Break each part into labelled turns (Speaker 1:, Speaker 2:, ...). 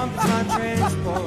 Speaker 1: pumps my transport.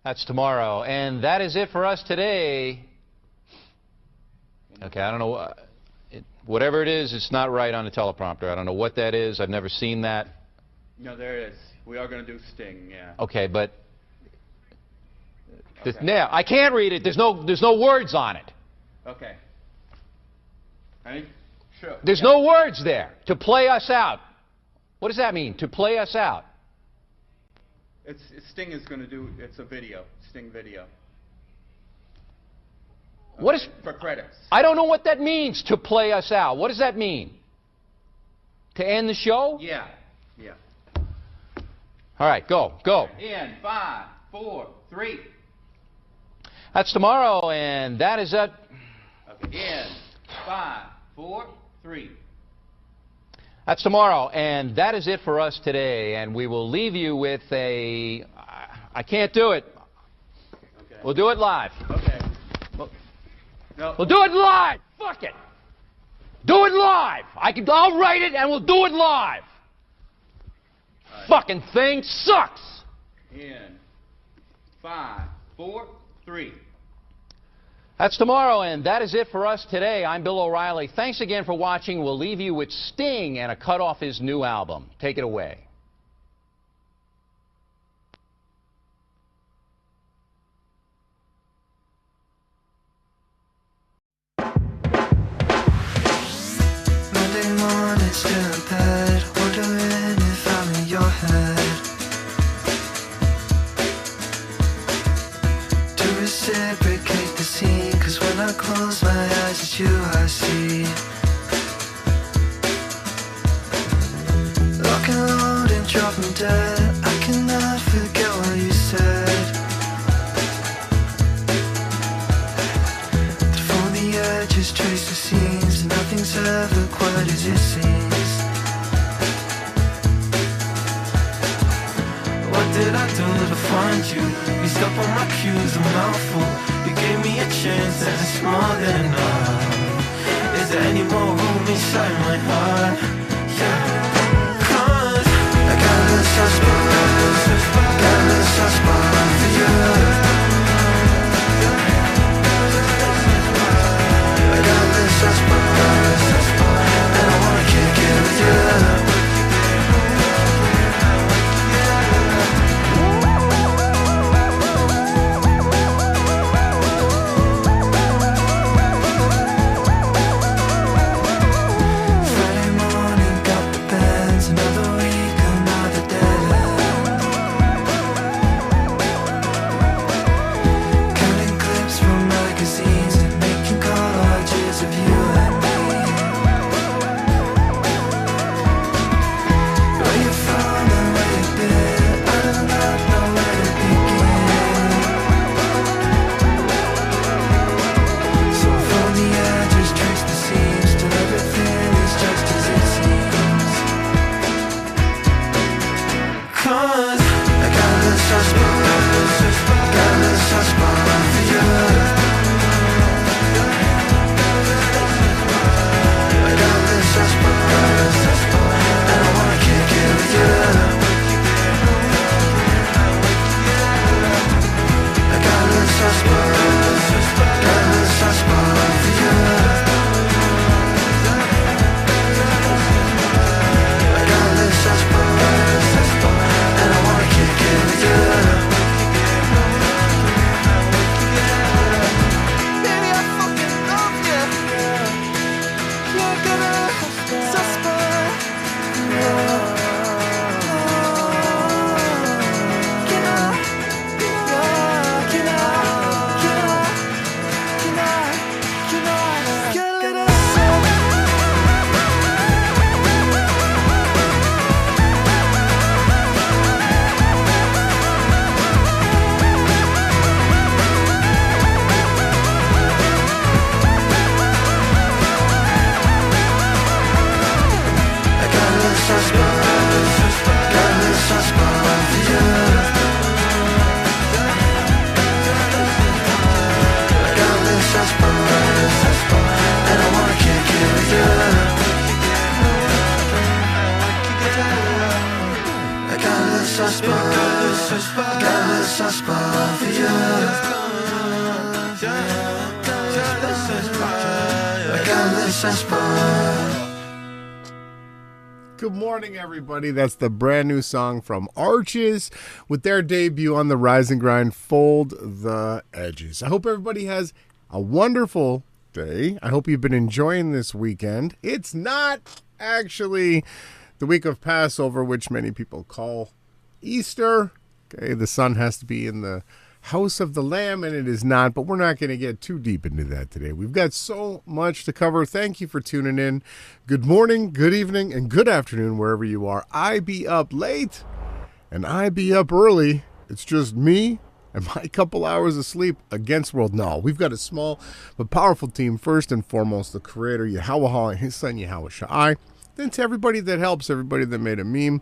Speaker 2: That's tomorrow, and that is it for us today. Okay, I don't know. Whatever it is, it's not right on the teleprompter. I don't know what that is. I've never seen that.
Speaker 3: No, there it is. We are going to do Sting, yeah.
Speaker 2: Okay, but
Speaker 3: Okay.
Speaker 2: now I can't read it. There's no words on it.
Speaker 3: Okay. Ready? Sure.
Speaker 2: There's no words there. To play us out. What does that mean? To play us out.
Speaker 3: Sting is going to do, it's a video, Sting video. Okay.
Speaker 2: What is...
Speaker 3: For credits.
Speaker 2: I don't know what that means, to play us out. What does that mean? To end the show?
Speaker 3: Yeah, yeah.
Speaker 2: All right, go.
Speaker 3: In 5, 4, 3.
Speaker 2: That's tomorrow, and that is it.
Speaker 3: Okay. In 5, 4, 3.
Speaker 2: That's tomorrow, and that is it for us today. And we will leave you with a... I can't do it.
Speaker 3: Okay.
Speaker 2: We'll do it live.
Speaker 3: Okay. No.
Speaker 2: We'll do it live. Fuck it. Do it live. I'll write it, and we'll do it live.
Speaker 3: Right.
Speaker 2: Fucking thing sucks.
Speaker 3: In 5, 4, 3.
Speaker 2: That's tomorrow, and that is it for us today. I'm Bill O'Reilly. Thanks again for watching. We'll leave you with Sting and a cut off his new album. Take it away.
Speaker 4: Monday morning, still in bed, wondering if I'm in your head. To reciprocate the scene, 'cause when I close my eyes, it's you I see. Lock and load and dropping dead, I cannot forget what you said. For the edges, trace the seams, nothing's ever quite as it seems. What did I do to find you? You step on my cues, a mouthful. You gave me a chance and it's more than enough. Is there any more room inside my heart? Yeah. 'Cause I got a little soft spot, got a little soft spot for you. I got a little soft spot, and I wanna kick it with you. Another week, another day. some spot for you. I got some spot.
Speaker 1: Good morning, everybody. That's the brand new song from Arches with their debut on the Rise and Grind, Fold the Edges. I hope everybody has a wonderful day. I hope you've been enjoying this weekend. It's not actually the week of Passover, which many people call Easter. Okay, the son has to be in the house of the Lamb, and it is not, but we're not going to get too deep into that today. We've got so much to cover. Thank you for tuning in. Good morning, good evening, and good afternoon, wherever you are. I be up late, and I be up early. It's just me and my couple hours of sleep against world. No, we've got a small but powerful team. First and foremost, the creator, Yahweh, and his son, Yahweh Shai. Then to everybody that helps, everybody that made a meme.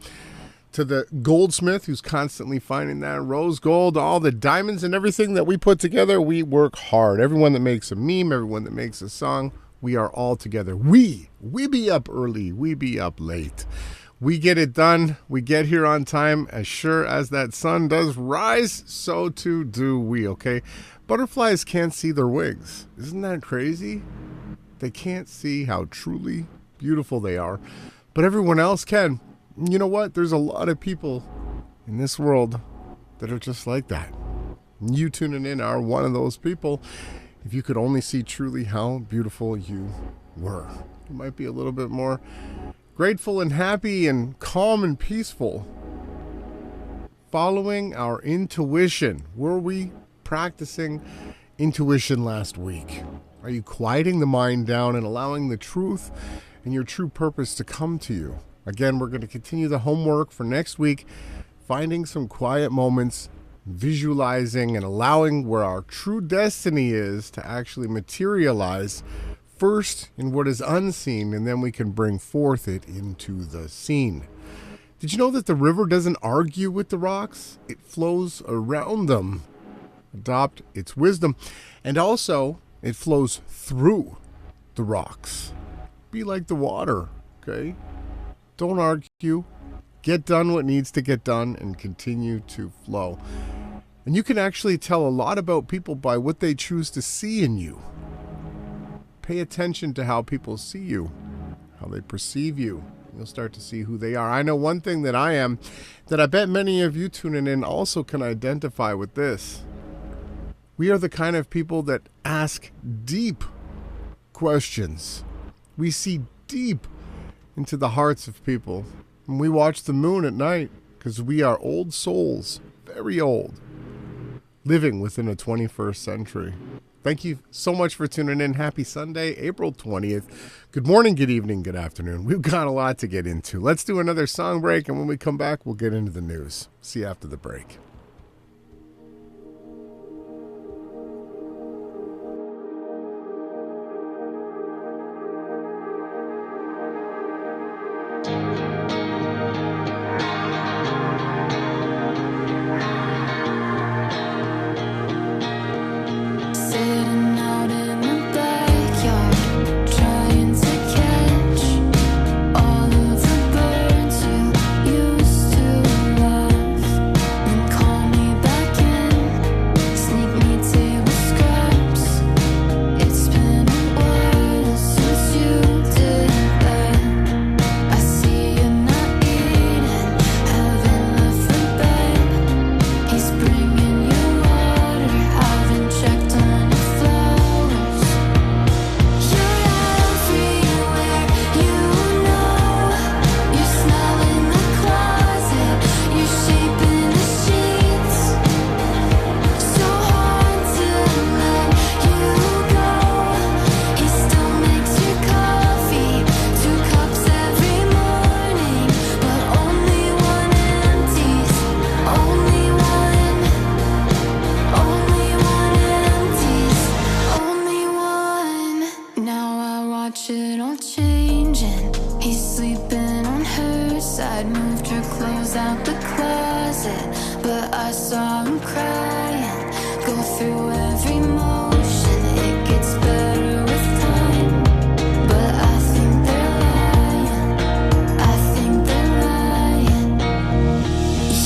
Speaker 1: To the goldsmith who's constantly finding that rose gold, all the diamonds and everything that we put together, we work hard. Everyone that makes a meme, everyone that makes a song, we are all together. We be up early, we be up late. We get it done. We get here on time. As sure as that sun does rise, so too do we, okay? Butterflies can't see their wings. Isn't that crazy? They can't see how truly beautiful they are, but everyone else can. You know what? There's a lot of people in this world that are just like that. You tuning in are one of those people. If you could only see truly how beautiful you were, you might be a little bit more grateful and happy and calm and peaceful. Following our intuition. Were we practicing intuition last week? Are you quieting the mind down and allowing the truth and your true purpose to come to you? Again, we're going to continue the homework for next week, finding some quiet moments, visualizing and allowing where our true destiny is to actually materialize first in what is unseen, and then we can bring forth it into the scene. Did you know that the river doesn't argue with the rocks? It flows around them. Adopt its wisdom. And also, it flows through the rocks. Be like the water, okay? Don't argue. Get done what needs to get done and continue to flow. And you can actually tell a lot about people by what they choose to see in you. Pay attention to how people see you, how they perceive you. You'll start to see who they are. I know one thing that I am, that I bet many of you tuning in also can identify with this. We are the kind of people that ask deep questions. We see deep into the hearts of people. And we watch the moon at night because we are old souls, very old, living within a 21st century. Thank you so much for tuning in. Happy Sunday, April 20th. Good morning, good evening, good afternoon. We've got a lot to get into. Let's do another song break, and when we come back, we'll get into the news. See you after the break.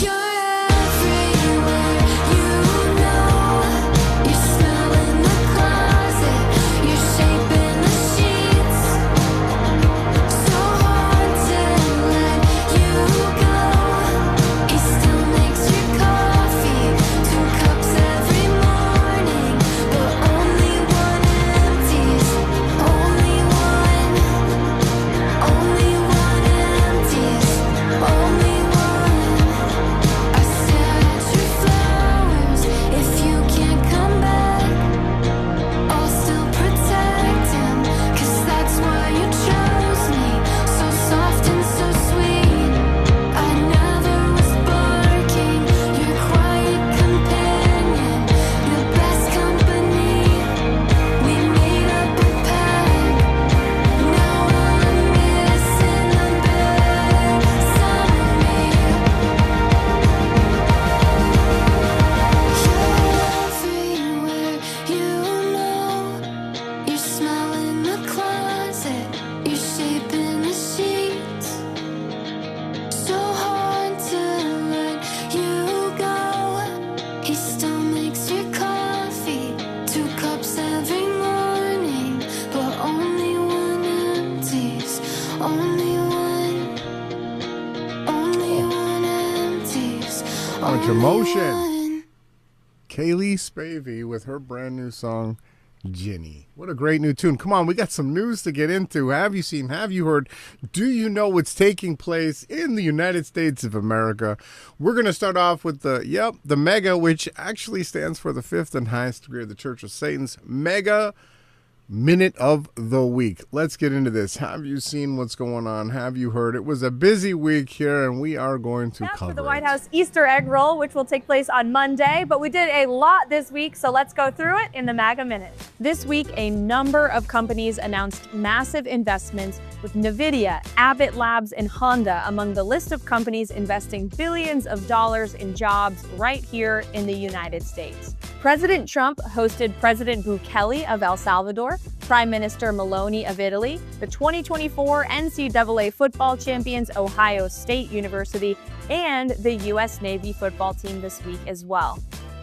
Speaker 5: You're everywhere. You
Speaker 1: much emotion. Kaylee Spavey with her brand new song, Ginny. What a great new tune. Come on, we got some news to get into. Have you seen, have you heard, do you know what's taking place in the United States of America? We're going to start off with the mega, which actually stands for the fifth and highest degree of the Church of Satan's Mega Minute of the Week. Let's get into this. Have you seen what's going on? Have you heard? It was a busy week here, and we are going to cover
Speaker 5: for the
Speaker 1: it.
Speaker 5: White House Easter egg roll, which will take place on Monday. But we did a lot this week, so let's go through it in the MAGA Minute. This week, a number of companies announced massive investments, with NVIDIA, Abbott Labs, and Honda among the list of companies investing billions of dollars in jobs right here in the United States. President Trump hosted President Bukele of El Salvador, Prime Minister Meloni of Italy, the 2024 NCAA football champions Ohio State University, and the U.S. Navy football team this week as well.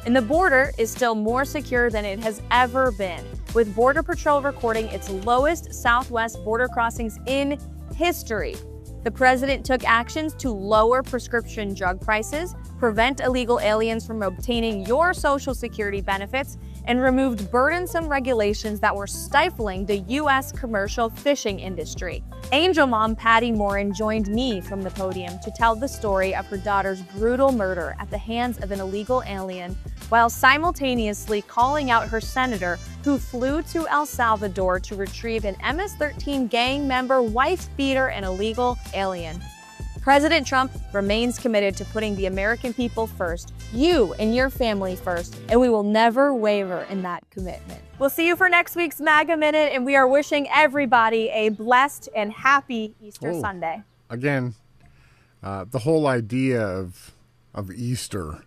Speaker 5: And the border is still more secure than it has ever been, with Border Patrol recording its lowest southwest border crossings in history. The president took actions to lower prescription drug prices, prevent illegal aliens from obtaining your Social Security benefits, and removed burdensome regulations that were stifling the U.S. commercial fishing industry. Angel mom Patty Morin joined me from the podium to tell the story of her daughter's brutal murder at the hands of an illegal alien, while simultaneously calling out her senator who flew to El Salvador to retrieve an MS-13 gang member, wife-beater, and illegal alien. President Trump remains committed to putting the American people first, you and your family first, and we will never waver in that commitment. We'll see you for next week's MAGA Minute, and we are wishing everybody a blessed and happy Easter Sunday.
Speaker 1: Again, the whole idea of Easter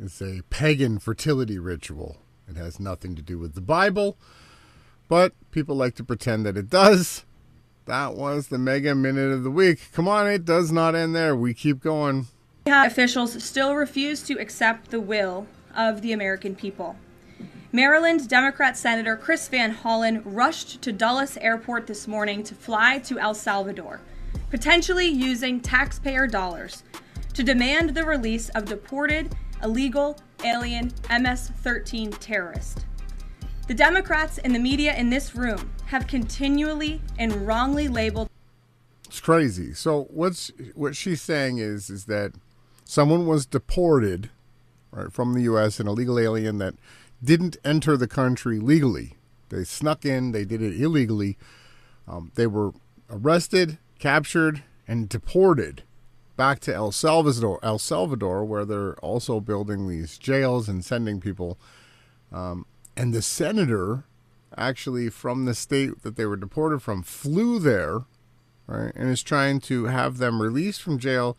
Speaker 1: is a pagan fertility ritual. It has nothing to do with the Bible, but people like to pretend that it does. That was the Mega Minute of the Week. Come on, it does not end there. We keep going.
Speaker 6: Officials still refuse to accept the will of the American people. Maryland Democrat Senator Chris Van Hollen rushed to Dulles Airport this morning to fly to El Salvador, potentially using taxpayer dollars, to demand the release of deported illegal alien MS-13 terrorist. The Democrats and the media in this room have continually and wrongly labeled.
Speaker 1: It's crazy. So what she's saying is that someone was deported, right, from the U.S., an illegal alien that didn't enter the country legally. They snuck in. They did it illegally. They were arrested, captured, and deported back to El Salvador, where they're also building these jails and sending people. And the senator, actually from the state that they were deported from, flew there, right, and is trying to have them released from jail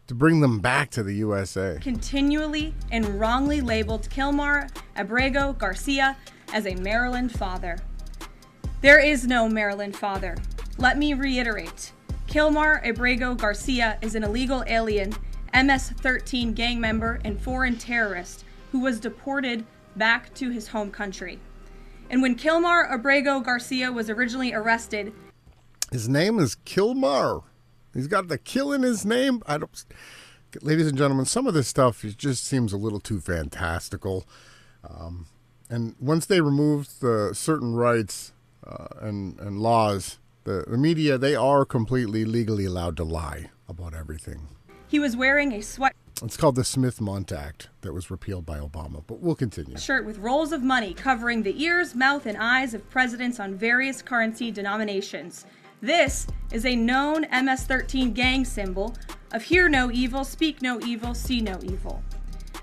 Speaker 1: to bring them back to the USA.
Speaker 6: Continually and wrongly labeled Kilmar Abrego Garcia as a Maryland father. There is no Maryland father. Let me reiterate. Kilmar Abrego Garcia is an illegal alien, MS-13 gang member, and foreign terrorist who was deported back to his home country. And when Kilmar Abrego Garcia was originally arrested,
Speaker 1: his name is Kilmar. He's got the kill in his name. Ladies and gentlemen, some of this stuff just seems a little too fantastical. And once they removed the certain rights and laws, the media, they are completely legally allowed to lie about everything.
Speaker 6: He was wearing a
Speaker 1: It's called the Smith-Mont Act that was repealed by Obama, but we'll continue.
Speaker 6: Shirt with rolls of money covering the ears, mouth, and eyes of presidents on various currency denominations. This is a known MS-13 gang symbol of hear no evil, speak no evil, see no evil.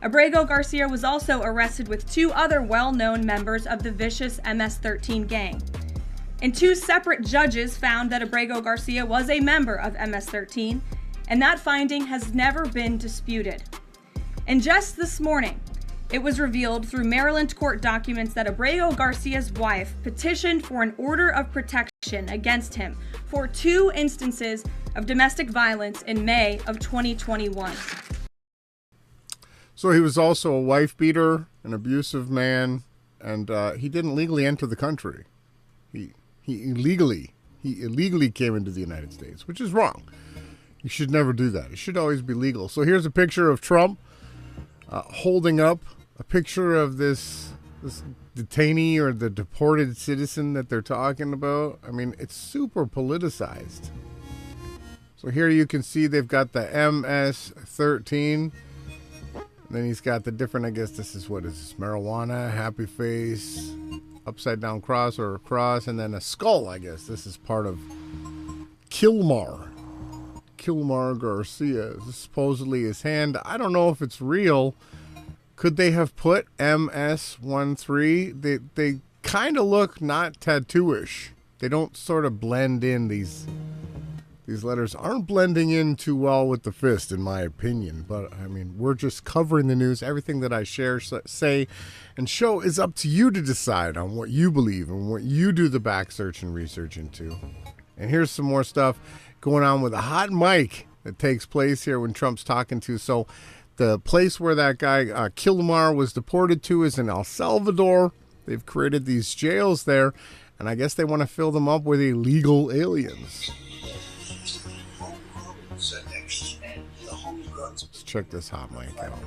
Speaker 6: Abrego Garcia was also arrested with two other well-known members of the vicious MS-13 gang. And two separate judges found that Abrego Garcia was a member of MS-13, and that finding has never been disputed. And just this morning, it was revealed through Maryland court documents that Abrego Garcia's wife petitioned for an order of protection against him for 2 instances of domestic violence in May of 2021.
Speaker 1: So he was also a wife beater, an abusive man, and he didn't legally enter the country. He illegally came into the United States, which is wrong. You should never do that. It should always be legal. So here's a picture of Trump holding up a picture of this detainee or the deported citizen that they're talking about. I mean, it's super politicized. So here you can see they've got the MS-13. Then he's got the different, I guess this is, what is this, marijuana, happy face, upside down cross or a cross, and then a skull, I guess. This is part of Kilmar Garcia. This is supposedly his hand. I don't know if it's real. Could they have put MS-13? They kind of look not tattooish. They don't sort of blend in. These letters aren't blending in too well with the fist, in my opinion. But, I mean, we're just covering the news. Everything that I share, say, and show is up to you to decide on what you believe and what you do the back search and research into. And here's some more stuff going on with a hot mic that takes place here when Trump's talking to. So the place where that guy Kilmar was deported to is in El Salvador. They've created these jails there, and I guess they want to fill them up with illegal aliens. Let's check this hot mic out.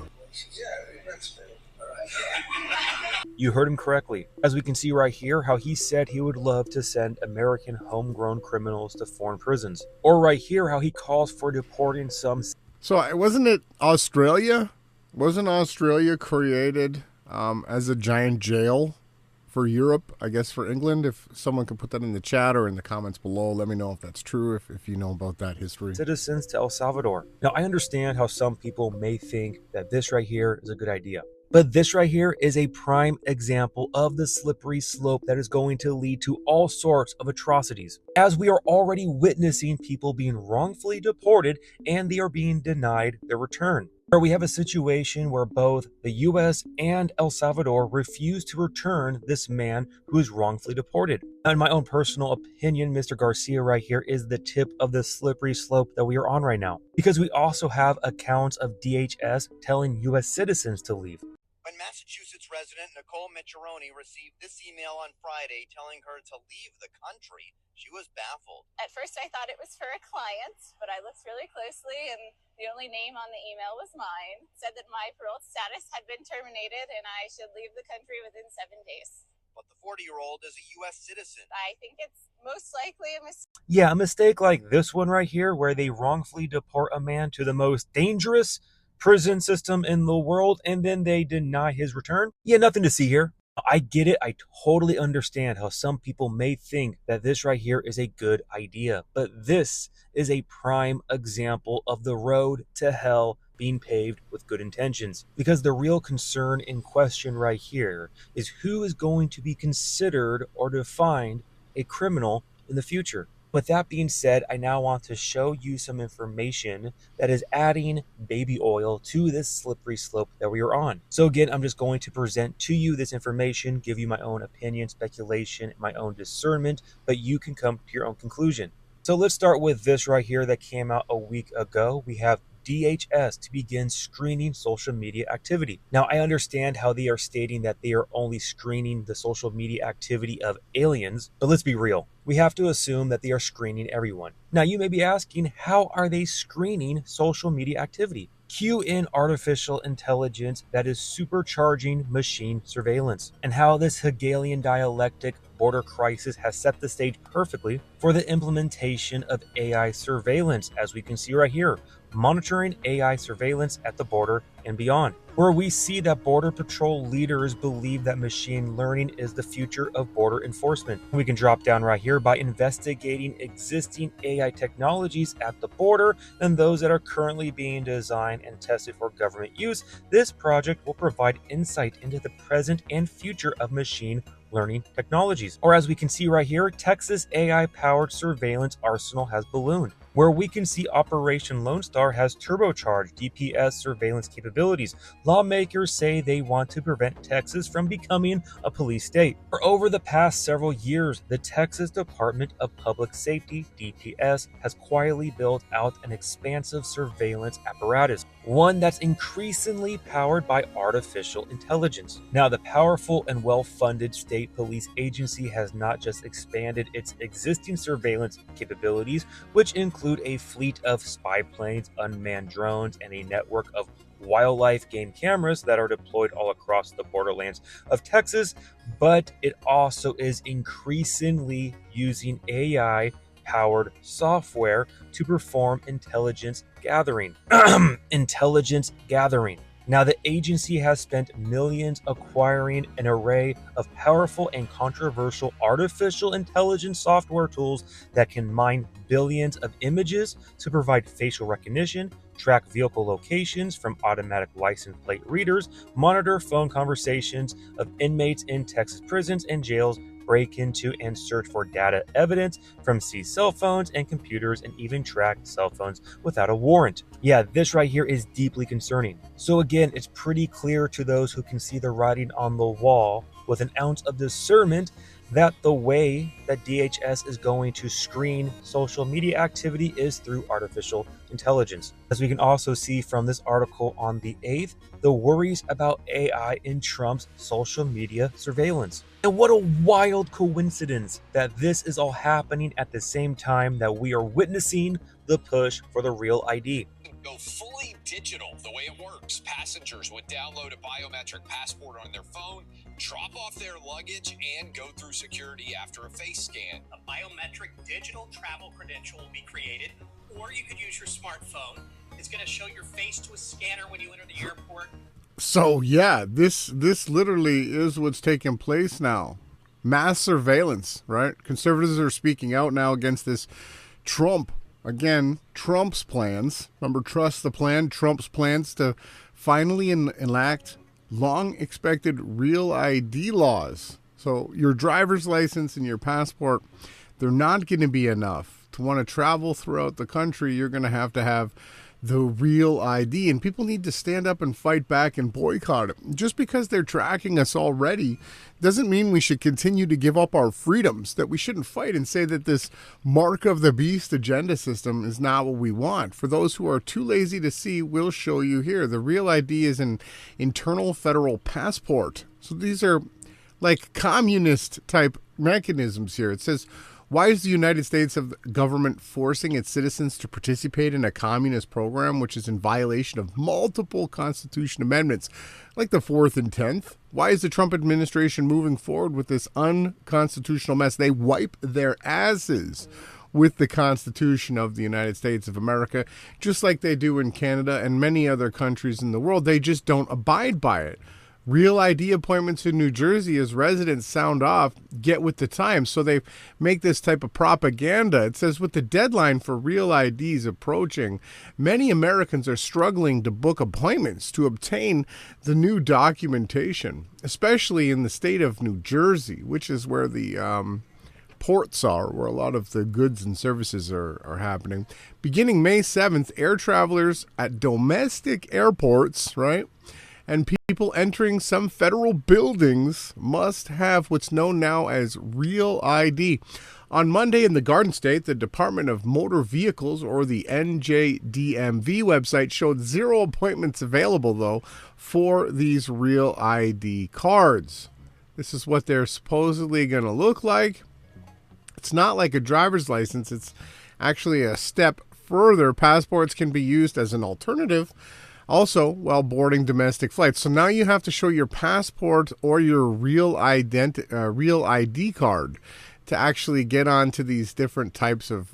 Speaker 7: You heard him correctly. As we can see right here, how he said he would love to send American homegrown criminals to foreign prisons. Or right here, how he calls for deporting some.
Speaker 1: So wasn't it Australia? Wasn't Australia created as a giant jail for Europe, I guess for England? If someone could put that in the chat or in the comments below, let me know if that's true, if you know about that history.
Speaker 7: Citizens to El Salvador. Now, I understand how some people may think that this right here is a good idea. But this right here is a prime example of the slippery slope that is going to lead to all sorts of atrocities, as we are already witnessing people being wrongfully deported and they are being denied their return. Where we have a situation where both the US and El Salvador refuse to return this man who is wrongfully deported. Now, in my own personal opinion, Mr. Garcia right here is the tip of the slippery slope that we are on right now, because we also have accounts of DHS telling US citizens to leave.
Speaker 8: When Massachusetts resident Nicole Micciarone received this email on Friday telling her to leave the country, she was baffled.
Speaker 9: At first I thought it was for a client, but I looked really closely and the only name on the email was mine. It said that my parole status had been terminated and I should leave the country within 7 days.
Speaker 8: But the 40-year-old is a U.S. citizen.
Speaker 9: I think it's most likely a mistake.
Speaker 7: Yeah, a mistake like this one right here, where they wrongfully deport a man to the most dangerous prison system in the world and then they deny his return. Yeah, nothing to see here. I get it. I totally understand how some people may think that this right here is a good idea, but this is a prime example of the road to hell being paved with good intentions. Because the real concern in question right here is who is going to be considered or defined a criminal in the future. With that being said, I now want to show you some information that is adding baby oil to this slippery slope that we are on. So again, I'm just going to present to you this information, give you my own opinion, speculation, my own discernment, but you can come to your own conclusion. So let's start with this right here that came out a week ago. We have DHS to begin screening social media activity. Now, I understand how they are stating that they are only screening the social media activity of aliens, but let's be real. We have to assume that they are screening everyone. Now, you may be asking, how are they screening social media activity? Cue in artificial intelligence that is supercharging machine surveillance, and how this Hegelian dialectic border crisis has set the stage perfectly for the implementation of AI surveillance, as we can see right here, monitoring AI surveillance at the border and beyond, where we see that Border Patrol leaders believe that machine learning is the future of border enforcement. We can drop down right here by investigating existing AI technologies at the border and those that are currently being designed and tested for government use. This project will provide insight into the present and future of machine learning technologies. Or as we can see right here, Texas AI-powered surveillance arsenal has ballooned, where we can see Operation Lone Star has turbocharged DPS surveillance capabilities. Lawmakers say they want to prevent Texas from becoming a police state. For over the past several years, the Texas Department of Public Safety, DPS, has quietly built out an expansive surveillance apparatus, one that's increasingly powered by artificial intelligence. Now, the powerful and well-funded state police agency has not just expanded its existing surveillance capabilities, which include a fleet of spy planes, unmanned drones, and a network of wildlife game cameras that are deployed all across the borderlands of Texas, but it also is increasingly using AI-powered software to perform intelligence gathering. Intelligence gathering. Now, the agency has spent millions acquiring an array of powerful and controversial artificial intelligence software tools that can mine billions of images to provide facial recognition, track vehicle locations from automatic license plate readers, monitor phone conversations of inmates in Texas prisons and jails, break into and search for data evidence from seized cell phones and computers, and even track cell phones without a warrant. Yeah, this right here is deeply concerning. So again, it's pretty clear to those who can see the writing on the wall with an ounce of discernment that the way that DHS is going to screen social media activity is through artificial intelligence. As we can also see from this article on the 8th, the worries about AI in Trump's social media surveillance. And what a wild coincidence that this is all happening at the same time that we are witnessing the push for the Real ID.
Speaker 10: Go fully digital the way it works. Passengers would download a biometric passport on their phone, drop off their luggage, and go through security after a face scan.
Speaker 11: A biometric digital travel credential will be created, or you could use your smartphone. It's going to show your face to a scanner when you enter the airport.
Speaker 1: So yeah, this literally is what's taking place now. Mass surveillance, right? Conservatives are speaking out now against this Trump. Again, Trump's plans. Remember, trust the plan. Trump's plans to finally enact long-expected Real ID laws. So your driver's license and your passport, they're not going to be enough. To want to travel throughout the country, you're going to have the Real ID. And people need to stand up and fight back and boycott it. Just because they're tracking us already doesn't mean we should continue to give up our freedoms, that we shouldn't fight and say that this mark of the beast agenda system is not what we want. For those who are too lazy to see, we'll show you here. The Real ID is an internal federal passport. So these are like communist type mechanisms here. It says, why is the United States government forcing its citizens to participate in a communist program which is in violation of multiple Constitution amendments, like the 4th and 10th? Why is the Trump administration moving forward with this unconstitutional mess? They wipe their asses with the Constitution of the United States of America, just like they do in Canada and many other countries in the world. They just don't abide by it. Real ID appointments in New Jersey, as residents sound off, get with the times. So they make this type of propaganda. It says, with the deadline for Real IDs approaching, many Americans are struggling to book appointments to obtain the new documentation, especially in the state of New Jersey, which is where the ports are, where a lot of the goods and services are happening. Beginning May 7th, air travelers at domestic airports, right, and people entering some federal buildings must have what's known now as Real ID. On Monday in the Garden State, the Department of Motor Vehicles, or the NJDMV website, showed 0 appointments available, though, for these Real ID cards. This is what they're supposedly going to look like. It's not like a driver's license. It's actually a step further. Passports can be used as an alternative also while boarding domestic flights. So now you have to show your passport or your Real ID card to actually get onto these different types of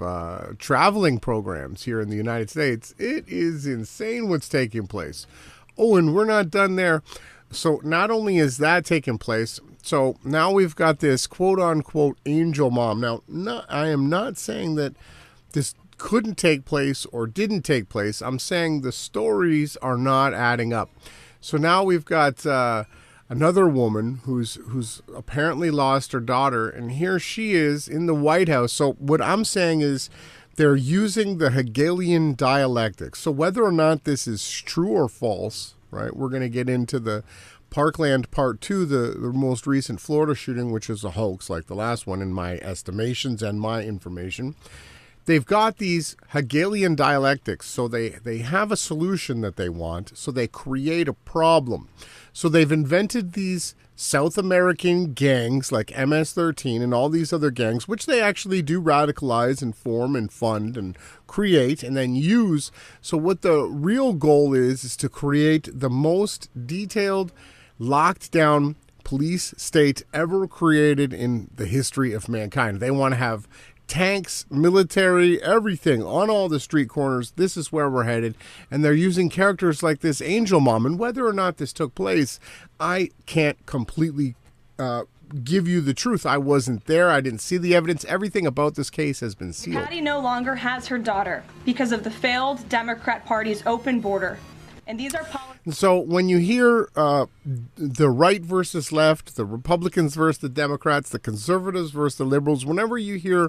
Speaker 1: traveling programs here in the United States. It is insane what's taking place. Oh, and we're not done there. So not only is that taking place, so now we've got this quote-unquote angel mom. Now, I am not saying that this couldn't take place or didn't take place. I'm saying the stories are not adding up. So now we've got another woman who's apparently lost her daughter, and here she is in the White House. So what I'm saying is they're using the Hegelian dialectic. So whether or not this is true or false, right, we're going to get into the Parkland Part 2, the most recent Florida shooting, which is a hoax like the last one in my estimations and my information. they've got these Hegelian dialectics. So they have a solution that they want. So they create a problem. So they've invented these South American gangs like MS-13 and all these other gangs, which they actually do radicalize and form and fund and create and then use. So what the real goal is to create the most detailed, locked down police state ever created in the history of mankind. They want to have tanks, military, everything on all the street corners. This is where we're headed. And they're using characters like this Angel Mom. And whether or not this took place, I can't completely give you the truth. I wasn't there. I didn't see the evidence. Everything about this case has been sealed.
Speaker 6: Patty no longer has her daughter because of the failed Democrat Party's open border. And these are policies.
Speaker 1: So when you hear the right versus left, the Republicans versus the Democrats, the conservatives versus the liberals, whenever you hear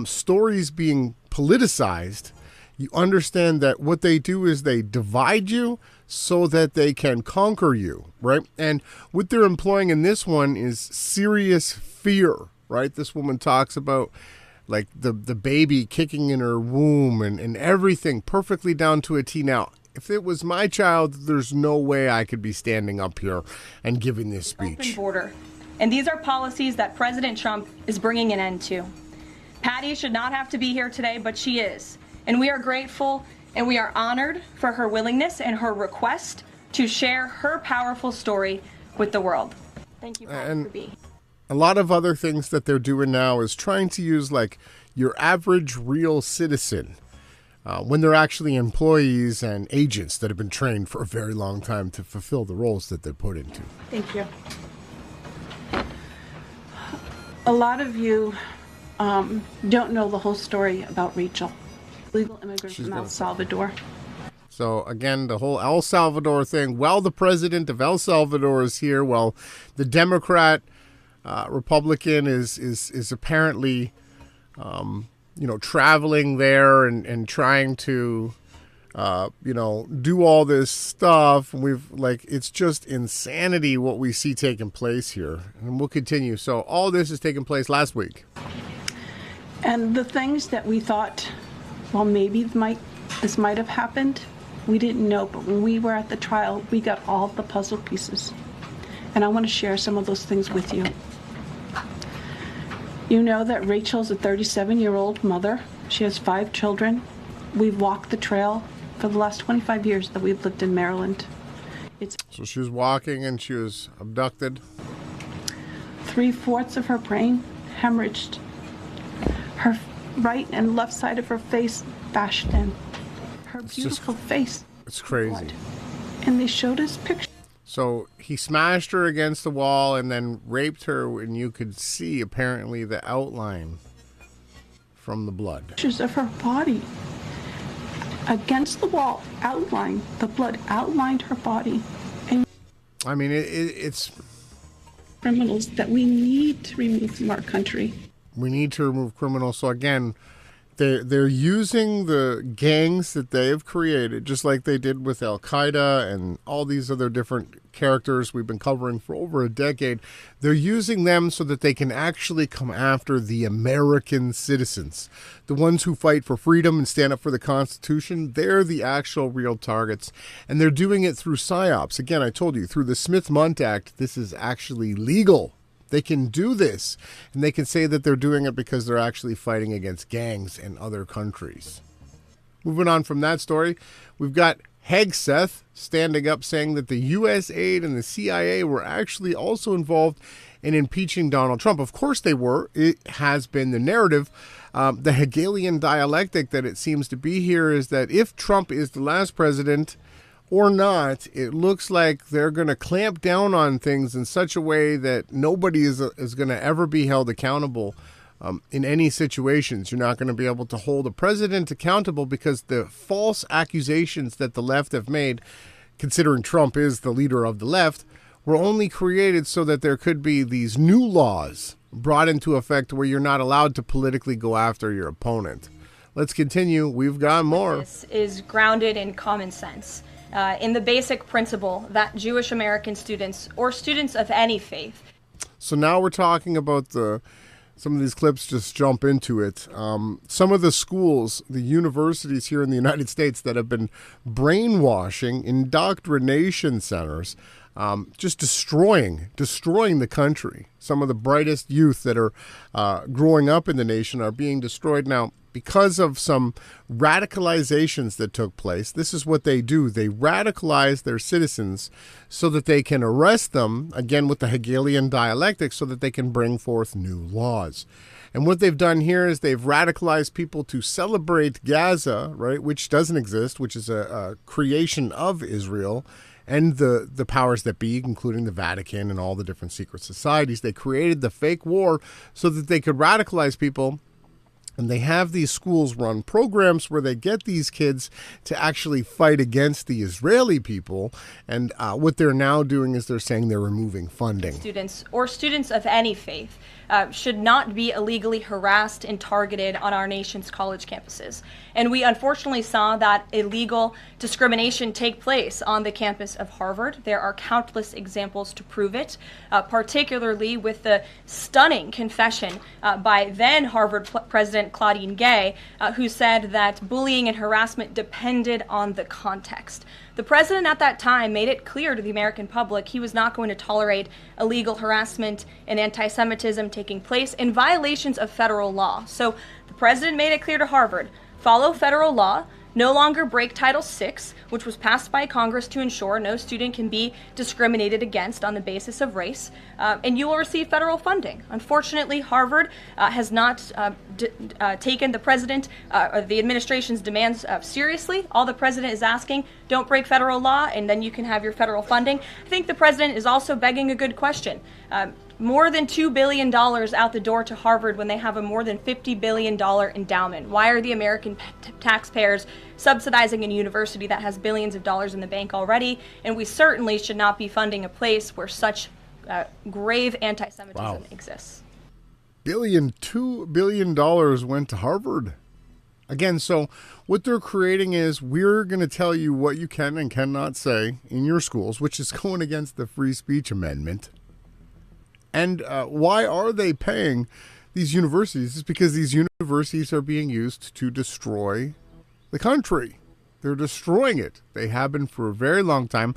Speaker 1: stories being politicized, you understand that what they do is they divide you so that they can conquer you, right? And what they're employing in this one is serious fear, right? This woman talks about like the baby kicking in her womb and everything perfectly down to a T. Now, if it was my child, there's no way I could be standing up here and giving this speech.
Speaker 6: Open border. And these are policies that President Trump is bringing an end to. Patty should not have to be here today, but she is. And we are grateful and we are honored for her willingness and her request to share her powerful story with the world. Thank you, Patty, for being here.
Speaker 1: A lot of other things that they're doing now is trying to use like your average real citizen when they're actually employees and agents that have been trained for a very long time to fulfill the roles that they're put into.
Speaker 12: Thank you. A lot of you don't know the whole story about Rachel, legal immigrant from El Salvador.
Speaker 1: So again, the whole El Salvador thing, well, the president of El Salvador is here. Well, the Democrat Republican is apparently traveling there and trying to, do all this stuff. It's just insanity what we see taking place here. And we'll continue. So all this is taking place last week.
Speaker 12: And the things that we thought, well, maybe this might have happened, we didn't know. But when we were at the trial, we got all the puzzle pieces. And I want to share some of those things with you. You know that Rachel's a 37-year-old mother. She has 5 children. We've walked the trail for the last 25 years that we've lived in Maryland.
Speaker 1: So she was walking and she was abducted.
Speaker 12: 3/4 of her brain hemorrhaged. Her right and left side of her face bashed in. Her beautiful face.
Speaker 1: It's crazy.
Speaker 12: Blood. And they showed us pictures.
Speaker 1: So he smashed her against the wall and then raped her, and you could see apparently the outline from the blood.
Speaker 12: Pictures of her body against the wall, outlined, the blood outlined her body. And
Speaker 1: I mean, it's
Speaker 12: criminals that we need to remove from our country.
Speaker 1: We need to remove criminals. So again, they're using the gangs that they have created, just like they did with Al-Qaeda and all these other different characters we've been covering for over a decade. They're using them so that they can actually come after the American citizens, the ones who fight for freedom and stand up for the Constitution. They're the actual real targets, and they're doing it through psyops. Again, I told you, through the Smith-Mundt Act, this is actually legal. They can do this, and they can say that they're doing it because they're actually fighting against gangs in other countries. Moving on from that story, we've got Hegseth standing up saying that the U.S. aid and the CIA were actually also involved in impeaching Donald Trump. Of course they were. It has been the narrative. The Hegelian dialectic that it seems to be here is that if Trump is the last president or not, it looks like they're going to clamp down on things in such a way that nobody is going to ever be held accountable in any situations. You're not going to be able to hold a president accountable because the false accusations that the left have made, considering Trump is the leader of the left, were only created so that there could be these new laws brought into effect where you're not allowed to politically go after your opponent. Let's continue. We've got more.
Speaker 6: This is grounded in common sense. In the basic principle that Jewish American students, or students of any faith.
Speaker 1: So now we're talking about the some of these clips just jump into it. Some of the schools, the universities here in the United States that have been brainwashing, indoctrination centers, just destroying the country. Some of the brightest youth that are growing up in the nation are being destroyed now because of some radicalizations that took place. This is what they do. They radicalize their citizens so that they can arrest them, again with the Hegelian dialectic, so that they can bring forth new laws. And what they've done here is they've radicalized people to celebrate Gaza, right, which doesn't exist, which is a creation of Israel, and the powers that be, including the Vatican and all the different secret societies. They created the fake war so that they could radicalize people. And they have these schools run programs where they get these kids to actually fight against the Israeli people. And what they're now doing is they're saying they're removing funding.
Speaker 6: Students or students of any faith should not be illegally harassed and targeted on our nation's college campuses. And we unfortunately saw that illegal discrimination take place on the campus of Harvard. There are countless examples to prove it, particularly with the stunning confession by then Harvard President Claudine Gay, who said that bullying and harassment depended on the context. The president at that time made it clear to the American public he was not going to tolerate illegal harassment and anti-Semitism taking place in violations of federal law. So the president made it clear to Harvard, follow federal law, no longer break Title VI, which was passed by Congress to ensure no student can be discriminated against on the basis of race, and you will receive federal funding. Unfortunately, Harvard has not taken the president or the administration's demands seriously. All the president is asking, don't break federal law, and then you can have your federal funding. I think the president is also begging a good question. More than $2 billion out the door to Harvard when they have a more than $50 billion endowment. Why are the American taxpayers subsidizing a university that has billions of dollars in the bank already? And we certainly should not be funding a place where such grave anti-Semitism exists.
Speaker 1: $2 billion went to Harvard. Again, so what they're creating is we're going to tell you what you can and cannot say in your schools, which is going against the Free Speech Amendment. And why are they paying these universities? It's because these universities are being used to destroy the country. They're destroying it. They have been for a very long time.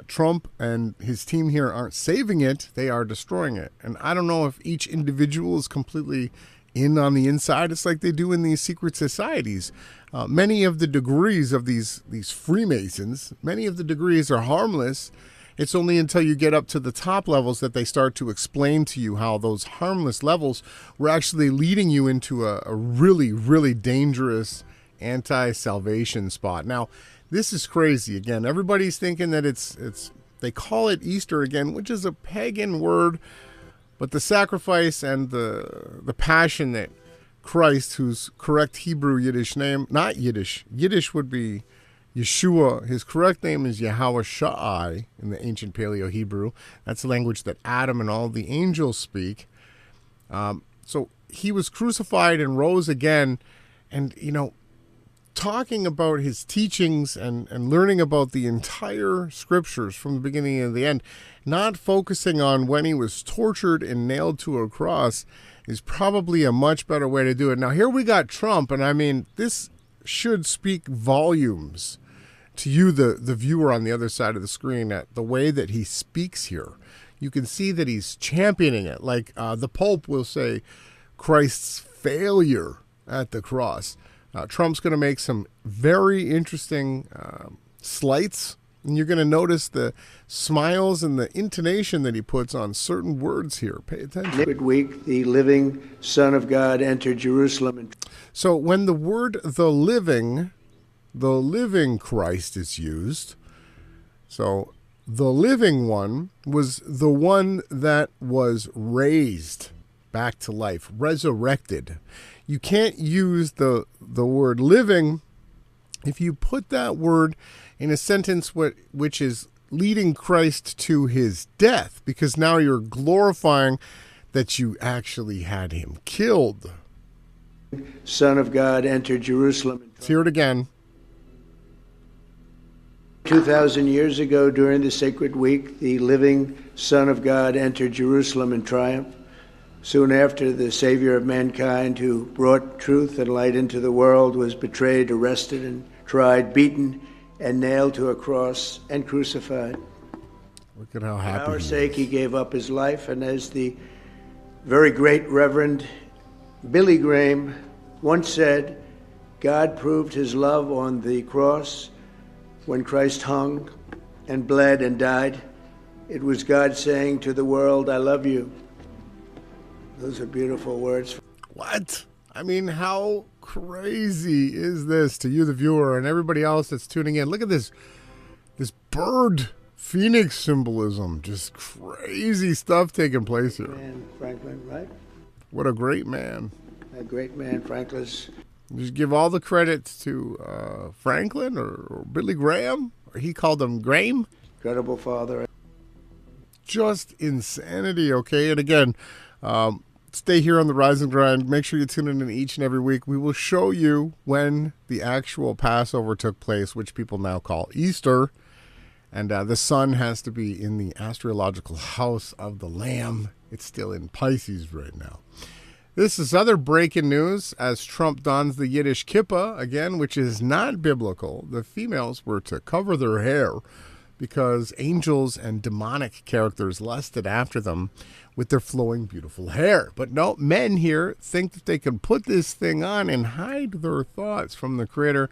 Speaker 1: Trump and his team here aren't saving it. They are destroying it. And I don't know if each individual is completely in on the inside. It's like they do in these secret societies. Many of the degrees of these Freemasons, many of the degrees are harmless. It's only until you get up to the top levels that they start to explain to you how those harmless levels were actually leading you into a really, really dangerous anti-salvation spot. Now, this is crazy. Again, everybody's thinking that it's they call it Easter again, which is a pagan word, but the sacrifice and the passion that Christ, whose correct Hebrew Yiddish name, not Yiddish, Yiddish would be Yeshua, his correct name is Yahweh Shai in the ancient Paleo-Hebrew. That's the language that Adam and all the angels speak. So he was crucified and rose again. And, talking about his teachings and learning about the entire scriptures from the beginning to the end, not focusing on when he was tortured and nailed to a cross is probably a much better way to do it. Now, here we got Trump, and I mean, this should speak volumes to you, the viewer on the other side of the screen, at the way that he speaks here. You can see that he's championing it. Like the Pope will say, Christ's failure at the cross. Trump's going to make some very interesting slights, and you're going to notice the smiles and the intonation that he puts on certain words here. Pay attention.
Speaker 13: Sacred week, the living Son of God entered Jerusalem.
Speaker 1: So when the word the living Christ is used, so the living one was the one that was raised back to life, resurrected. You can't use the word living if you put that word in a sentence which is leading Christ to his death, because now you're glorifying that you actually had him killed.
Speaker 13: Son of God entered Jerusalem.
Speaker 1: Let's hear it again.
Speaker 13: 2,000 years ago, during the sacred week, the living Son of God entered Jerusalem in triumph. Soon after, the Savior of mankind, who brought truth and light into the world, was betrayed, arrested, and tried, beaten, and nailed to a cross and crucified.
Speaker 1: Look at how happy
Speaker 13: For our sake, he gave up his life, and as the very great Reverend Billy Graham once said, God proved his love on the cross when Christ hung and bled and died. It was God saying to the world, I love you. Those are beautiful words.
Speaker 1: What? I mean, how crazy is this to you, the viewer, and everybody else that's tuning in? Look at this bird phoenix symbolism. Just crazy stuff taking place here.
Speaker 13: Man, Franklin, right?
Speaker 1: What a great man.
Speaker 13: A great man, Franklin's.
Speaker 1: Just give all the credit to Franklin or Billy Graham, or he called him Graham.
Speaker 13: Incredible father.
Speaker 1: Just insanity, okay? And again, stay here on the Rise and Grind. Make sure you tune in each and every week. We will show you when the actual Passover took place, which people now call Easter. And the sun has to be in the astrological house of the Lamb. It's still in Pisces right now. This is other breaking news as Trump dons the Yiddish kippah, again, which is not biblical. The females were to cover their hair because angels and demonic characters lusted after them with their flowing, beautiful hair. But no, men here think that they can put this thing on and hide their thoughts from the Creator.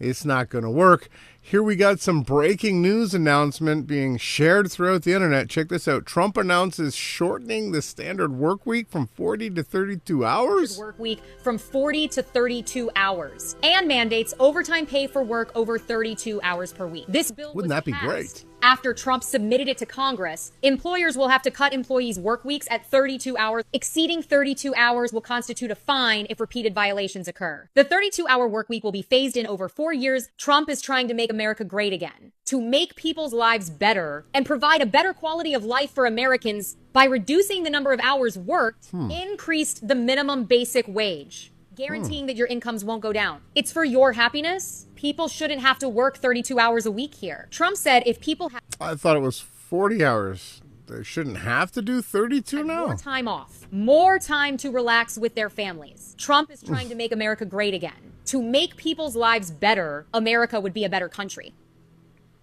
Speaker 1: It's not going to work. Here we got some breaking news announcement being shared throughout the internet. Check this out. Trump announces shortening the standard work week from 40 to 32 hours.
Speaker 14: Work week from 40 to 32 hours and mandates overtime pay for work over 32 hours per week. This bill
Speaker 1: wouldn't that be great?
Speaker 14: After Trump submitted it to Congress, employers will have to cut employees' work weeks at 32 hours. Exceeding 32 hours will constitute a fine if repeated violations occur. The 32-hour work week will be phased in over 4 years. Trump is trying to make America great again, to make people's lives better and provide a better quality of life for Americans by reducing the number of hours worked, increased the minimum basic wage, guaranteeing that your incomes won't go down. It's for your happiness. People shouldn't have to work 32 hours a week here. Trump said if people have...
Speaker 1: I thought it was 40 hours. They shouldn't have to do 32 now.
Speaker 14: More time off, more time to relax with their families. Trump is trying to make America great again. To make people's lives better, America would be a better country.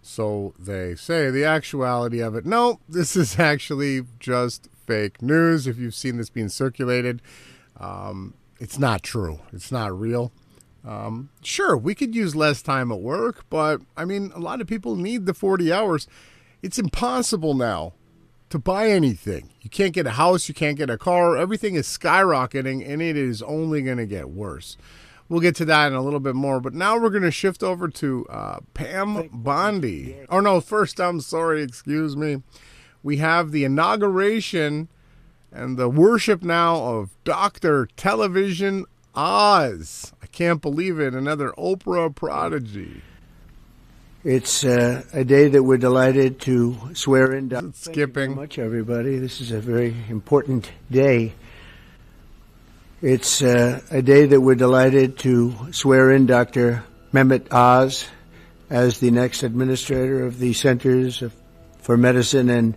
Speaker 1: So they say. The actuality of it, no, this is actually just fake news. If you've seen this being circulated, it's not true. It's not real. Sure, we could use less time at work, but I mean, a lot of people need the 40 hours. It's impossible now to buy anything. You can't get a house, you can't get a car. Everything is skyrocketing, and it is only going to get worse. We'll get to that in a little bit more, but now we're going to shift over to Pam Bondi. Oh, no, first, I'm sorry, excuse me. We have the inauguration and the worship now of Dr. Television Oz. I can't believe it, another Oprah prodigy.
Speaker 13: It's a day that we're delighted to swear in.
Speaker 1: Skipping.
Speaker 13: Thank you very much, everybody. This is a very important day. It's a day that we're delighted to swear in Dr. Mehmet Oz as the next administrator of the Centers for Medicine and...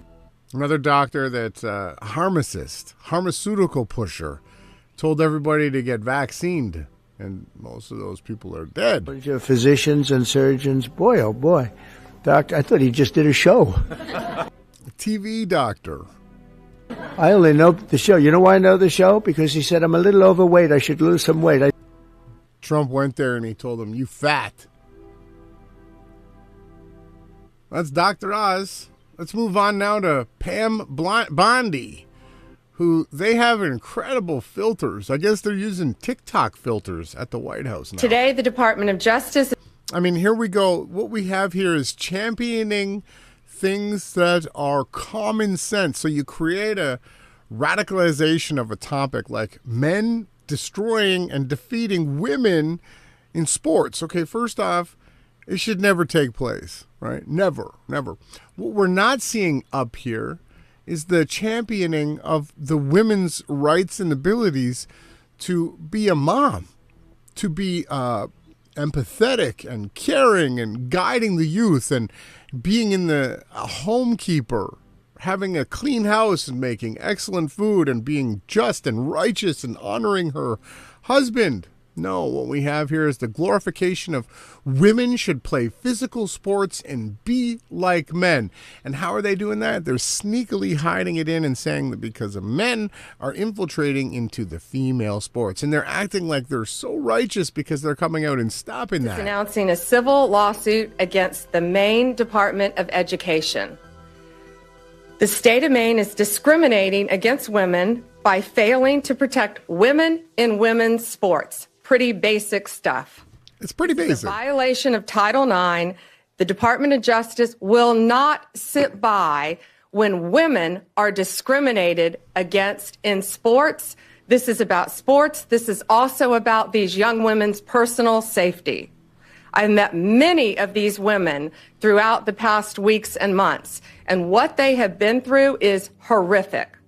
Speaker 1: Another doctor that's a pharmaceutical pusher, told everybody to get vaccinated, and most of those people are dead.
Speaker 13: Bunch of physicians and surgeons. Boy, oh boy. Doctor, I thought he just did a show.
Speaker 1: A TV doctor.
Speaker 13: I only know the show. You know why I know the show? Because he said, I'm a little overweight. I should lose some weight.
Speaker 1: Trump went there and he told him, you fat. That's Dr. Oz. Let's move on now to Pam Bondi, who they have incredible filters. I guess they're using TikTok filters at the White House now.
Speaker 15: Today, the Department of Justice...
Speaker 1: I mean, here we go. What we have here is championing things that are common sense. So you create a radicalization of a topic like men destroying and defeating women in sports. Okay, first off, it should never take place, right? Never, never. What we're not seeing up here is the championing of the women's rights and abilities to be a mom, to be empathetic and caring and guiding the youth and being in the homekeeper, having a clean house and making excellent food and being just and righteous and honoring her husband. No, what we have here is the glorification of women should play physical sports and be like men. And how are they doing that? They're sneakily hiding it in and saying that because of men are infiltrating into the female sports. And they're acting like they're so righteous because they're coming out and stopping that.
Speaker 15: Announcing a civil lawsuit against the Maine Department of Education. The state of Maine is discriminating against women by failing to protect women in women's sports. Pretty basic stuff.
Speaker 1: It's pretty basic.
Speaker 15: It's a violation of Title IX. The Department of Justice will not sit by when women are discriminated against in sports. This is about sports. This is also about these young women's personal safety. I've met many of these women throughout the past weeks and months, and what they have been through is horrific.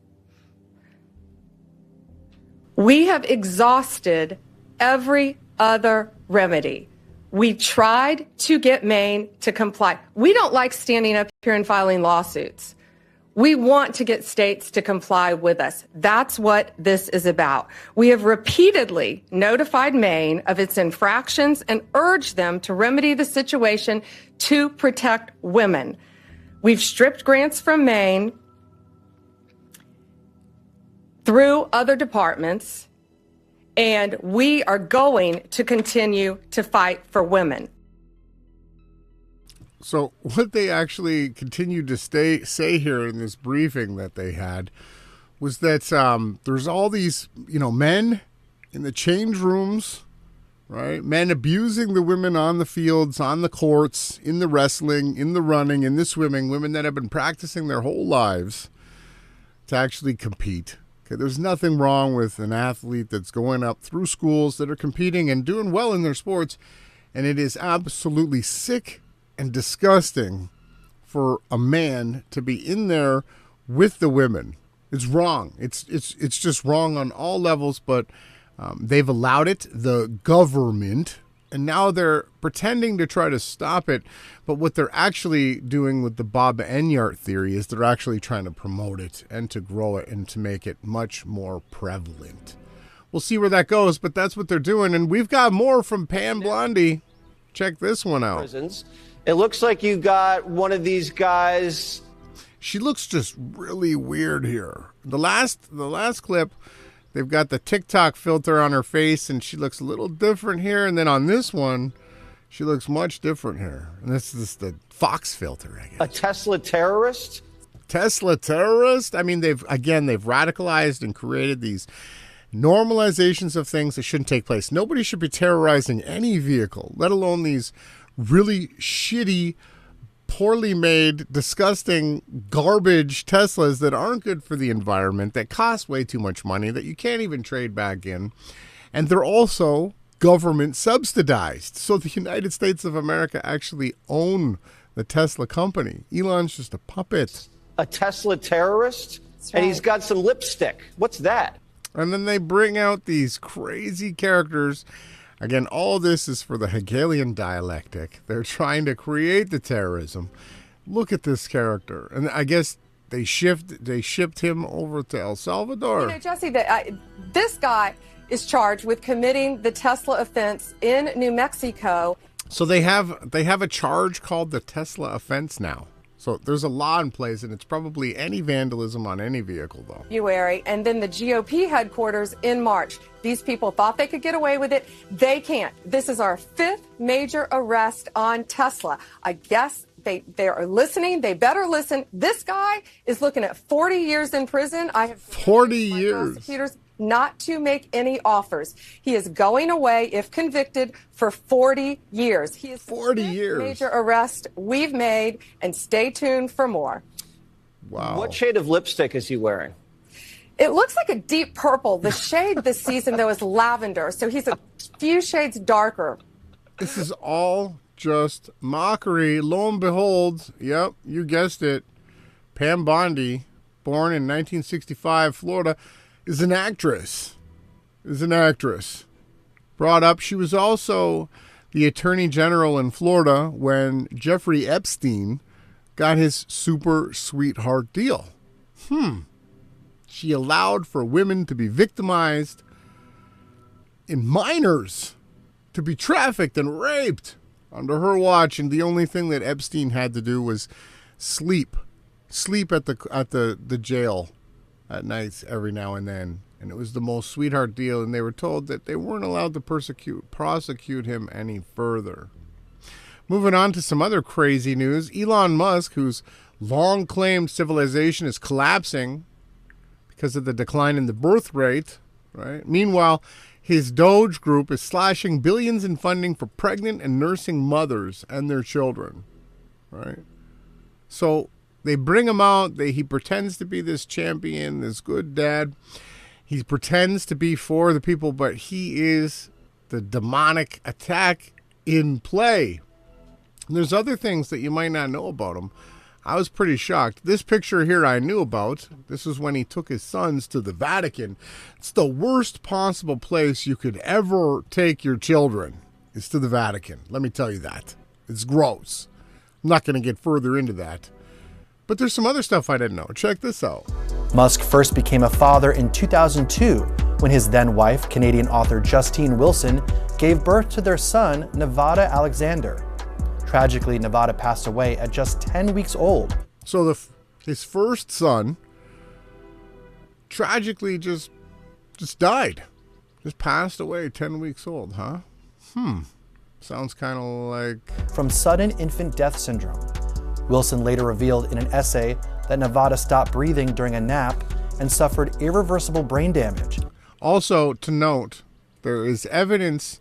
Speaker 15: We have exhausted every other remedy. We tried to get Maine to comply. We don't like standing up here and filing lawsuits. We want to get states to comply with us. That's what this is about. We have repeatedly notified Maine of its infractions and urged them to remedy the situation to protect women. We've stripped grants from Maine through other departments, and we are going to continue to fight for women.
Speaker 1: So what they actually continued to say here in this briefing that they had was that there's all these, men in the change rooms, right? Men abusing the women on the fields, on the courts, in the wrestling, in the running, in the swimming, women that have been practicing their whole lives to actually compete. There's nothing wrong with an athlete that's going up through schools that are competing and doing well in their sports. And it is absolutely sick and disgusting for a man to be in there with the women. It's wrong. It's just wrong on all levels, but they've allowed it, the government, and now they're pretending to try to stop it. But what they're actually doing with the Bob Enyart theory is they're actually trying to promote it and to grow it and to make it much more prevalent. We'll see where that goes, but that's what they're doing. And we've got more from Pam Blondie. Check this one out.
Speaker 16: Prisons. It looks like you got one of these guys.
Speaker 1: She looks just really weird here. The last clip, they've got the TikTok filter on her face, and she looks a little different here. And then on this one, she looks much different here. And this is the Fox filter, I guess.
Speaker 16: A Tesla terrorist?
Speaker 1: Tesla terrorist? I mean, they've radicalized and created these normalizations of things that shouldn't take place. Nobody should be terrorizing any vehicle, let alone these really shitty, poorly made, disgusting, garbage Teslas that aren't good for the environment, that cost way too much money, that you can't even trade back in. And they're also government subsidized. So the United States of America actually own the Tesla company. Elon's just a puppet.
Speaker 16: A Tesla terrorist? Right. And he's got some lipstick. What's that?
Speaker 1: And then they bring out these crazy characters. Again, all this is for the Hegelian dialectic. They're trying to create the terrorism. Look at this character. And I guess they shipped him over to El Salvador.
Speaker 15: Jesse, this guy is charged with committing the Tesla offense in New Mexico.
Speaker 1: So they have a charge called the Tesla offense now. So there's a law in place, and it's probably any vandalism on any vehicle, though.
Speaker 15: February, and then the GOP headquarters in March. These people thought they could get away with it. They can't. This is our 5th major arrest on Tesla. I guess they are listening. They better listen. This guy is looking at 40 years in prison. I have
Speaker 1: 40 years.
Speaker 15: Prosecutors not to make any offers. He is going away, if convicted, for 40 years. He is
Speaker 1: 40 years.
Speaker 15: Major arrest we've made, and stay tuned for more.
Speaker 1: Wow.
Speaker 16: What shade of lipstick is he wearing?
Speaker 15: It looks like a deep purple. The shade this season, though, is lavender, so he's a few shades darker.
Speaker 1: This is all just mockery. Lo and behold, yep, you guessed it, Pam Bondi, born in 1965, Florida, is an actress. Brought up, she was also the attorney general in Florida when Jeffrey Epstein got his super sweetheart deal. She allowed for women to be victimized and minors to be trafficked and raped under her watch, and the only thing that Epstein had to do was sleep at the jail at nights every now and then. And it was the most sweetheart deal, and they were told that they weren't allowed to prosecute him any further. Moving on to some other crazy news, Elon Musk, whose long-claimed civilization is collapsing because of the decline in the birth rate, right? Meanwhile, his Doge group is slashing billions in funding for pregnant and nursing mothers and their children, right? So they bring him out. He pretends to be this champion, this good dad. He pretends to be for the people, but he is the demonic attack in play. And there's other things that you might not know about him. I was pretty shocked. This picture here I knew about. This is when he took his sons to the Vatican. It's the worst possible place you could ever take your children, is to the Vatican. Let me tell you that. It's gross. I'm not going to get further into that. But there's some other stuff I didn't know. Check this out.
Speaker 17: Musk first became a father in 2002 when his then wife, Canadian author Justine Wilson, gave birth to their son, Nevada Alexander. Tragically, Nevada passed away at just 10 weeks old.
Speaker 1: So his first son tragically just died. Just passed away 10 weeks old, huh? Sounds kind of like...
Speaker 17: From sudden infant death syndrome. Wilson later revealed in an essay that Nevada stopped breathing during a nap and suffered irreversible brain damage.
Speaker 1: Also, to note, there is evidence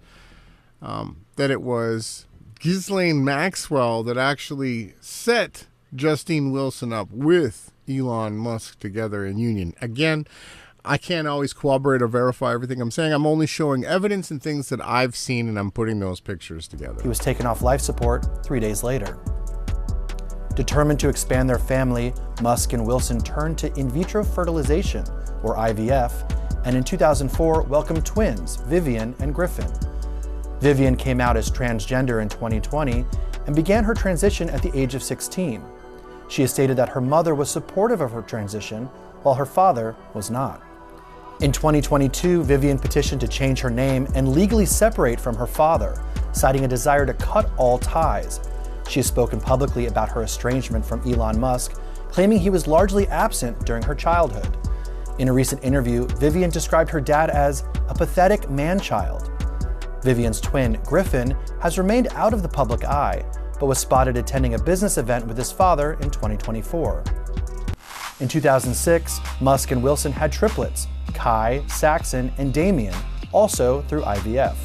Speaker 1: that it was Ghislaine Maxwell that actually set Justine Wilson up with Elon Musk together in union. Again, I can't always corroborate or verify everything I'm saying. I'm only showing evidence and things that I've seen, and I'm putting those pictures together.
Speaker 17: He was taken off life support 3 days later. Determined to expand their family, Musk and Wilson turned to in vitro fertilization, or IVF, and in 2004 welcomed twins, Vivian and Griffin. Vivian came out as transgender in 2020 and began her transition at the age of 16. She has stated that her mother was supportive of her transition, while her father was not. In 2022, Vivian petitioned to change her name and legally separate from her father, citing a desire to cut all ties. She has spoken publicly about her estrangement from Elon Musk, claiming he was largely absent during her childhood. In a recent interview, Vivian described her dad as a pathetic man-child. Vivian's twin, Griffin, has remained out of the public eye, but was spotted attending a business event with his father in 2024. In 2006, Musk and Wilson had triplets, Kai, Saxon, and Damien, also through IVF.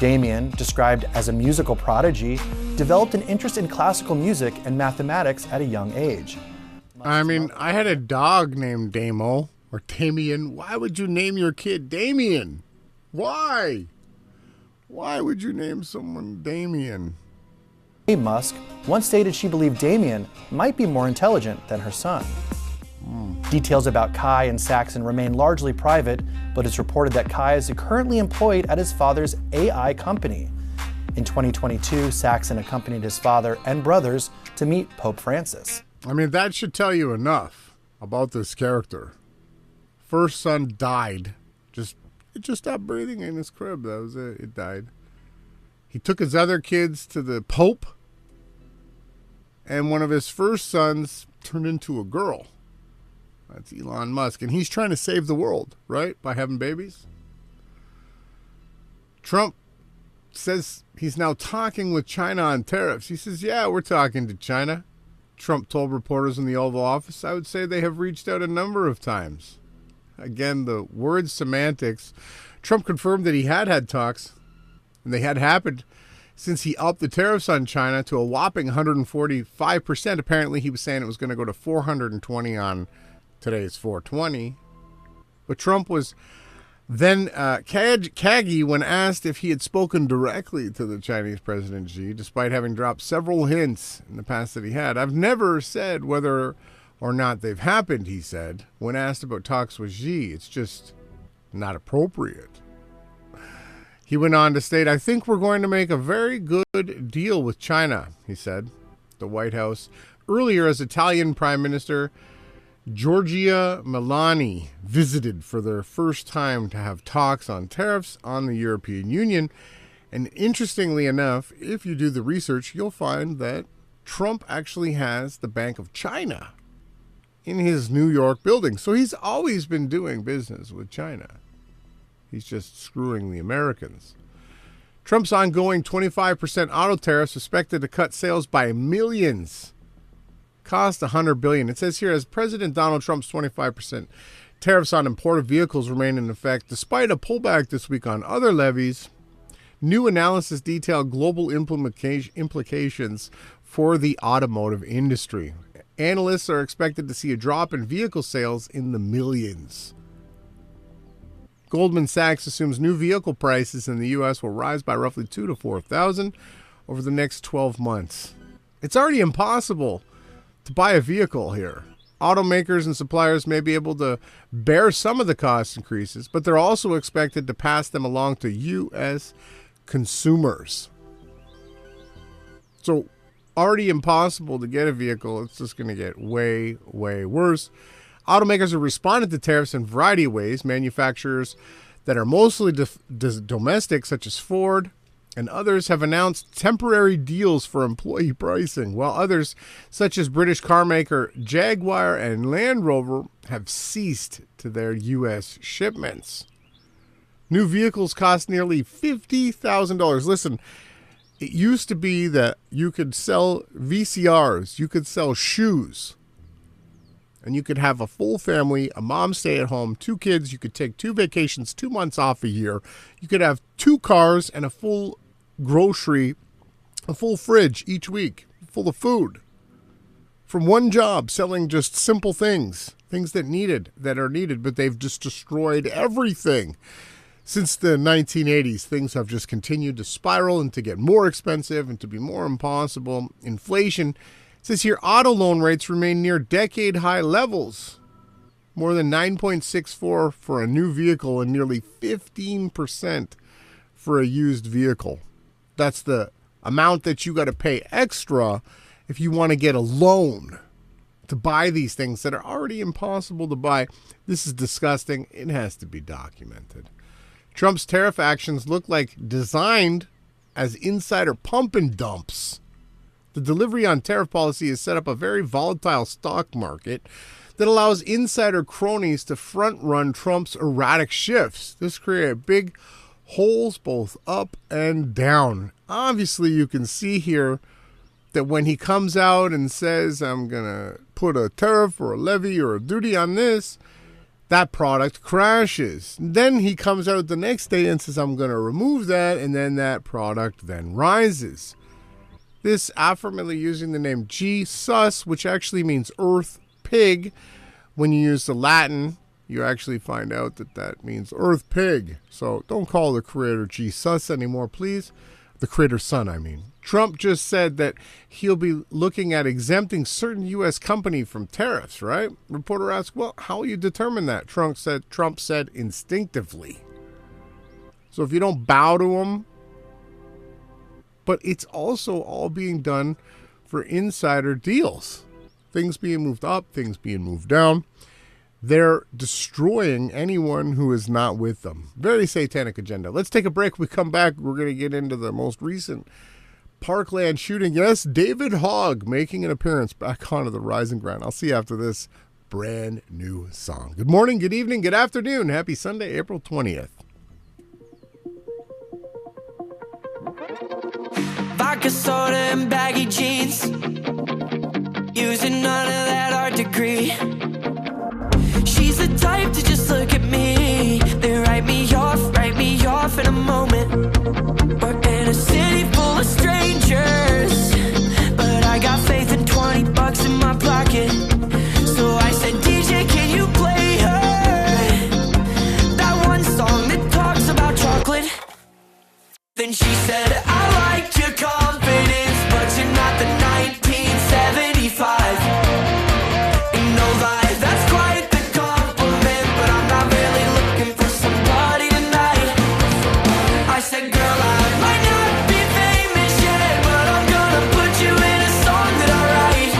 Speaker 17: Damien, described as a musical prodigy, developed an interest in classical music and mathematics at a young age.
Speaker 1: I mean, I had a dog named Damo, or Damien. Why would you name your kid Damien? Why? Why would you name someone Damien?
Speaker 17: Musk once stated she believed Damien might be more intelligent than her son. Details about Kai and Saxon remain largely private, but it's reported that Kai is currently employed at his father's AI company. In 2022, Saxon accompanied his father and brothers to meet Pope Francis.
Speaker 1: I mean, that should tell you enough about this character. First son died. It just stopped breathing in his crib. That was it. It died. He took his other kids to the Pope, and one of his first sons turned into a girl. That's Elon Musk, and he's trying to save the world, right, by having babies. Trump says he's now talking with China on tariffs. He says, yeah, we're talking to China. Trump told reporters in the Oval Office, I would say they have reached out a number of times. Again, the word semantics. Trump confirmed that he had talks, and they had happened since he upped the tariffs on China to a whopping 145%. Apparently, he was saying it was going to go to 420 on today's 420. But Trump was then caggy when asked if he had spoken directly to the Chinese President Xi, despite having dropped several hints in the past that he had. I've never said whether or not they've happened, he said. When asked about talks with Xi, it's just not appropriate. He went on to state, I think we're going to make a very good deal with China, he said. The White House earlier as Italian Prime Minister Giorgia Meloni visited for their first time to have talks on tariffs on the European Union. And interestingly enough, if you do the research, you'll find that Trump actually has the Bank of China in his New York building. So he's always been doing business with China. He's just screwing the Americans. Trump's ongoing 25% auto tariffs expected to cut sales by millions. Cost $100 billion. It says here, as President Donald Trump's 25% tariffs on imported vehicles remain in effect, despite a pullback this week on other levies, new analysis detailed global implications for the automotive industry. Analysts are expected to see a drop in vehicle sales in the millions. Goldman Sachs assumes new vehicle prices in the U.S. will rise by roughly $2,000 to $4,000 over the next 12 months. It's already impossible to buy a vehicle here. Automakers and suppliers may be able to bear some of the cost increases, but they're also expected to pass them along to U.S. consumers. So, already impossible to get a vehicle. It's just going to get way, way worse. Automakers have responded to tariffs in a variety of ways. Manufacturers that are mostly domestic, such as Ford and others, have announced temporary deals for employee pricing, while others, such as British car maker Jaguar and Land Rover, have ceased to their U.S. shipments. New vehicles cost nearly $50,000. Listen, it used to be that you could sell VCRs, you could sell shoes, and you could have a full family, a mom stay at home, 2 kids, you could take 2 vacations, 2 months off a year. You could have 2 cars and a full grocery, a full fridge each week, full of food. From one job, selling just simple things that are needed, but they've just destroyed everything. Since the 1980s, things have just continued to spiral and to get more expensive and to be more impossible. Inflation, it says here, auto loan rates remain near decade-high levels. More than 9.64% for a new vehicle and nearly 15% for a used vehicle. That's the amount that you got to pay extra if you want to get a loan to buy these things that are already impossible to buy. This is disgusting. It has to be documented. Trump's tariff actions look like designed as insider pump and dumps. The delivery on tariff policy has set up a very volatile stock market that allows insider cronies to front-run Trump's erratic shifts. This created big holes both up and down. Obviously, you can see here that when he comes out and says, I'm going to put a tariff or a levy or a duty on this, that product crashes. Then he comes out the next day and says, I'm going to remove that, and then that product then rises. This affirmatively using the name Jesus, which actually means earth pig. When you use the Latin, you actually find out that that means earth pig. So don't call the creator Jesus anymore, please. The creator's son, I mean. Trump just said that he'll be looking at exempting certain U.S. company from tariffs, right? Reporter asked, well, how will you determine that? Trump said instinctively. So if you don't bow to him, but it's also all being done for insider deals. Things being moved up, things being moved down. They're destroying anyone who is not with them. Very satanic agenda. Let's take a break. When we come back, we're going to get into the most recent Parkland shooting. Yes, David Hogg making an appearance back onto the Rising Ground. I'll see you after this brand new song. Good morning, good evening, good afternoon. Happy Sunday, April 20th.
Speaker 4: Vodka soda and baggy jeans, using none of that art degree. She's the type to just look at me, then write me off in a moment. We're in a city full of strangers, but I got faith in $20 in my pocket. So I said, DJ, can you play her that one song that talks about chocolate? Then she said, I like your confidence, but you're not the 1975. And no lie, that's quite the compliment, but I'm not really looking for somebody tonight. I said, girl, I might not be famous yet, but I'm gonna put you in a song that I write.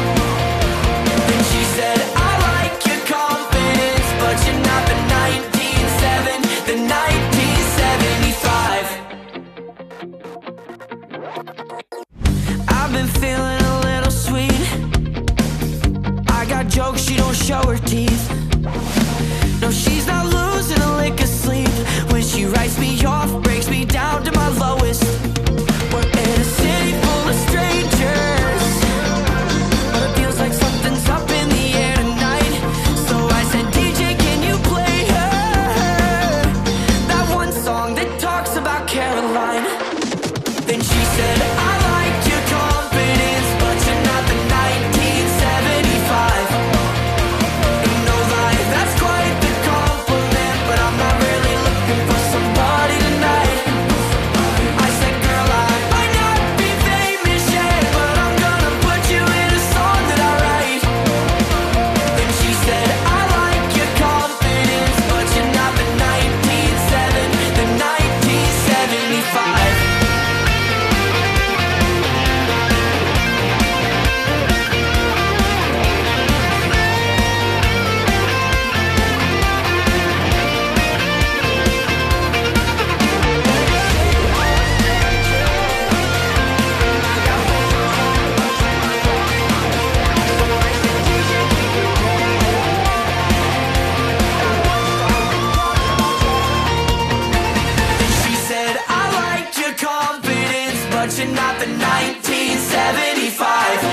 Speaker 4: you're not the 1975.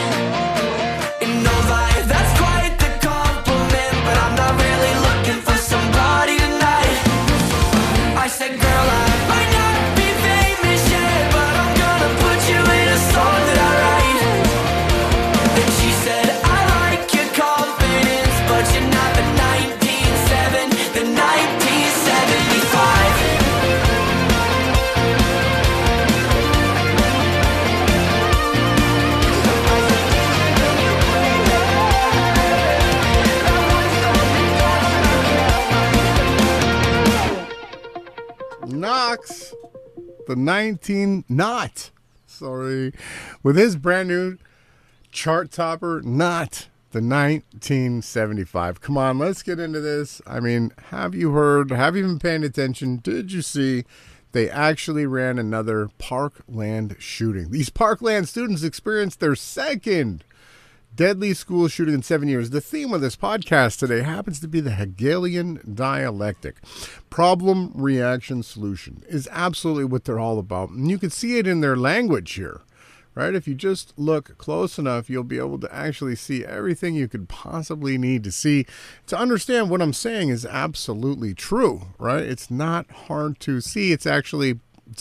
Speaker 4: And no lie, that's quite the compliment, but I'm not really looking for somebody tonight. I said, girl, I might not be famous yet, but I'm gonna put you in a song that I write. Then she said, I like your confidence, but you're not the 1975.
Speaker 1: Knox, the 19 not sorry, with his brand new chart topper, Not the 1975. Come on, let's get into this. I mean, have you heard, have you been paying attention? Did you see they actually ran another Parkland shooting? These Parkland students experienced their second deadly school shooting in 7 years. The theme of this podcast today happens to be the Hegelian dialectic. Problem, reaction, solution is absolutely what they're all about. And you can see it in their language here, right? If you just look close enough, you'll be able to actually see everything you could possibly need to see to understand what I'm saying is absolutely true, right? It's not hard to see. It's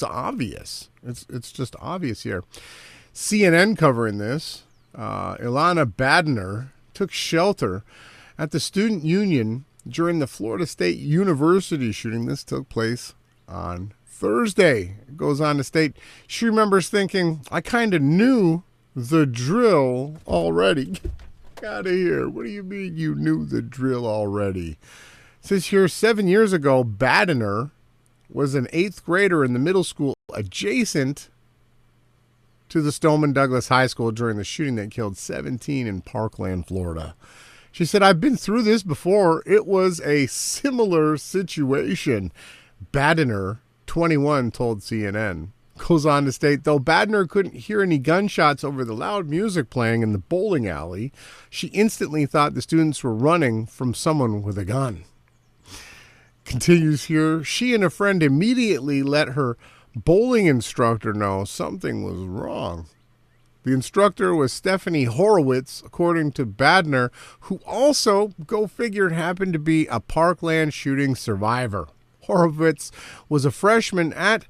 Speaker 1: obvious. It's just obvious here. CNN covering this. Ilana Badner took shelter at the student union during the Florida State University shooting. This took place on Thursday. It goes on to state she remembers thinking, I kind of knew the drill already. Get out of here. What do you mean you knew the drill already? It says here 7 years ago, Badner was an 8th grader in the middle school adjacent to the Stoneman Douglas High School during the shooting that killed 17 in Parkland, Florida. She said, I've been through this before. It was a similar situation. Badner, 21, told CNN. Goes on to state, though Badner couldn't hear any gunshots over the loud music playing in the bowling alley, she instantly thought the students were running from someone with a gun. Continues here, she and a friend immediately let her bowling instructor know something was wrong. The instructor was Stephanie Horowitz, according to Badner, who also, go figure, happened to be a Parkland shooting survivor. Horowitz was a freshman at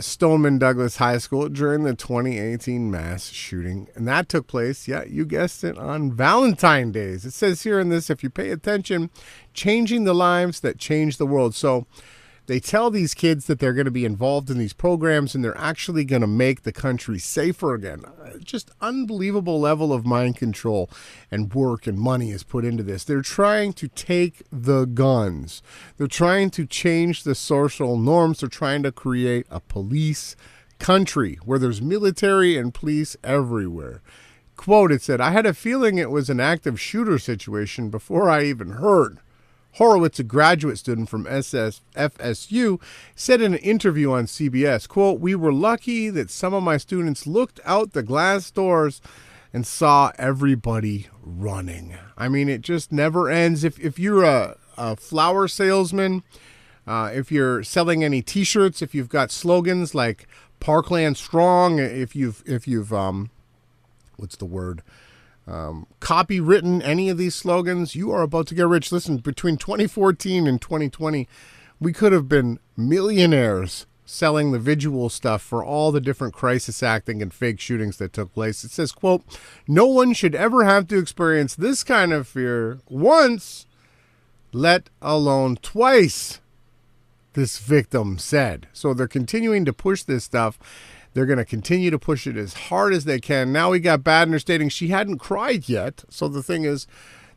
Speaker 1: Stoneman Douglas High School during the 2018 mass shooting, and that took place, yeah, you guessed it, on Valentine's Day. It says here in this, if you pay attention, changing the lives that change the world. So they tell these kids that they're going to be involved in these programs and they're actually going to make the country safer again. Just unbelievable level of mind control and work and money is put into this. They're trying to take the guns. They're trying to change the social norms. They're trying to create a police country where there's military and police everywhere. Quote, it said, I had a feeling it was an active shooter situation before I even heard. Horowitz, a graduate student from FSU, said in an interview on CBS, quote, we were lucky that some of my students looked out the glass doors and saw everybody running. I mean, it just never ends. If you're a flower salesman, if you're selling any T-shirts, if you've got slogans like Parkland Strong, if you've what's the word? Copywritten any of these slogans, you are about to get rich. Listen, between 2014 and 2020, we could have been millionaires selling the visual stuff for all the different crisis acting and fake shootings that took place. It says, quote, no one should ever have to experience this kind of fear once, let alone twice, this victim said. So they're continuing to push this stuff. They're going to continue to push it as hard as they can. Now we got Badner stating she hadn't cried yet. So the thing is,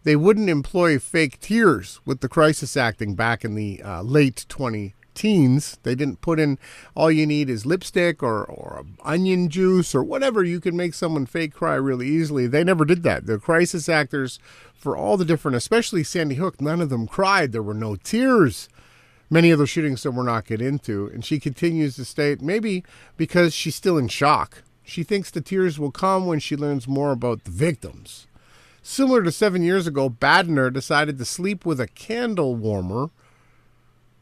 Speaker 1: they wouldn't employ fake tears with the crisis acting back in the late 2010s. They didn't put in all you need is lipstick or onion juice or whatever. You can make someone fake cry really easily. They never did that. The crisis actors for all the different, especially Sandy Hook, none of them cried. There were no tears. Many of those shootings that we're not get into. And she continues to state, maybe because she's still in shock. She thinks the tears will come when she learns more about the victims. Similar to 7 years ago, Badner decided to sleep with a candle warmer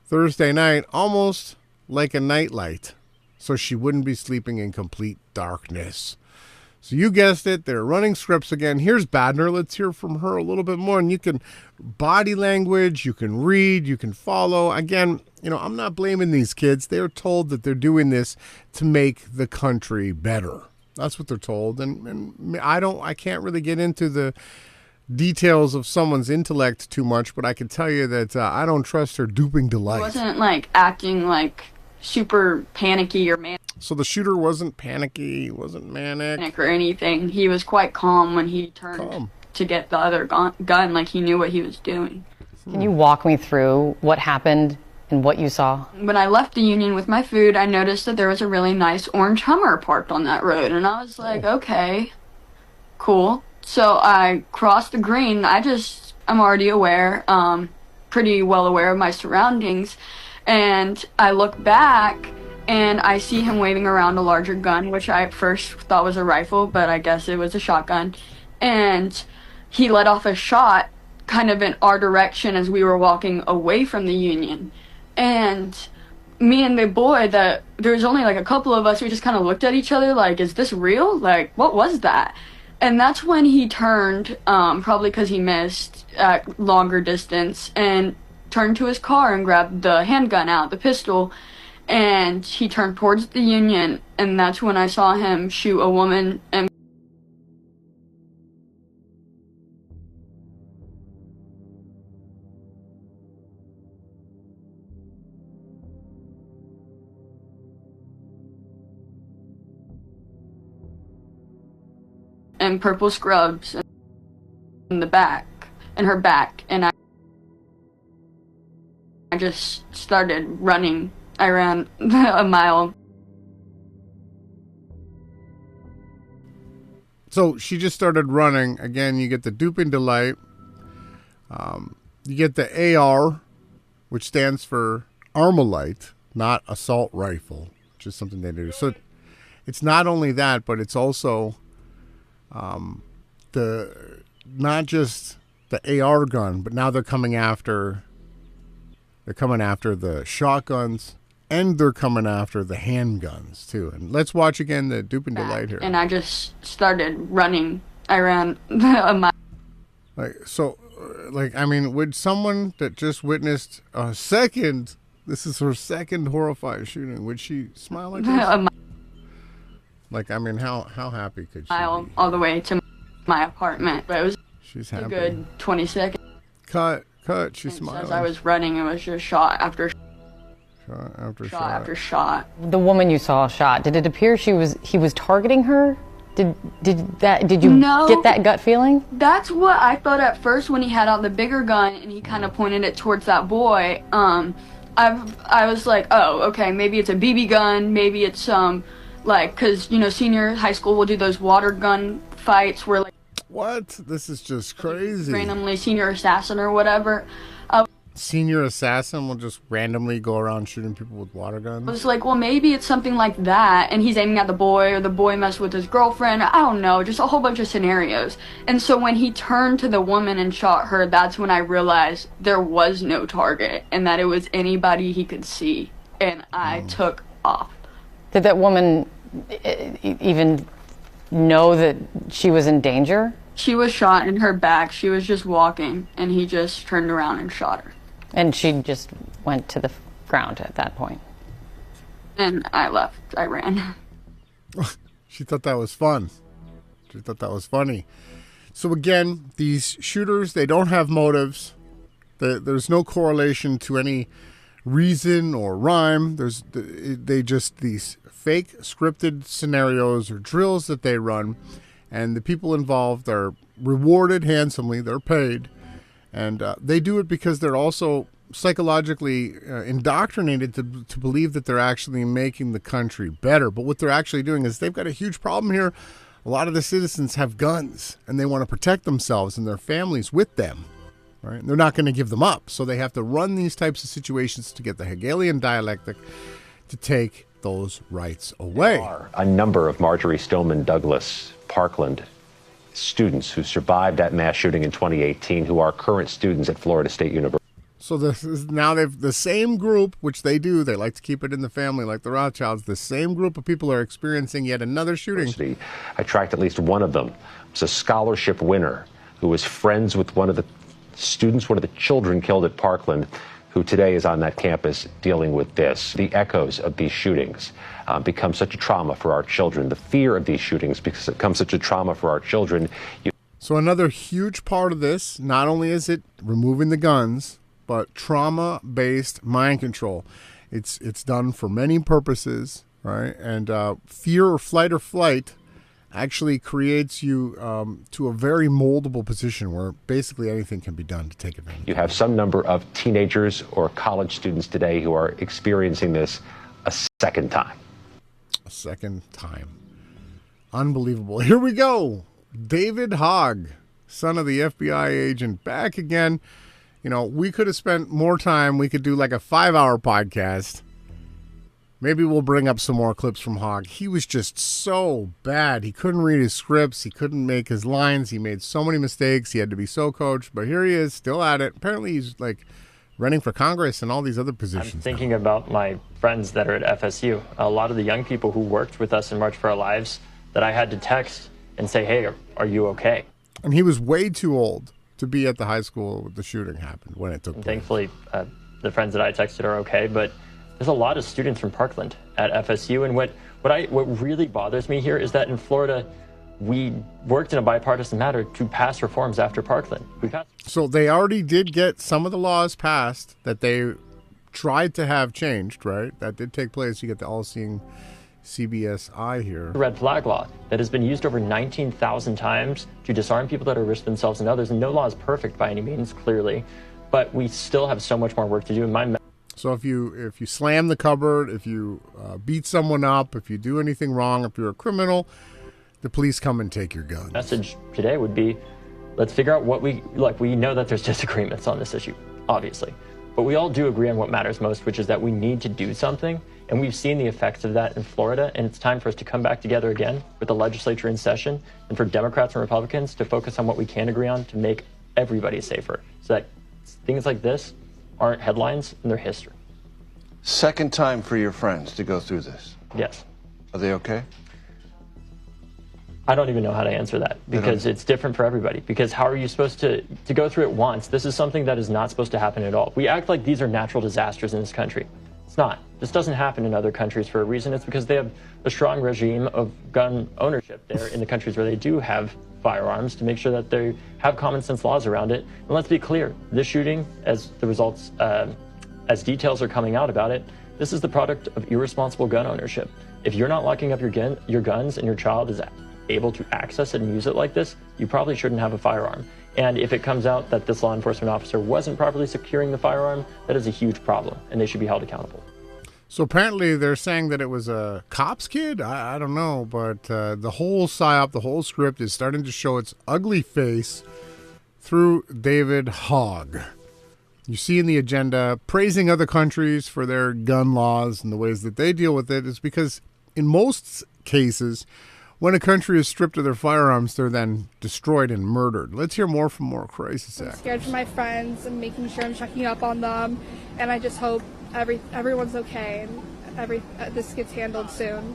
Speaker 1: Thursday night, almost like a nightlight. so she wouldn't be sleeping in complete darkness. So you guessed it, they're running scripts again. Here's Badner. Let's hear from her a little bit more. And you can body language, you can read, you can follow. Again, I'm not blaming these kids. They're told that they're doing this to make the country better. That's what they're told. And I can't really get into the details of someone's intellect too much, but I can tell you that I don't trust her duping delight.
Speaker 18: He wasn't like acting like super panicky or manic.
Speaker 1: So the shooter wasn't panicky, wasn't manic
Speaker 18: or anything. He was quite calm when he turned to get the other gun, like he knew what he was doing.
Speaker 19: Can you walk me through what happened and what you saw?
Speaker 18: When I left the Union with my food, I noticed that there was a really nice orange Hummer parked on that road, and I was like, okay, cool. So I crossed the green. I'm already aware, pretty well aware of my surroundings, and I look back and I see him waving around a larger gun, which I at first thought was a rifle, but I guess it was a shotgun. And he let off a shot kind of in our direction as we were walking away from the Union. And me and the boy, there was only like a couple of us, we just kind of looked at each other like, is this real? Like, what was that? And that's when he turned, probably because he missed at longer distance, and turned to his car and grabbed the handgun out, the pistol, and he turned towards the Union, and that's when I saw him shoot a woman and purple scrubs in the back, in her back, and I just started running. I ran a mile.
Speaker 1: So she just started running. Again, you get the duping delight. You get the AR, which stands for Armalite, not assault rifle, which is something they do. So it's not only that, but it's also not just the AR gun, but now they're coming after the shotguns, and they're coming after the handguns too. And let's watch again the duping delight here.
Speaker 18: And I just started running. I ran a mile.
Speaker 1: Would someone that just witnessed this is her second horrified shooting, would she smile like this? How happy could she be?
Speaker 18: All the way to my apartment, but it was a good 20 seconds.
Speaker 1: Cut, she's smiling.
Speaker 18: As I was running, it was just shot after shot.
Speaker 19: The woman you saw shot, did it appear he was targeting her? Did you get that gut feeling?
Speaker 18: That's what I thought at first when he had out the bigger gun and he kind of pointed it towards that boy. I was like, oh, okay, maybe it's a BB gun, maybe it's because senior high school will do those water gun fights where
Speaker 1: what? This is just crazy.
Speaker 18: Randomly senior assassin or whatever.
Speaker 1: Senior assassin will just randomly go around shooting people with water guns?
Speaker 18: I was like, well, maybe it's something like that, and he's aiming at the boy, or the boy messed with his girlfriend. I don't know, just a whole bunch of scenarios. And so when he turned to the woman and shot her, that's when I realized there was no target, and that it was anybody he could see. And I took off.
Speaker 19: Did that woman even know that she was in danger?
Speaker 18: She was shot in her back. She was just walking, and he just turned around and shot her.
Speaker 19: And she just went to the ground at that point.
Speaker 18: And I left. I ran.
Speaker 1: She thought that was fun. She thought that was funny. So again, these shooters, they don't have motives. There's no correlation to any reason or rhyme. They just these fake scripted scenarios or drills that they run, and the people involved are rewarded handsomely. They're paid, and they do it because they're also psychologically indoctrinated to believe that they're actually making the country better. But what they're actually doing is they've got a huge problem here. A lot of the citizens have guns, and they want to protect themselves and their families with them. Right? And they're not going to give them up, so they have to run these types of situations to get the Hegelian dialectic to take those rights away.
Speaker 20: There are a number of Marjorie Stoneman Douglas Parkland students who survived that mass shooting in 2018 who are current students at Florida State University.
Speaker 1: So this is now they've the same group, which they do. They like to keep it in the family, like the Rothschilds. The same group of people are experiencing yet another shooting.
Speaker 20: I tracked at least one of them. It's a scholarship winner who was friends with one of the students, one of the children killed at Parkland, who today is on that campus dealing with this. The echoes of these shootings become such a trauma for our children. The fear of these shootings becomes such a trauma for our children.
Speaker 1: So another huge part of this, not only is it removing the guns, but trauma-based mind control. It's done for many purposes, right? And fear or flight actually creates you to a very moldable position where basically anything can be done to take advantage.
Speaker 20: You have some number of teenagers or college students today who are experiencing this a second time.
Speaker 1: A second time. Unbelievable. Here we go. David Hogg, son of the FBI agent, back again. You know, we could have spent more time. We could do like a 5-hour podcast. Maybe we'll bring up some more clips from Hogg. He was just so bad. He couldn't read his scripts. He couldn't make his lines. He made so many mistakes. He had to be so coached. But here he is, still at it. Apparently he's like running for Congress and all these other positions.
Speaker 21: I'm thinking about my friends that are at FSU. A lot of the young people who worked with us in March for Our Lives that I had to text and say, hey, are you okay?
Speaker 1: And he was way too old to be at the high school when the shooting happened, when it took place.
Speaker 21: Thankfully, the friends that I texted are okay, but there's a lot of students from Parkland at FSU, and what really bothers me here is that in Florida, we worked in a bipartisan manner to pass reforms after Parkland.
Speaker 1: So they already did get some of the laws passed that they tried to have changed, right? That did take place. You get the all-seeing CBSI here.
Speaker 21: Red flag law that has been used over 19,000 times to disarm people that are risk themselves and others. And no law is perfect by any means, clearly, but we still have so much more work to do.
Speaker 1: So if you slam the cupboard, if you beat someone up, if you do anything wrong, if you're a criminal, the police come and take your gun.
Speaker 21: Message today would be, let's figure out what we like. We know that there's disagreements on this issue, obviously, but we all do agree on what matters most, which is that we need to do something. And we've seen the effects of that in Florida, and it's time for us to come back together again with the legislature in session and for Democrats and Republicans to focus on what we can agree on to make everybody safer so that things like this aren't headlines and they're history.
Speaker 22: Second time for your friends to go through this?
Speaker 21: Yes.
Speaker 22: Are they okay?
Speaker 21: I don't even know how to answer that because it's different for everybody. Because how are you supposed to go through it once? This is something that is not supposed to happen at all. We act like these are natural disasters in this country. It's not. This doesn't happen in other countries for a reason. It's because they have a strong regime of gun ownership there in the countries where they do have firearms to make sure that they have common sense laws around it. And let's be clear, this shooting, as the results, as details are coming out about it, this is the product of irresponsible gun ownership. If you're not locking up your guns and your child is able to access it and use it like this, you probably shouldn't have a firearm. And if it comes out that this law enforcement officer wasn't properly securing the firearm, that is a huge problem, and they should be held accountable.
Speaker 1: So apparently they're saying that it was a cop's kid? I don't know, but the whole psyop, the whole script is starting to show its ugly face through David Hogg. You see in the agenda, praising other countries for their gun laws and the ways that they deal with it is because in most cases, when a country is stripped of their firearms, they're then destroyed and murdered. Let's hear more from more Crisis Act.
Speaker 23: I'm scared for my friends and making sure I'm checking up on them, and I just hope everyone's okay and this gets handled soon.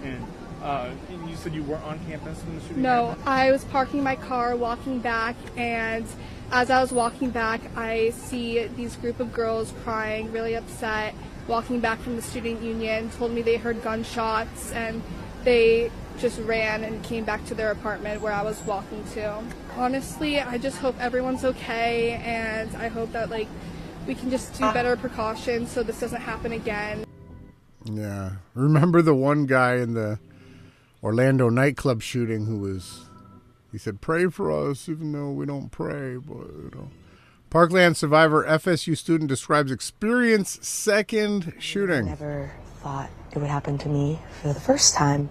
Speaker 24: And you said you weren't on campus when the shooting
Speaker 23: No,
Speaker 24: happened?
Speaker 23: I was parking my car, walking back, and as I was walking back, I see these group of girls crying, really upset, walking back from the student union, told me they heard gunshots, and they just ran and came back to their apartment where I was walking to. Honestly, I just hope everyone's okay, and I hope that we can just do better precautions so this doesn't happen again.
Speaker 1: Yeah. Remember the one guy in the Orlando nightclub shooting he said, pray for us even though we don't pray, but Parkland survivor FSU student describes experience second shooting.
Speaker 25: I never thought it would happen to me for the first time.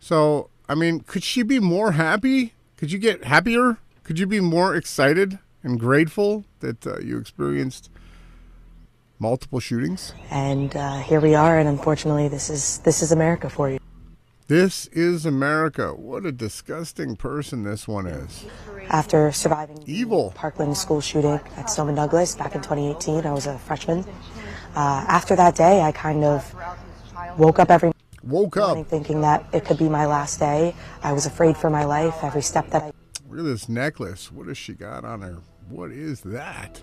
Speaker 1: So, I mean, could she be more happy? Could you get happier? Could you be more excited and grateful that you experienced multiple shootings?
Speaker 25: And here we are, and unfortunately, this is America for you.
Speaker 1: This is America. What a disgusting person this one is.
Speaker 25: After surviving the Parkland school shooting at Stoneman Douglas back in 2018, I was a freshman. After that day, I kind of woke up every morning thinking that it could be my last day. I was afraid for my life. Every step that I...
Speaker 1: Look at this necklace. What has she got on her? What is that?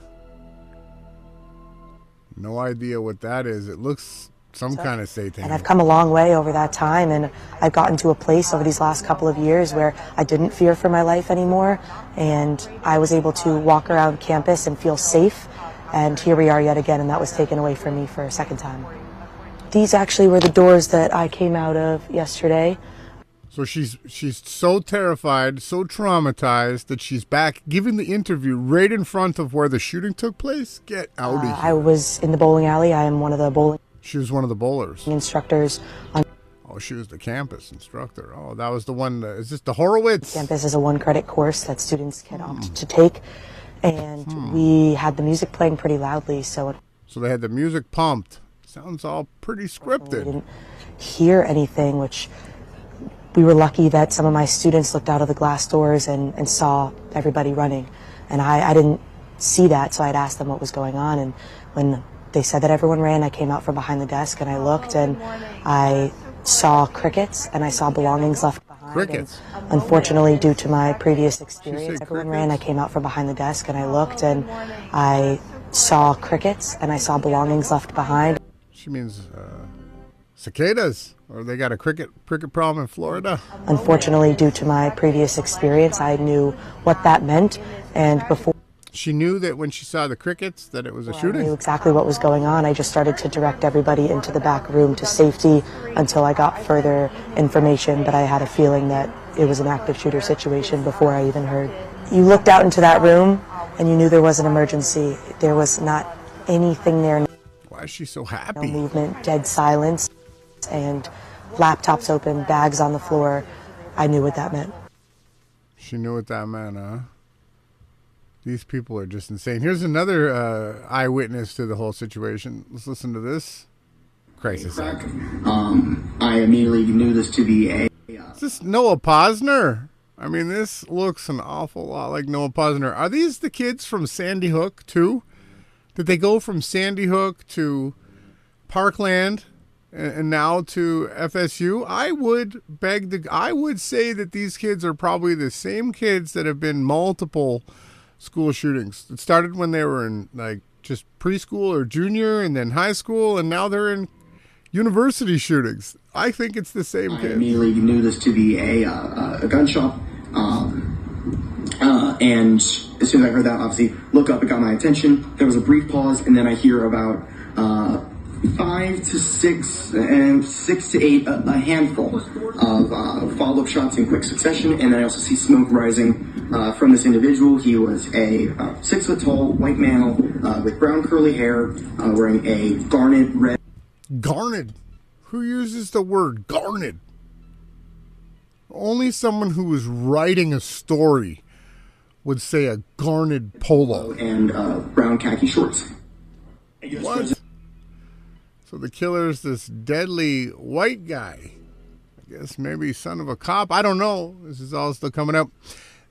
Speaker 1: No idea what that is. It looks some kind of satanic.
Speaker 25: And I've come a long way over that time, and I've gotten to a place over these last couple of years where I didn't fear for my life anymore, and I was able to walk around campus and feel safe, and here we are yet again, and that was taken away from me for a second time. These actually were the doors that I came out of yesterday.
Speaker 1: So she's so terrified, so traumatized that she's back giving the interview right in front of where the shooting took place. Get out of here.
Speaker 25: I was in the bowling alley. I am one of the bowling...
Speaker 1: She was one of the bowlers.
Speaker 25: Instructors on...
Speaker 1: Oh, she was the campus instructor. Oh, that was the one. Is this the Horowitz?
Speaker 25: Campus is a one-credit course that students can opt to take. And we had the music playing pretty loudly, so
Speaker 1: they had the music pumped. Sounds all pretty scripted.
Speaker 25: We didn't hear anything, which we were lucky that some of my students looked out of the glass doors and saw everybody running. And I didn't see that, so I'd asked them what was going on. And when they said that everyone ran, I came out from behind the desk and I looked and I saw crickets and I saw belongings left behind.
Speaker 1: Crickets?
Speaker 25: And unfortunately, due to my previous experience, everyone ran. I came out from behind the desk and I looked and I saw crickets and I saw belongings left behind.
Speaker 1: She means cicadas, or they got a cricket problem in Florida.
Speaker 25: Unfortunately, due to my previous experience, I knew what that meant, and before...
Speaker 1: She knew that when she saw the crickets that it was a shooting?
Speaker 25: I knew exactly what was going on. I just started to direct everybody into the back room to safety until I got further information, but I had a feeling that it was an active shooter situation before I even heard. You looked out into that room, and you knew there was an emergency. There was not anything there.
Speaker 1: Why is she so happy?
Speaker 25: No movement, dead silence, and laptops open, bags on the floor. I knew what that meant.
Speaker 1: She knew what that meant, huh? These people are just insane. Here's another eyewitness to the whole situation. Let's listen to this. Crisis.
Speaker 2: I immediately knew this to be a...
Speaker 1: Is this Noah Posner? I mean, this looks an awful lot like Noah Posner. Are these the kids from Sandy Hook, too? Did they go from Sandy Hook to Parkland and now to FSU? I would say that these kids are probably the same kids that have been multiple school shootings. It started when they were in like just preschool or junior and then high school, and now they're in university shootings. I think it's the same kid.
Speaker 2: I immediately knew this to be a gun shop. And as soon as I heard that, obviously, look up, it got my attention. There was a brief pause, and then I hear about 5 to 6 and 6 to 8, a handful of follow-up shots in quick succession. And then I also see smoke rising from this individual. He was a 6-foot-tall white male with brown curly hair, wearing a garnet red.
Speaker 1: Garnet? Who uses the word garnet? Only someone who was writing a story would say a garnet polo.
Speaker 2: And brown khaki shorts.
Speaker 1: What? So the killer's this deadly white guy. I guess maybe son of a cop. I don't know. This is all still coming up.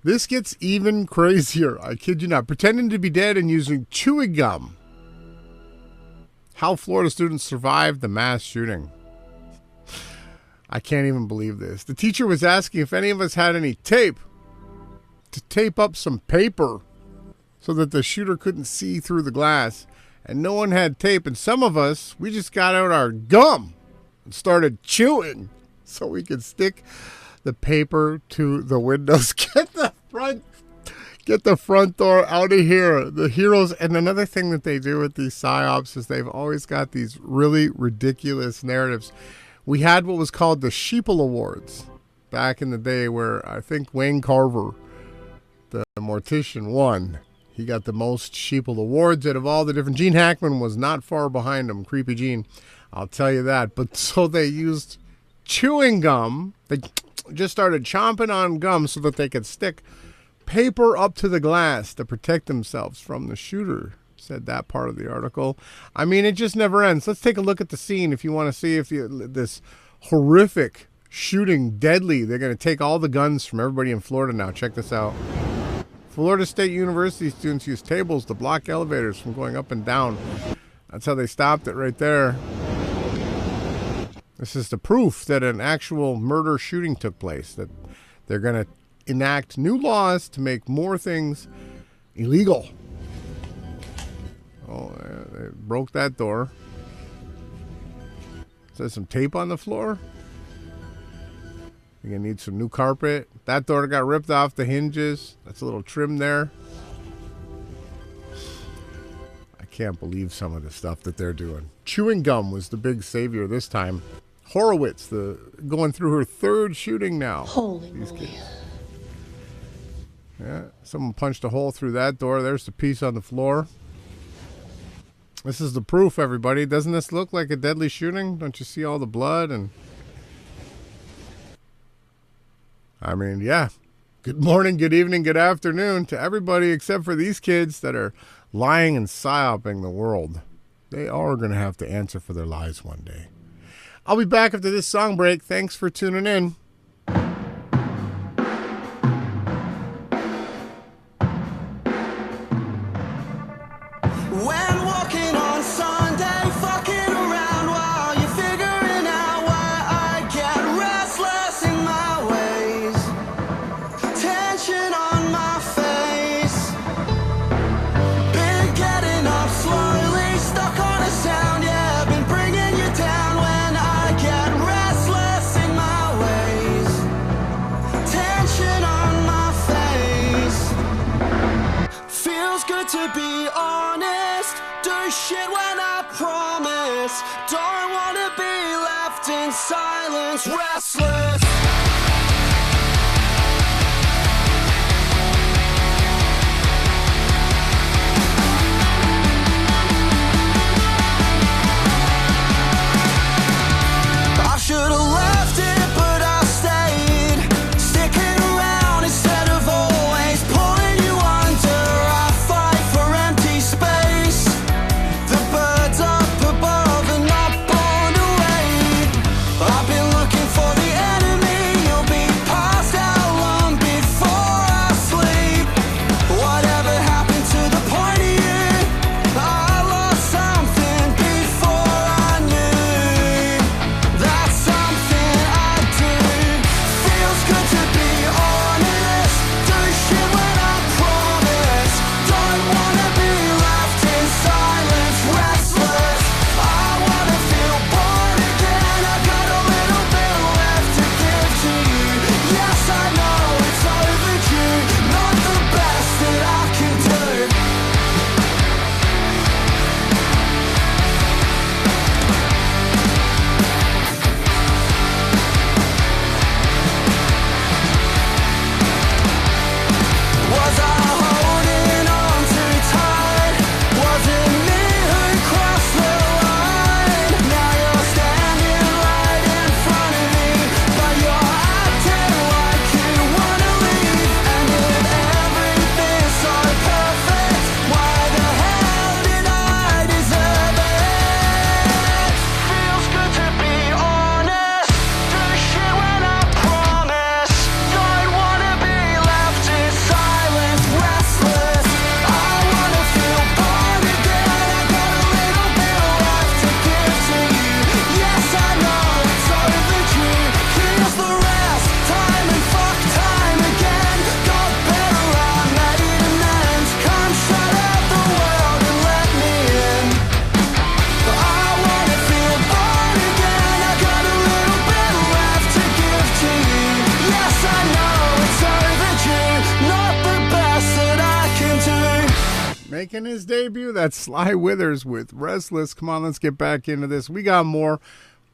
Speaker 1: This gets even crazier. I kid you not. Pretending to be dead and using chewing gum. How Florida students survived the mass shooting. I can't even believe this. The teacher was asking if any of us had any tape to tape up some paper so that the shooter couldn't see through the glass. And no one had tape. And some of us, we just got out our gum and started chewing so we could stick the paper to the windows. Get the front door out of here. The heroes. And another thing that they do with these psyops is they've always got these really ridiculous narratives. We had what was called the Sheeple Awards back in the day, where I think Wayne Carver, the mortician, won. He got the most Sheeple Awards out of all the different. Gene Hackman was not far behind him. Creepy Gene, I'll tell you that. But so they used chewing gum. They just started chomping on gum so that they could stick paper up to the glass to protect themselves from the shooter. Said that part of the article. I mean, it just never ends. Let's take a look at the scene if you want to see if this horrific shooting, deadly. They're going to take all the guns from everybody in Florida now. Check this out. Florida State University students use tables to block elevators from going up and down. That's how they stopped it right there. This is the proof that an actual murder shooting took place, that they're going to enact new laws to make more things illegal. Oh, they broke that door. Is there some tape on the floor? You're going to need some new carpet. That door got ripped off the hinges. That's a little trim there. I can't believe some of the stuff that they're doing. Chewing gum was the big savior this time. Horowitz, going through her third shooting now.
Speaker 3: Holy moly.
Speaker 1: Yeah, someone punched a hole through that door. There's the piece on the floor. This is the proof, everybody. Doesn't this look like a deadly shooting? Don't you see all the blood? And I mean, yeah. Good morning, good evening, good afternoon to everybody except for these kids that are lying and psyoping the world. They are going to have to answer for their lies one day. I'll be back after this song break. Thanks for tuning in.
Speaker 4: To be honest, do shit when I promise. Don't wanna be left in silence, restless. I should've left it, but I stayed, sticking around instead of always pulling you under. I fight for empty space, the birds up above and not born away. I've been looking for the enemy, you'll be passed out long before I sleep. Whatever happened to the point of you? I lost something before I knew. That's something I do. Feels good to be honest. Do shit when I promise. Don't wanna be left in silence, restless. I wanna feel born again. I got a little bit left to give to you. Yes, I know it's overdue. Not the best that I can do. Was I holding on too tight? Was it me who crossed the line? Now you're standing right in front of me, but you're acting like you wanna leave. And if everything's so perfect, why the hell did I deserve it? Feels good to be honest. Do shit when I promise. Don't wanna be left in silence, restless. I wanna feel born again. I got a little bit left to give to you. Yes, I know it's overdue. Here's the rest, time and fuck time again. Got better, I made amends. Come shut out the world and let me in. I wanna feel born again. I got a little bit left to give to you. Yes, I know it's overdue. Not the best that I can do.
Speaker 1: Making his debut, that's Sly Withers with Restless. Come on, let's get back into this. We got more.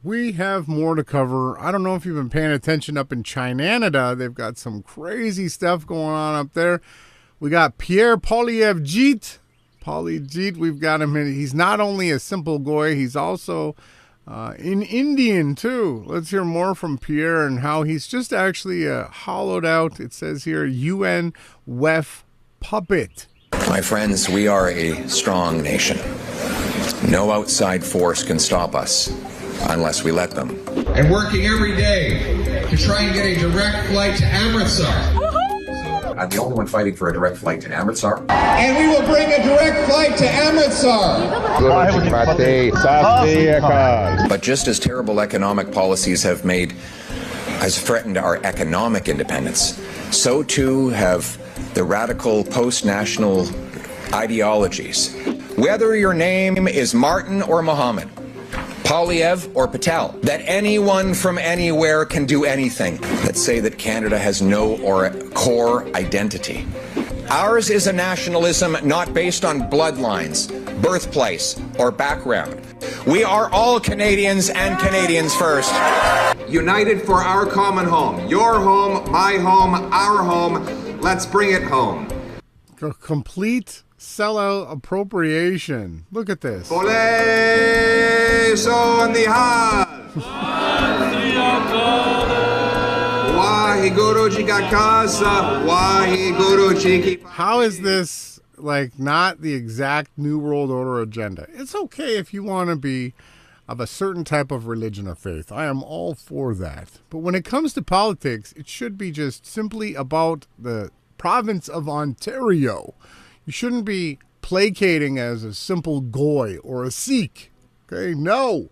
Speaker 1: We have more to cover. I don't know if you've been paying attention up in China. They've got some crazy stuff going on up there. We got Pierre Poilievre-Jeet. Poilievre-Jeet, we've got him in. He's not only a simple goy, he's also in Indian too. Let's hear more from Pierre and how he's just actually hollowed out, it says here, UN WEF puppet.
Speaker 5: My friends, we are a strong nation. No outside force can stop us unless we let them.
Speaker 7: And working every day to try and get a direct flight to Amritsar.
Speaker 5: I'm the only one fighting for a direct flight to Amritsar.
Speaker 3: And we will bring a direct flight to Amritsar.
Speaker 5: But just as terrible economic policies has threatened our economic independence, so too have the radical post-national ideologies. Whether your name is Martin or Mohammed, Polyev or Patel, that anyone from anywhere can do anything, that say that Canada has no or core identity. Ours is a nationalism not based on bloodlines, birthplace, or background. We are all Canadians and Canadians first.
Speaker 3: United for our common home. Your home, my home, our home. Let's bring it home.
Speaker 1: Complete sellout appropriation. Look at this. How is this like not the exact New World Order agenda? It's okay if you want to be of a certain type of religion or faith. I am all for that. But when it comes to politics, it should be just simply about the province of Ontario. You shouldn't be placating as a simple Goy or a Sikh. Okay, no.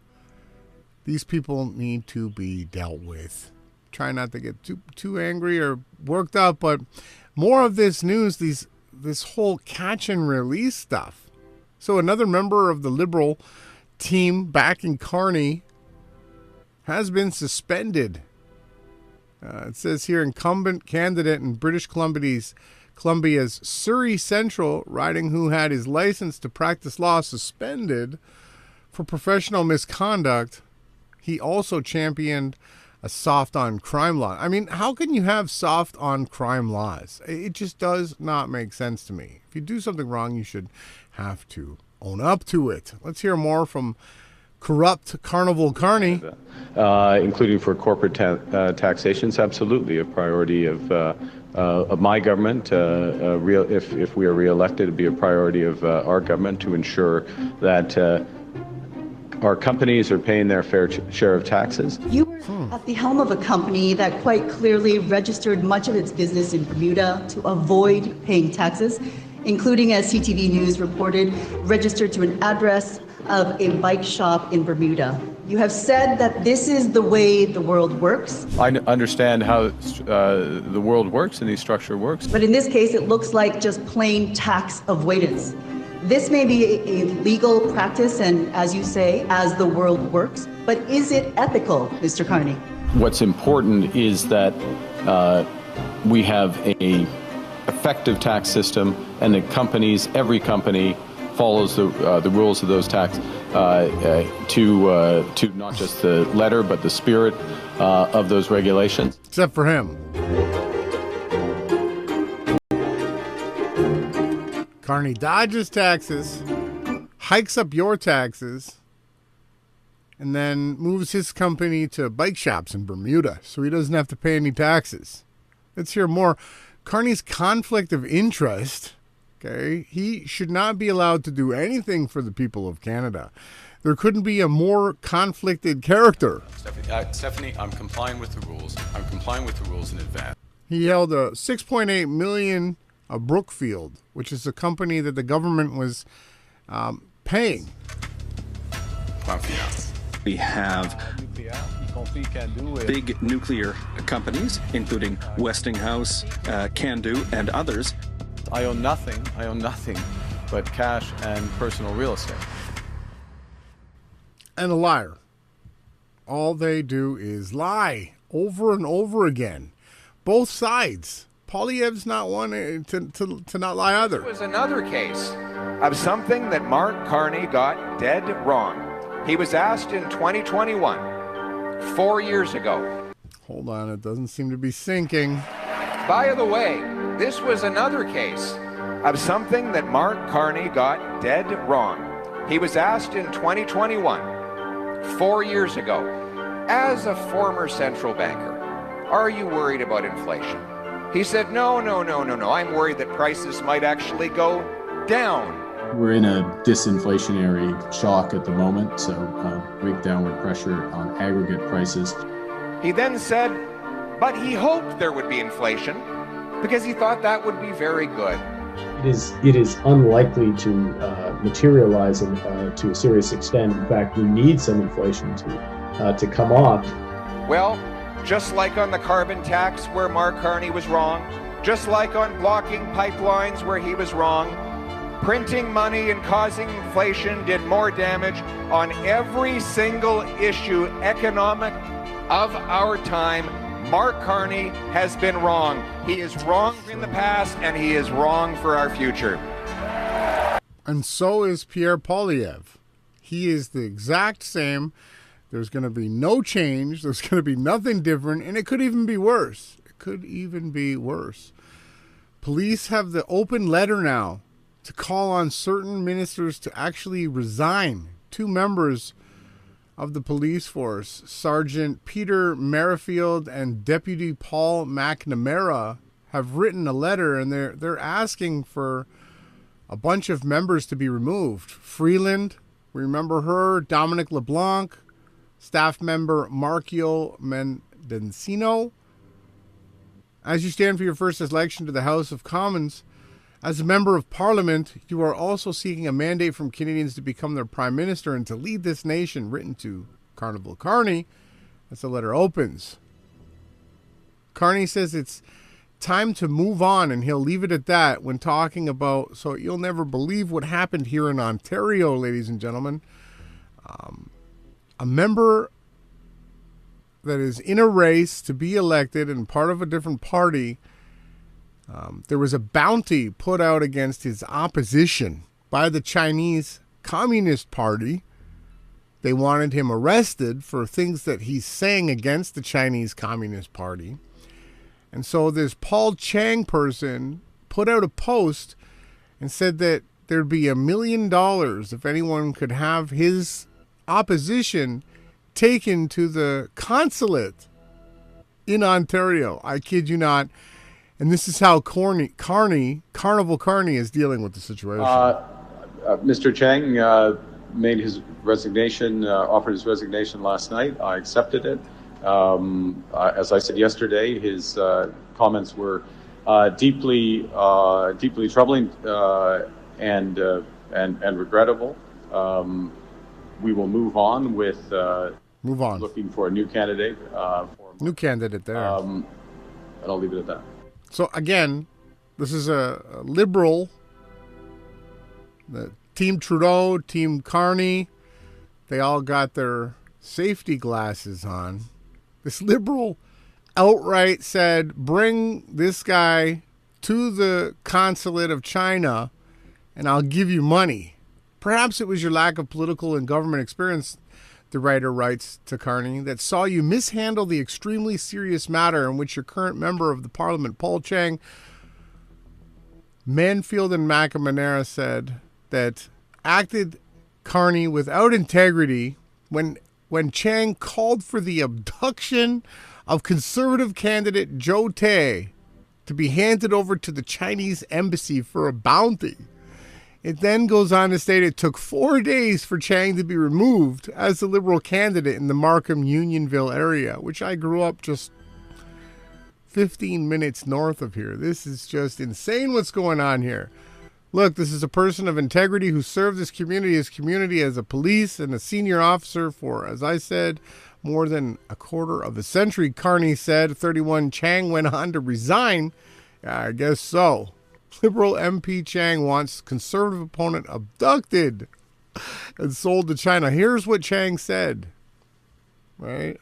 Speaker 1: These people need to be dealt with. Try not to get too angry or worked up, but more of this news, this whole catch and release stuff. So another member of the Liberal team back in Carney has been suspended. It says here, incumbent candidate in British Columbia's Surrey Central riding who had his license to practice law suspended for professional misconduct. He also championed a soft on crime law. I mean, how can you have soft on crime laws? It just does not make sense to me. If you do something wrong, you should have to own up to it. Let's hear more from corrupt Carnival Carney.
Speaker 7: Including for corporate taxation, it's absolutely a priority of my government. If we are re-elected, it'd be a priority of our government to ensure that our companies are paying their fair share of taxes.
Speaker 8: You were at the helm of a company that quite clearly registered much of its business in Bermuda to avoid paying taxes, including, as CTV News reported, registered to an address of a bike shop in Bermuda. You have said that this is the way the world works.
Speaker 7: I understand how the world works and the structure works.
Speaker 8: But in this case, it looks like just plain tax avoidance. This may be a legal practice and, as you say, as the world works, but is it ethical, Mr. Carney?
Speaker 7: What's important is that we have an effective tax system and that every company follows the rules of those tax to not just the letter but the spirit of those regulations.
Speaker 1: Except for him. Carney dodges taxes, hikes up your taxes, and then moves his company to bike shops in Bermuda so he doesn't have to pay any taxes. Let's hear more. Carney's conflict of interest. Okay, he should not be allowed to do anything for the people of Canada. There couldn't be a more conflicted character.
Speaker 7: Stephanie, I'm complying with the rules. I'm complying with the rules in advance.
Speaker 1: He held a $6.8 million Brookfield, which is a company that the government was paying.
Speaker 9: We have big nuclear companies, including Westinghouse, Candu, and others.
Speaker 7: I own nothing but cash and personal real estate.
Speaker 1: And a liar. All they do is lie over and over again. Both sides. Poilievre's not one to not lie either.
Speaker 10: It was another case of something that Mark Carney got dead wrong. He was asked in 2021, 4 years ago.
Speaker 1: Hold on, it doesn't seem to be sinking.
Speaker 10: By the way, this was another case of something that Mark Carney got dead wrong. He was asked in 2021, 4 years ago, as a former central banker, are you worried about inflation? He said, no, I'm worried that prices might actually go down.
Speaker 26: We're in a disinflationary shock at the moment, so big downward pressure on aggregate prices.
Speaker 10: He then said, but he hoped there would be inflation because he thought that would be very good.
Speaker 26: It is unlikely to materialize to a serious extent. In fact, we need some inflation to come off.
Speaker 10: Well, just like on the carbon tax where Mark Carney was wrong, just like on blocking pipelines where he was wrong, printing money and causing inflation did more damage on every single issue economic of our time. Mark Carney has been wrong. He is wrong in the past, and he is wrong for our future.
Speaker 1: And so is Pierre Poilievre. He is the exact same. There's going to be no change. There's going to be nothing different, and it could even be worse. It could even be worse. Police have the open letter now to call on certain ministers to actually resign. 2 members of the police force, Sergeant Peter Merrifield and Deputy Paul McNamara, have written a letter, and they're asking for a bunch of members to be removed. Freeland, we remember her, Dominic LeBlanc, staff member Marcio Mendocino. As you stand for your first election to the House of Commons, as a member of Parliament, you are also seeking a mandate from Canadians to become their Prime Minister and to lead this nation, written to Carnival Carney as the letter opens. Carney says it's time to move on, and he'll leave it at that when talking about, so you'll never believe what happened here in Ontario, ladies and gentlemen. A member that is in a race to be elected and part of a different party, there was a bounty put out against his opposition by the Chinese Communist Party. They wanted him arrested for things that he's saying against the Chinese Communist Party. And so this Paul Chang person put out a post and said that there'd be $1 million if anyone could have his opposition taken to the consulate in Ontario. I kid you not. And this is how Carnival Carney is dealing with the situation.
Speaker 7: Mr. Chang made his resignation, offered his resignation last night. I accepted it. As I said yesterday, his comments were deeply troubling and regrettable. We will move on with looking for a new candidate.
Speaker 1: New candidate there.
Speaker 7: And I'll leave it at that.
Speaker 1: So again, this is a Liberal, the Team Trudeau, Team Carney. They all got their safety glasses on. This Liberal outright said, bring this guy to the consulate of China and I'll give you money. Perhaps it was your lack of political and government experience, the writer writes to Carney, that saw you mishandle the extremely serious matter in which your current member of the parliament, Paul Chang, Manfield and McNamara said that acted Carney without integrity when Chang called for the abduction of Conservative candidate Joe Tay to be handed over to the Chinese embassy for a bounty. It then goes on to state it took 4 days for Chang to be removed as the Liberal candidate in the Markham-Unionville area, which I grew up just 15 minutes north of here. This is just insane what's going on here. Look, this is a person of integrity who served his community as a police and a senior officer for, as I said, more than a quarter of a century, Carney said. 31 Chang went on to resign. I guess so. Liberal MP Chang wants Conservative opponent abducted and sold to China. Here's what Chang said. Right?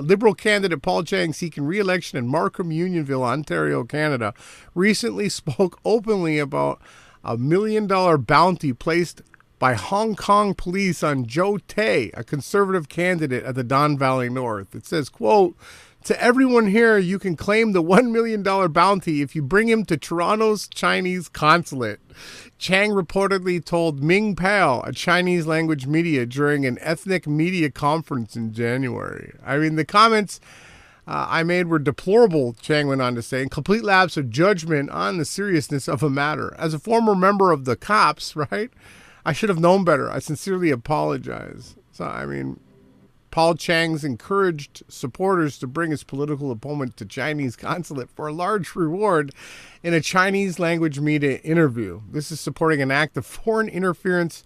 Speaker 1: Liberal candidate Paul Chang, seeking re-election in Markham-Unionville, Ontario, Canada, recently spoke openly about a $1 million bounty placed by Hong Kong police on Joe Tay, a Conservative candidate at the Don Valley North. It says, quote, to everyone here, you can claim the $1 million bounty if you bring him to Toronto's Chinese consulate. Chang reportedly told Ming Pao, a Chinese language media, during an ethnic media conference in January. I mean, the comments I made were deplorable, Chang went on to say, and complete lapse of judgment on the seriousness of a matter. As a former member of the cops, right, I should have known better. I sincerely apologize. So, I mean, Paul Chang's encouraged supporters to bring his political opponent to Chinese consulate for a large reward in a Chinese language media interview. This is supporting an act of foreign interference,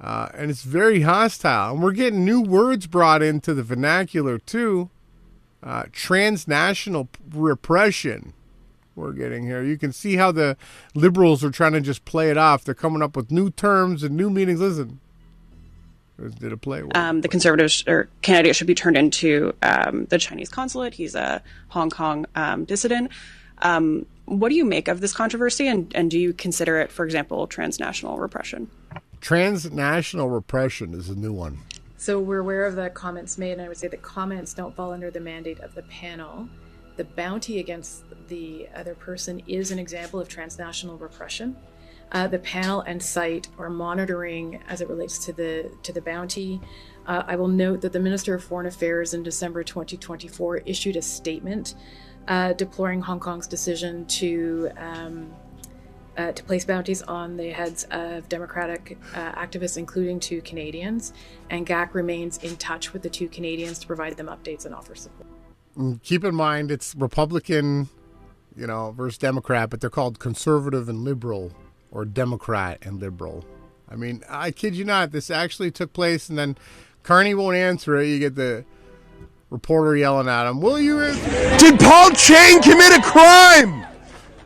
Speaker 1: and it's very hostile. And we're getting new words brought into the vernacular too. Transnational repression we're getting here. You can see how the liberals are trying to just play it off. They're coming up with new terms and new meanings. Listen. Did it play?
Speaker 6: The Conservatives or candidate should be turned into the Chinese consulate. He's a Hong Kong dissident. What do you make of this controversy, and do you consider it, for example, transnational repression?
Speaker 1: Transnational repression is a new one.
Speaker 11: So we're aware of the comments made, and I would say the comments don't fall under the mandate of the panel. The bounty against the other person is an example of transnational repression. The panel and site are monitoring as it relates to the bounty. I will note that the Minister of Foreign Affairs in December 2024 issued a statement deploring Hong Kong's decision to place bounties on the heads of Democratic activists, including 2 Canadians. And GAC remains in touch with the 2 Canadians to provide them updates and offer support.
Speaker 1: Keep in mind, it's Republican, versus Democrat, but they're called conservative and liberal. Or Democrat and liberal. I mean, I kid you not, this actually took place, and then Carney won't answer it. You get the reporter yelling at him, will you answer?
Speaker 12: Did Paul Chang commit a crime?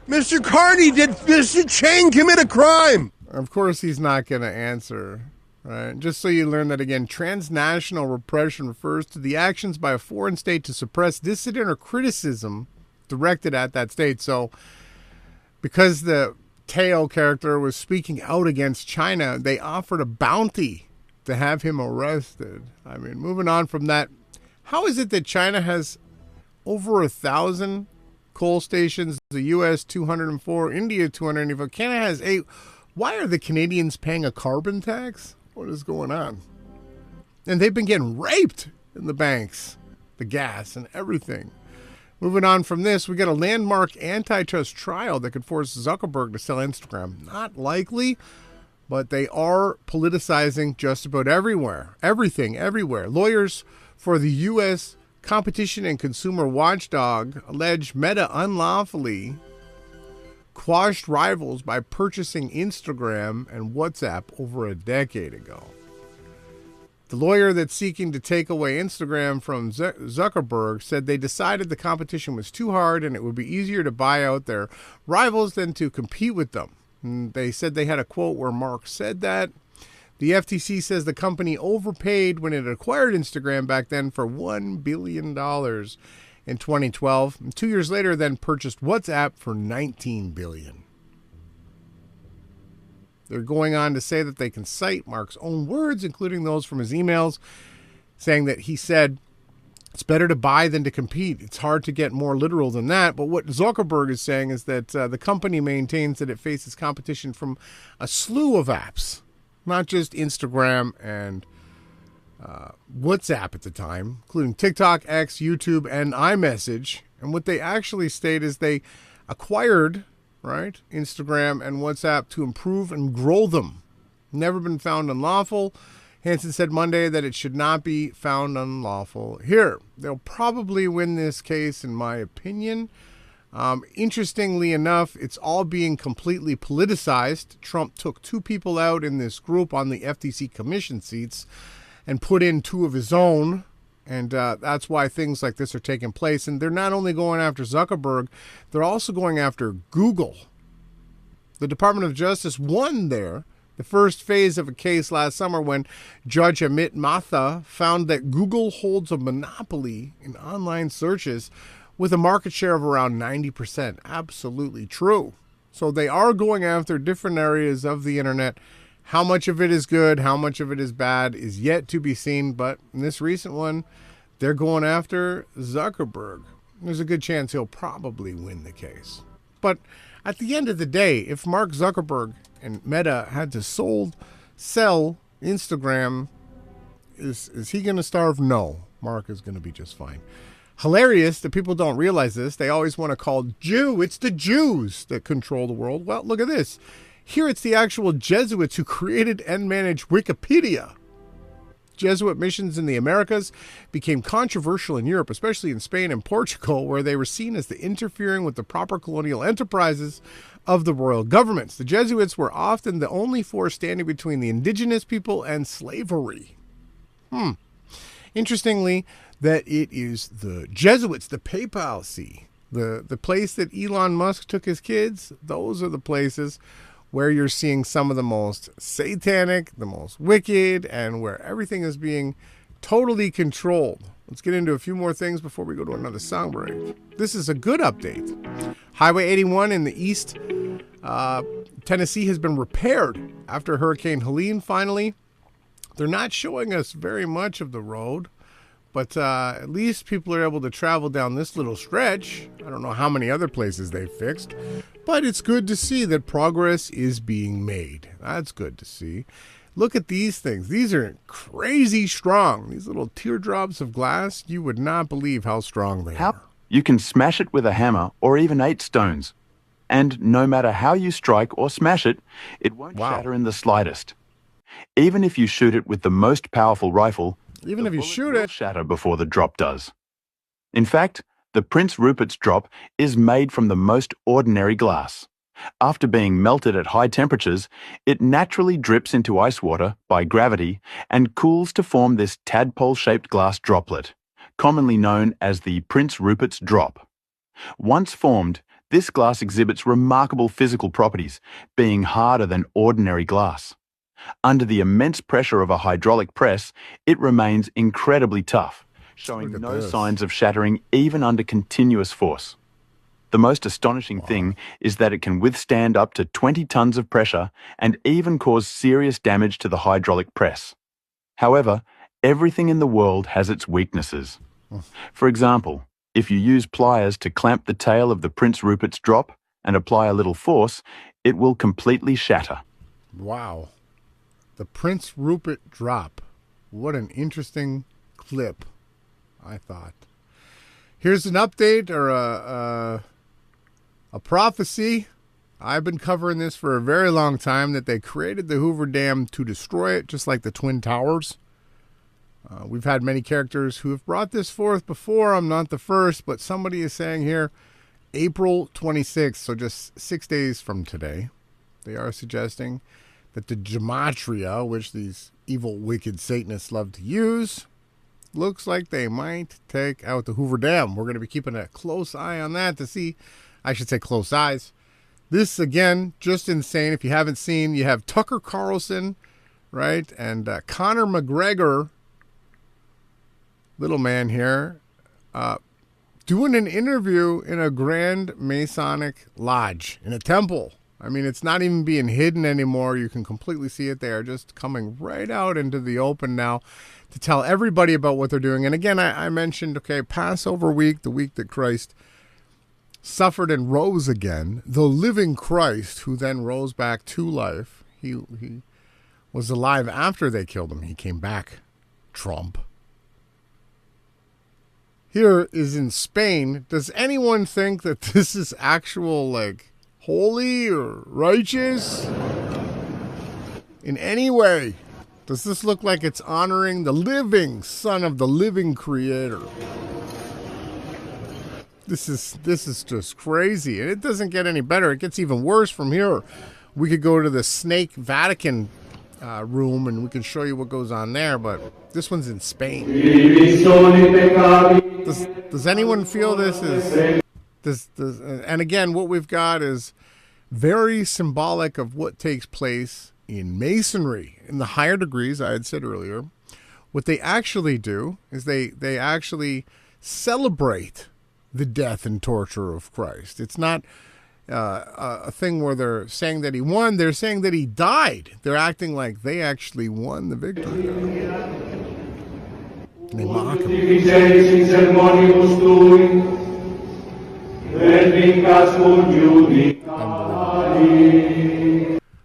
Speaker 12: Mr. Carney, did Mr. Chang commit a crime?
Speaker 1: Of course he's not going to answer. Right? Just so you learn that again, transnational repression refers to the actions by a foreign state to suppress dissident or criticism directed at that state. So because the Teo character was speaking out against China, they offered a bounty to have him arrested. I mean, moving on from that, how is it that China has over 1,000 coal stations, the U.S. 204, India 284, Canada has 8? Why are the Canadians paying a carbon tax? What is going on? And they've been getting raped in the banks, the gas and everything. Moving on from this, we got a landmark antitrust trial that could force Zuckerberg to sell Instagram. Not likely, but they are politicizing just about everywhere. Everything, everywhere. Lawyers for the U.S. Competition and Consumer Watchdog allege Meta unlawfully quashed rivals by purchasing Instagram and WhatsApp over a decade ago. The lawyer that's seeking to take away Instagram from Zuckerberg said they decided the competition was too hard and it would be easier to buy out their rivals than to compete with them. And they said they had a quote where Mark said that. The FTC says the company overpaid when it acquired Instagram back then for $1 billion in 2012. And 2 years later, then purchased WhatsApp for $19 billion. They're going on to say that they can cite Mark's own words, including those from his emails, saying that he said, it's better to buy than to compete. It's hard to get more literal than that. But what Zuckerberg is saying is that the company maintains that it faces competition from a slew of apps, not just Instagram and WhatsApp at the time, including TikTok, X, YouTube, and iMessage. And what they actually state is they acquired Instagram and WhatsApp to improve and grow them. Never been found unlawful. Hansen said Monday that it should not be found unlawful here. They'll probably win this case, in my opinion. Interestingly enough, it's all being completely politicized. Trump took 2 people out in this group on the FTC commission seats and put in 2 of his own. And that's why things like this are taking place. And they're not only going after Zuckerberg, they're also going after Google. The Department of Justice won there the first phase of a case last summer when Judge Amit Matha found that Google holds a monopoly in online searches with a market share of around 90%. Absolutely true. So they are going after different areas of the internet. How much of it is good, how much of it is bad is yet to be seen. But in this recent one, they're going after Zuckerberg. There's a good chance he'll probably win the case. But at the end of the day, if Mark Zuckerberg and Meta had to sell Instagram, is he going to starve? No. Mark is going to be just fine. Hilarious that people don't realize this. They always want to call it's the Jews that control the world. Well, look at this. Here it's the actual Jesuits who created and managed Wikipedia. Jesuit missions in the Americas became controversial in Europe, especially in Spain and Portugal, where they were seen as interfering with the proper colonial enterprises of the royal governments. The Jesuits were often the only force standing between the indigenous people and slavery. Interestingly, that it is the Jesuits, the papacy, the place that Elon Musk took his kids, those are the places where you're seeing some of the most satanic, the most wicked, and where everything is being totally controlled. Let's get into a few more things before we go to another song break. This is a good update. Highway 81 in the east Tennessee has been repaired after Hurricane Helene finally. They're not showing us very much of the road, but at least people are able to travel down this little stretch. I don't know how many other places they fixed, but it's good to see that progress is being made. That's good to see. Look at these things. These are crazy strong. These little teardrops of glass, you would not believe how strong they are.
Speaker 13: You can smash it with a hammer or even 8 stones. And no matter how you strike or smash it, it won't shatter in the slightest. Even if you shoot it with the most powerful rifle,
Speaker 1: even if you shoot it,
Speaker 13: will shatter before the drop does. In fact, the Prince Rupert's drop is made from the most ordinary glass. After being melted at high temperatures, it naturally drips into ice water by gravity and cools to form this tadpole-shaped glass droplet, commonly known as the Prince Rupert's drop. Once formed, this glass exhibits remarkable physical properties, being harder than ordinary glass. Under the immense pressure of a hydraulic press, it remains incredibly tough, showing no signs of shattering even under continuous force. The most astonishing thing is that it can withstand up to 20 tons of pressure and even cause serious damage to the hydraulic press. However, everything in the world has its weaknesses. For example, if you use pliers to clamp the tail of the Prince Rupert's drop and apply a little force, it will completely shatter.
Speaker 1: Wow. The Prince Rupert drop. What an interesting clip, I thought. Here's an update or a prophecy. I've been covering this for a very long time, that they created the Hoover Dam to destroy it, just like the Twin Towers. We've had many characters who have brought this forth before. I'm not the first, but somebody is saying here, April 26th, so just 6 days from today, they are suggesting that the gematria, which these evil, wicked Satanists love to use, looks like they might take out the Hoover Dam. We're going to be keeping a close eye on that to see, I should say close eyes. This, again, just insane. If you haven't seen, you have Tucker Carlson, right, and Conor McGregor, little man here, doing an interview in a Grand Masonic Lodge, in a temple. I mean, it's not even being hidden anymore. You can completely see it. They are just coming right out into the open now to tell everybody about what they're doing. And again, I mentioned, okay, Passover week, the week that Christ suffered and rose again, the living Christ, who then rose back to life. He was alive after they killed him. He came back, Trump. Here is in Spain. Does anyone think that this is actual, like, holy or righteous in any way? Does this look like it's honoring the living Son of the living Creator? This is just crazy, and it doesn't get any better. It gets even worse from here. We could go to the Snake Vatican room, and we can show you what goes on there, but this one's in Spain. Does anyone feel this is... and again, what we've got is very symbolic of what takes place in Masonry. In the higher degrees, I had said earlier, what they actually do is they actually celebrate the death and torture of Christ. It's not a thing where they're saying that he won. They're saying that he died. They're acting like they actually won the victory. They mock him.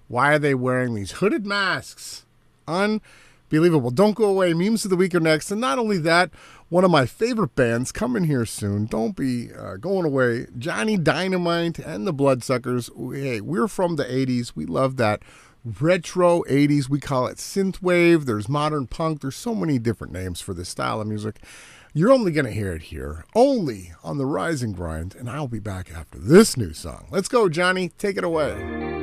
Speaker 1: Why are they wearing these hooded masks? Unbelievable. Don't go away. Memes of the week are next. And not only that, one of my favorite bands coming here soon. Don't be going away. Johnny Dynamite and the Bloodsuckers. Hey, we're from the 80s. We love that retro 80s. We call it synthwave. There's modern punk. There's so many different names for this style of music. You're only going to hear it here, only on the Rise and Grind, and I'll be back after this new song. Let's go, Johnny. Take it away.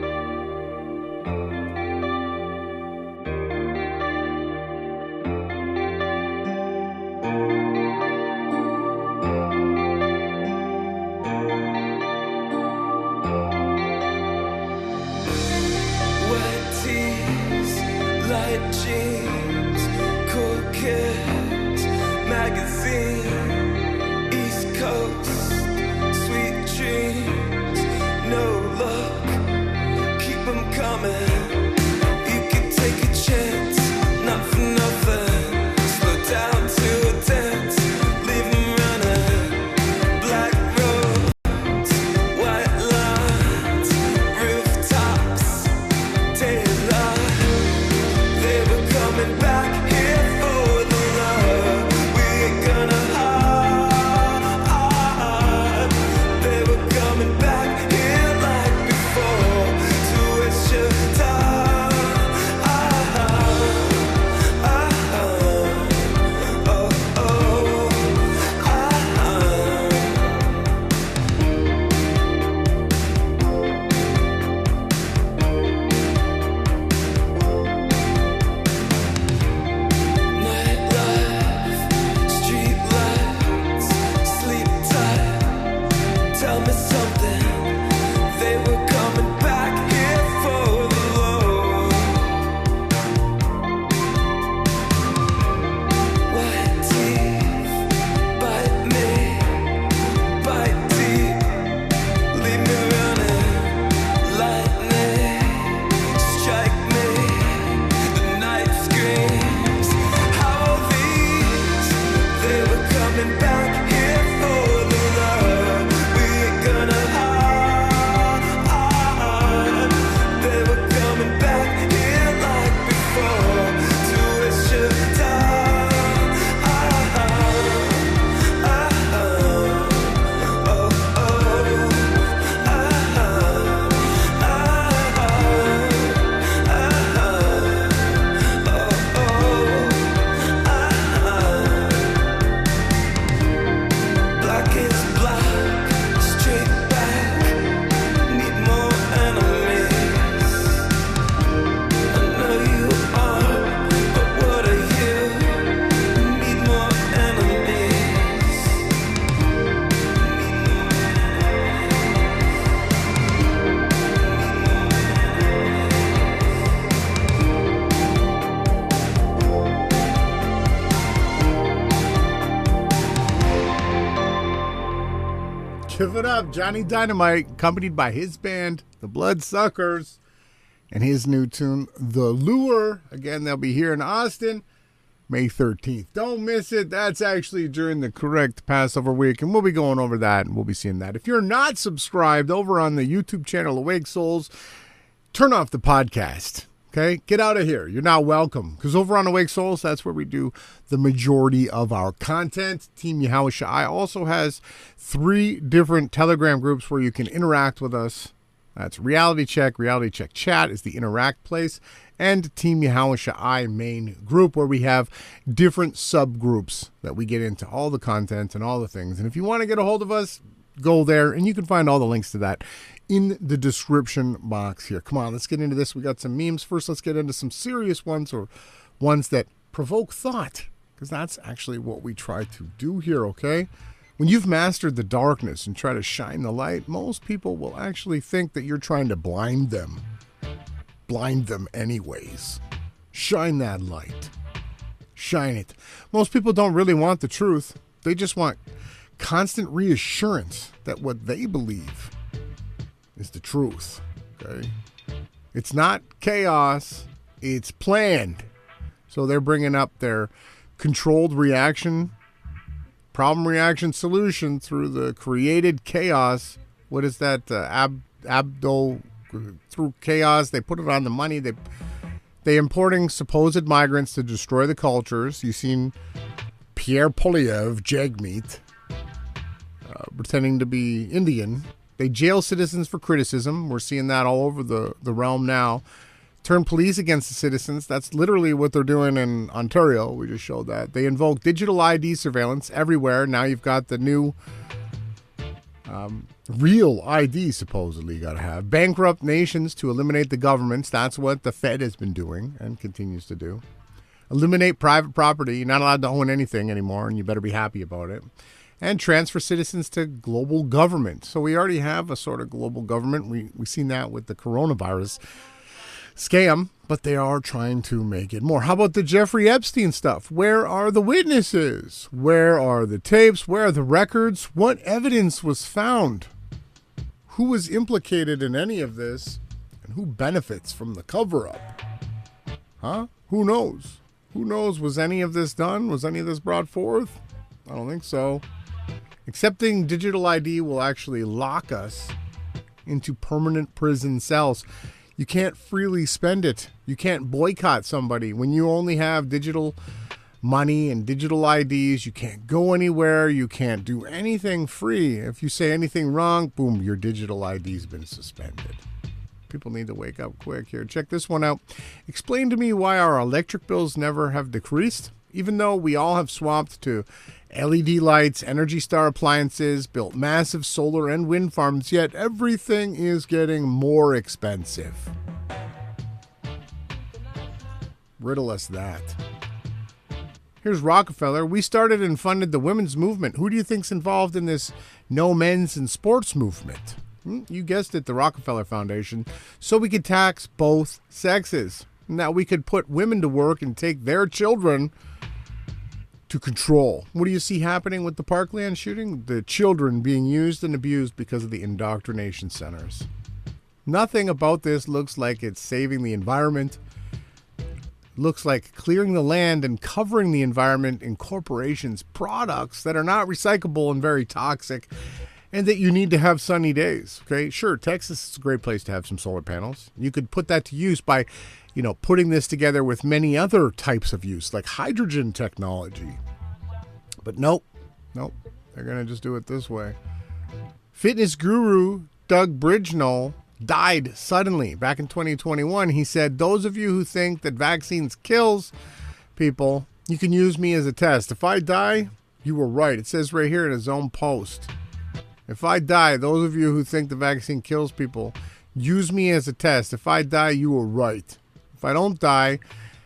Speaker 1: Give it up, Johnny Dynamite, accompanied by his band, the Bloodsuckers, and his new tune, The Lure. Again, they'll be here in Austin, May 13th. Don't miss it. That's actually during the correct Passover week, and we'll be going over that, and we'll be seeing that. If you're not subscribed over on the YouTube channel, Awake Souls, turn off the podcast. Okay, get out of here. You're not welcome. Because over on Awake Souls, that's where we do the majority of our content. Team Yahushua also has 3 different Telegram groups where you can interact with us. That's Reality Check Chat is the interact place, and Team Yahushua main group where we have different subgroups that we get into all the content and all the things. And if you want to get a hold of us, go there, and you can find all the links to that in the description box here. Come on, let's get into this. We got some memes. First, let's get into some serious ones, or ones that provoke thought, because that's actually what we try to do here, okay? When you've mastered the darkness and try to shine the light, most people will actually think that you're trying to blind them. Blind them anyways. Shine that light. Shine it. Most people don't really want the truth. They just want constant reassurance that what they believe is the truth, okay? It's not chaos, it's planned. So they're bringing up their controlled reaction, problem reaction solution through the created chaos. What is that? Through chaos, they put it on the money. They importing supposed migrants to destroy the cultures. You've seen Pierre Polyev, Jagmeet, pretending to be Indian. They jail citizens for criticism. We're seeing that all over the realm now. turn police against the citizens. That's literally what they're doing in Ontario. We just showed that. They invoke digital ID surveillance everywhere. Now you've got the new real ID, supposedly, you got to have. Bankrupt nations to eliminate the governments. That's what the Fed has been doing and continues to do. Eliminate private property. You're not allowed to own anything anymore, and you better be happy about it. And transfer citizens to global government. So we already have a sort of global government. We've seen that with the coronavirus scam, but they are trying to make it more. How about the Jeffrey Epstein stuff? Where are the witnesses? Where are the tapes? Where are the records? What evidence was found? Who was implicated in any of this? And who benefits from the cover-up? Huh? Who knows? Who knows? Was any of this done? Was any of this brought forth? I don't think so. Accepting digital ID will actually lock us into permanent prison cells. You can't freely spend it. You can't boycott somebody. When you only have digital money and digital IDs, you can't go anywhere. You can't do anything free. If you say anything wrong, boom, your digital ID's been suspended. People need to wake up quick here. Check this one out. Explain to me why our electric bills never have decreased, even though we all have swapped to LED lights, Energy Star appliances, built massive solar and wind farms, yet everything is getting more expensive. Riddle us that. Here's Rockefeller. We started and funded the women's movement. Who do you think's involved in this no men's in sports movement? You guessed it, the Rockefeller Foundation. So we could tax both sexes. Now we could put women to work and take their children to control. What do you see happening with the Parkland shooting? The children being used and abused because of the indoctrination centers. Nothing about this looks like it's saving the environment. Looks like clearing the land and covering the environment in corporations' products that are not recyclable and very toxic, and that you need to have sunny days. Okay, sure, Texas is a great place to have some solar panels. You could put that to use by, putting this together with many other types of use, like hydrogen technology. But nope, they're going to just do it this way. Fitness guru Doug Bridgenoll died suddenly back in 2021. He said, those of you who think that vaccines kills people, you can use me as a test. If I die, you were right. It says right here in his own post. If I die, those of you who think the vaccine kills people, use me as a test. If I die, you were right. If I don't die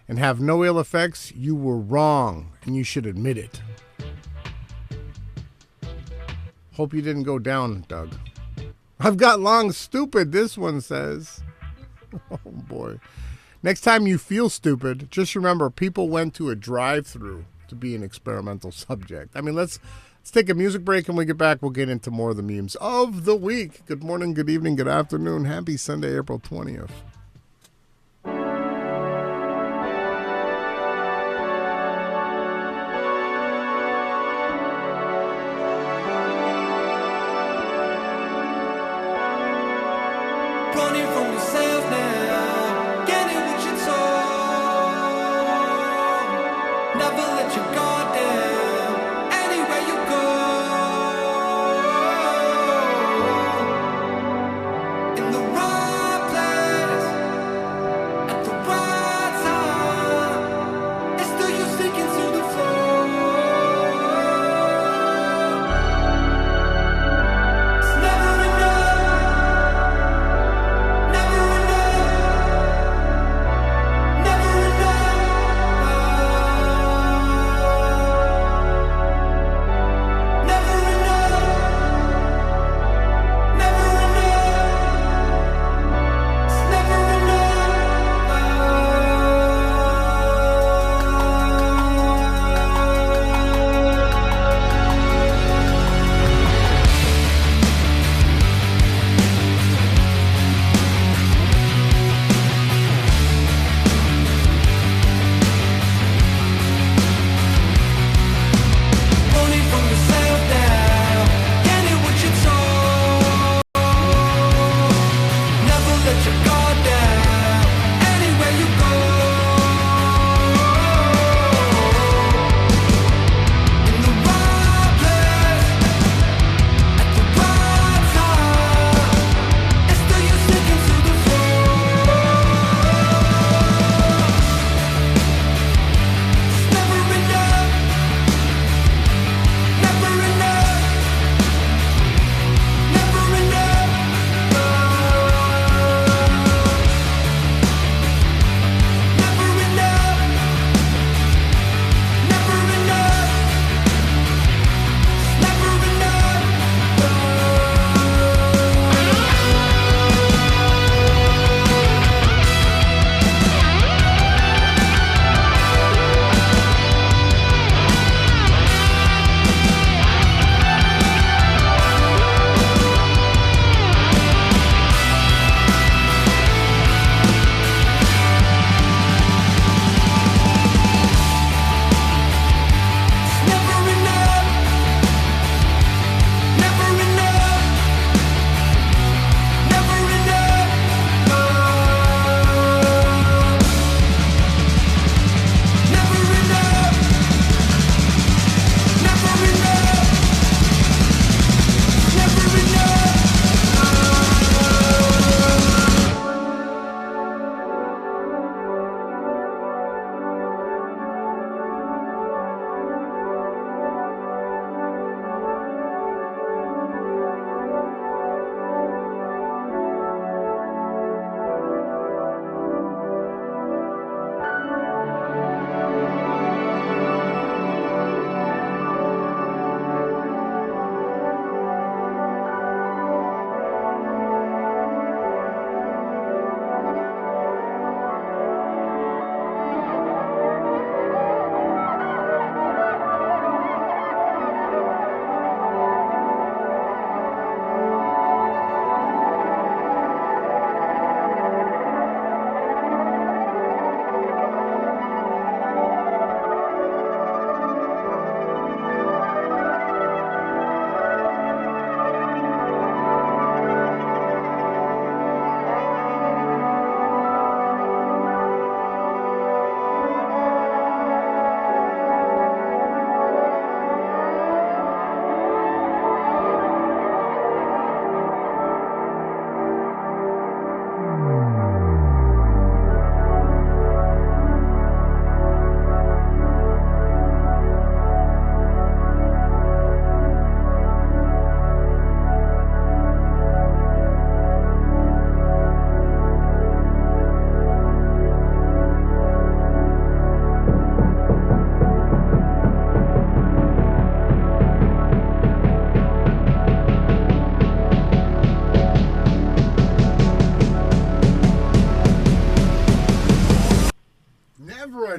Speaker 1: and have no ill effects, you were wrong, and you should admit it. Hope you didn't go down, Doug. I've got long stupid, this one says. Oh, boy. Next time you feel stupid, just remember people went to a drive-thru to be an experimental subject. I mean, let's take a music break, and when we get back, we'll get into more of the memes of the week. Good morning, good evening, good afternoon. Happy Sunday, April 20th.
Speaker 4: In the right place.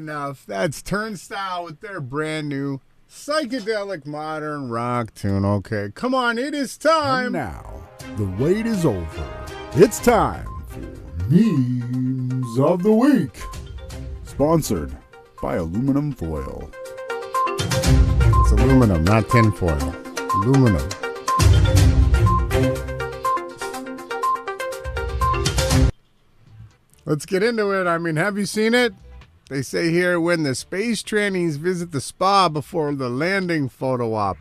Speaker 1: enough. That's Turnstile with their brand new psychedelic modern rock tune. Okay, come on, it is time.
Speaker 14: And now, the wait is over. It's time for Memes of the Week. Sponsored by Aluminum Foil.
Speaker 1: It's aluminum, not tin foil. Aluminum. Let's get into it. I mean, have you seen it? They say here, when the space trannies visit the spa before the landing photo op.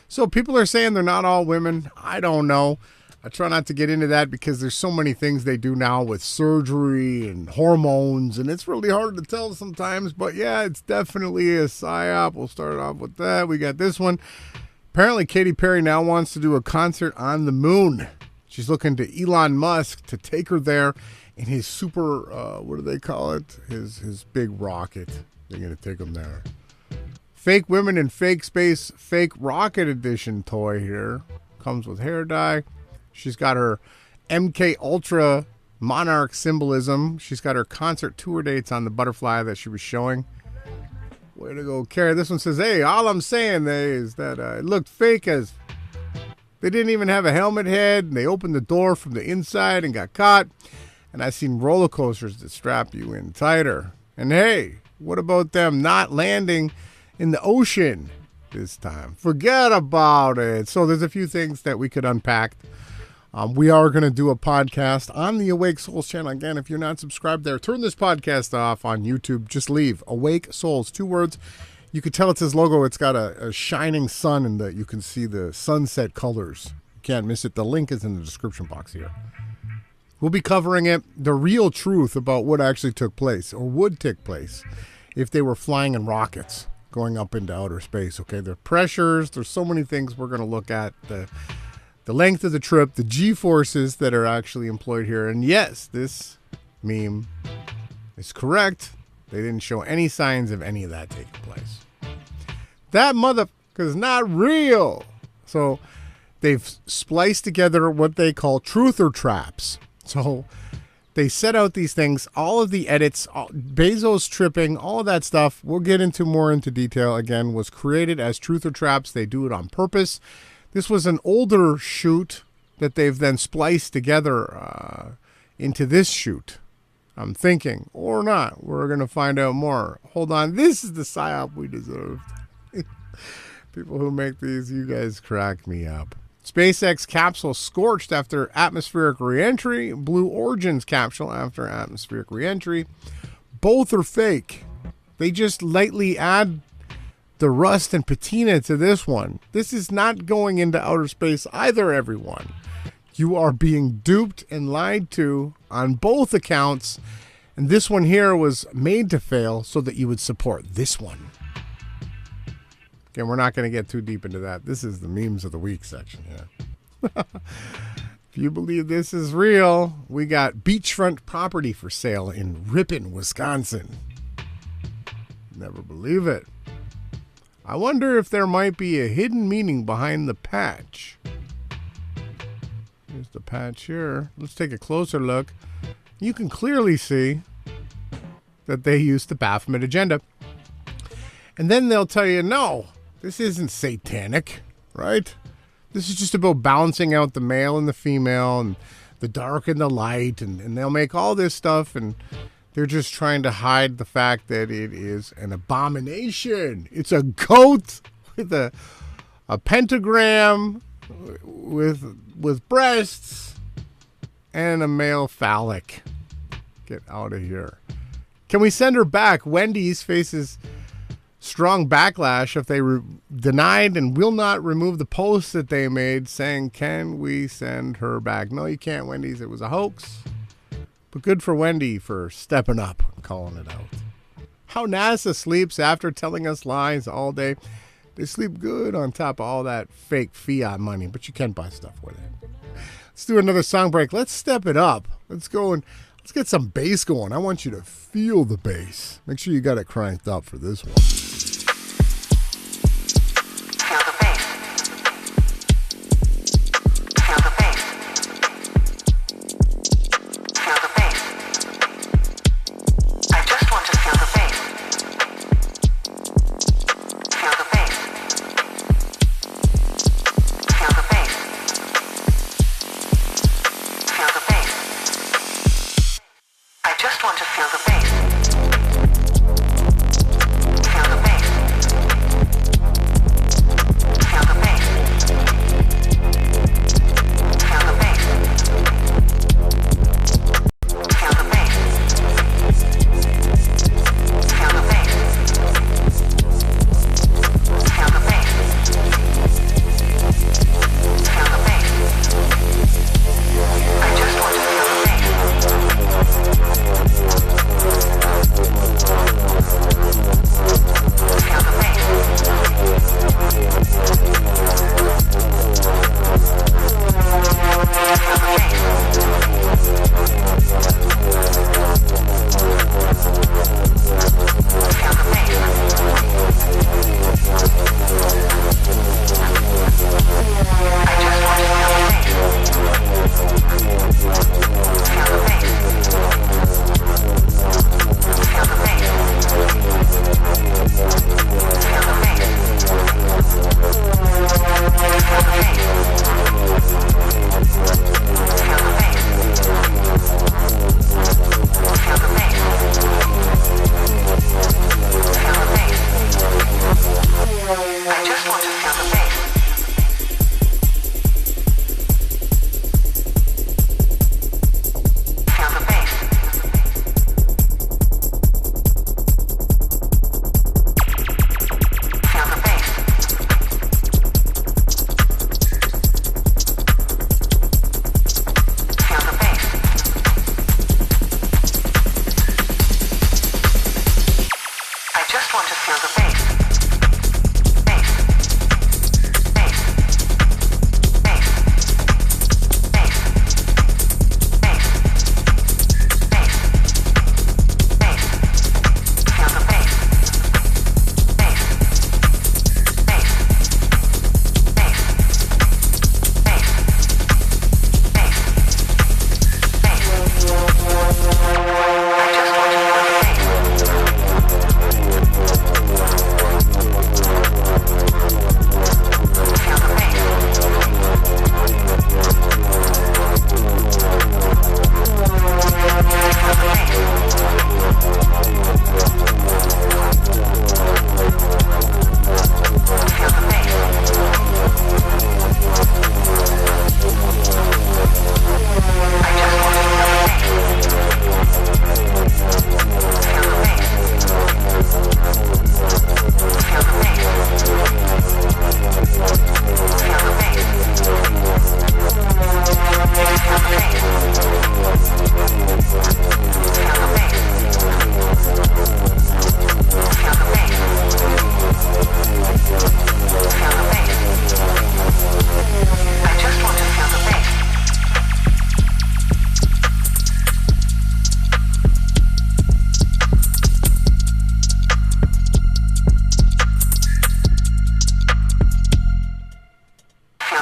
Speaker 1: So people are saying they're not all women. I don't know. I try not to get into that because there's so many things they do now with surgery and hormones, and it's really hard to tell sometimes. But yeah, it's definitely a psyop. We'll start off with that. We got this one. Apparently, Katy Perry now wants to do a concert on the moon. She's looking to Elon Musk to take her there in his super, what do they call it? His big rocket. They're going to take him there. Fake women in fake space, fake rocket edition toy here. Comes with hair dye. She's got her MK Ultra Monarch symbolism. She's got her concert tour dates on the butterfly that she was showing. Way to go, Carrie. This one says, hey, all I'm saying is that it looked fake as they didn't even have a helmet head. And they opened the door from the inside and got caught. And I've seen roller coasters that strap you in tighter. And hey, what about them not landing in the ocean this time? Forget about it. So there's a few things that we could unpack. We are going to do a podcast on the Awake Souls channel. Again, if you're not subscribed there, turn this podcast off on YouTube. Just leave. Awake Souls, 2 words. You can tell it's his logo. It's got a shining sun, and you can see the sunset colors. You can't miss it. The link is in the description box here. We'll be covering it, the real truth about what actually took place or would take place if they were flying in rockets going up into outer space. Okay, the pressures, there's so many things we're going to look at. The length of the trip, the G-forces that are actually employed here. And yes, this meme is correct. They didn't show any signs of any of that taking place. That motherfucker is not real. So they've spliced together what they call truther traps. So they set out these things, all of the edits, Bezos tripping, all of that stuff, we'll get into more into detail, again, was created as truther traps. They do it on purpose. This was an older shoot that they've then spliced together into this shoot. I'm thinking, or not. We're going to find out more. Hold on. This is the psyop we deserved. People who make these, you guys crack me up. SpaceX capsule scorched after atmospheric reentry. Blue Origin's capsule after atmospheric reentry. Both are fake. They just lightly add the rust and patina to this one. This is not going into outer space either, everyone. You are being duped and lied to on both accounts. And this one here was made to fail so that you would support this one. Again, we're not going to get too deep into that. This is the memes of the week section here. If you believe this is real, we got beachfront property for sale in Ripon, Wisconsin. Never believe it. I wonder if there might be a hidden meaning behind the patch. Here's the patch here. Let's take a closer look. You can clearly see that they used the Baphomet agenda. And then they'll tell you, no, this isn't satanic, right? This is just about balancing out the male and the female and the dark and the light. And they'll make all this stuff, and they're just trying to hide the fact that it is an abomination. It's a goat with a pentagram with breasts and a male phallic. Get out of here. Can we send her back? Wendy's faces strong backlash if they denied and will not remove the post that they made saying, can we send her back? No, you can't, Wendy's. It was a hoax. But good for Wendy for stepping up and calling it out. How NASA sleeps after telling us lies all day. They sleep good on top of all that fake fiat money, but you can buy stuff with it. Let's do another song break. Let's step it up. Let's go and let's get some bass going. I want you to feel the bass. Make sure you got it cranked up for this one.
Speaker 15: Feel the bass. Feel the bass. Feel the bass. I just want to feel the bass.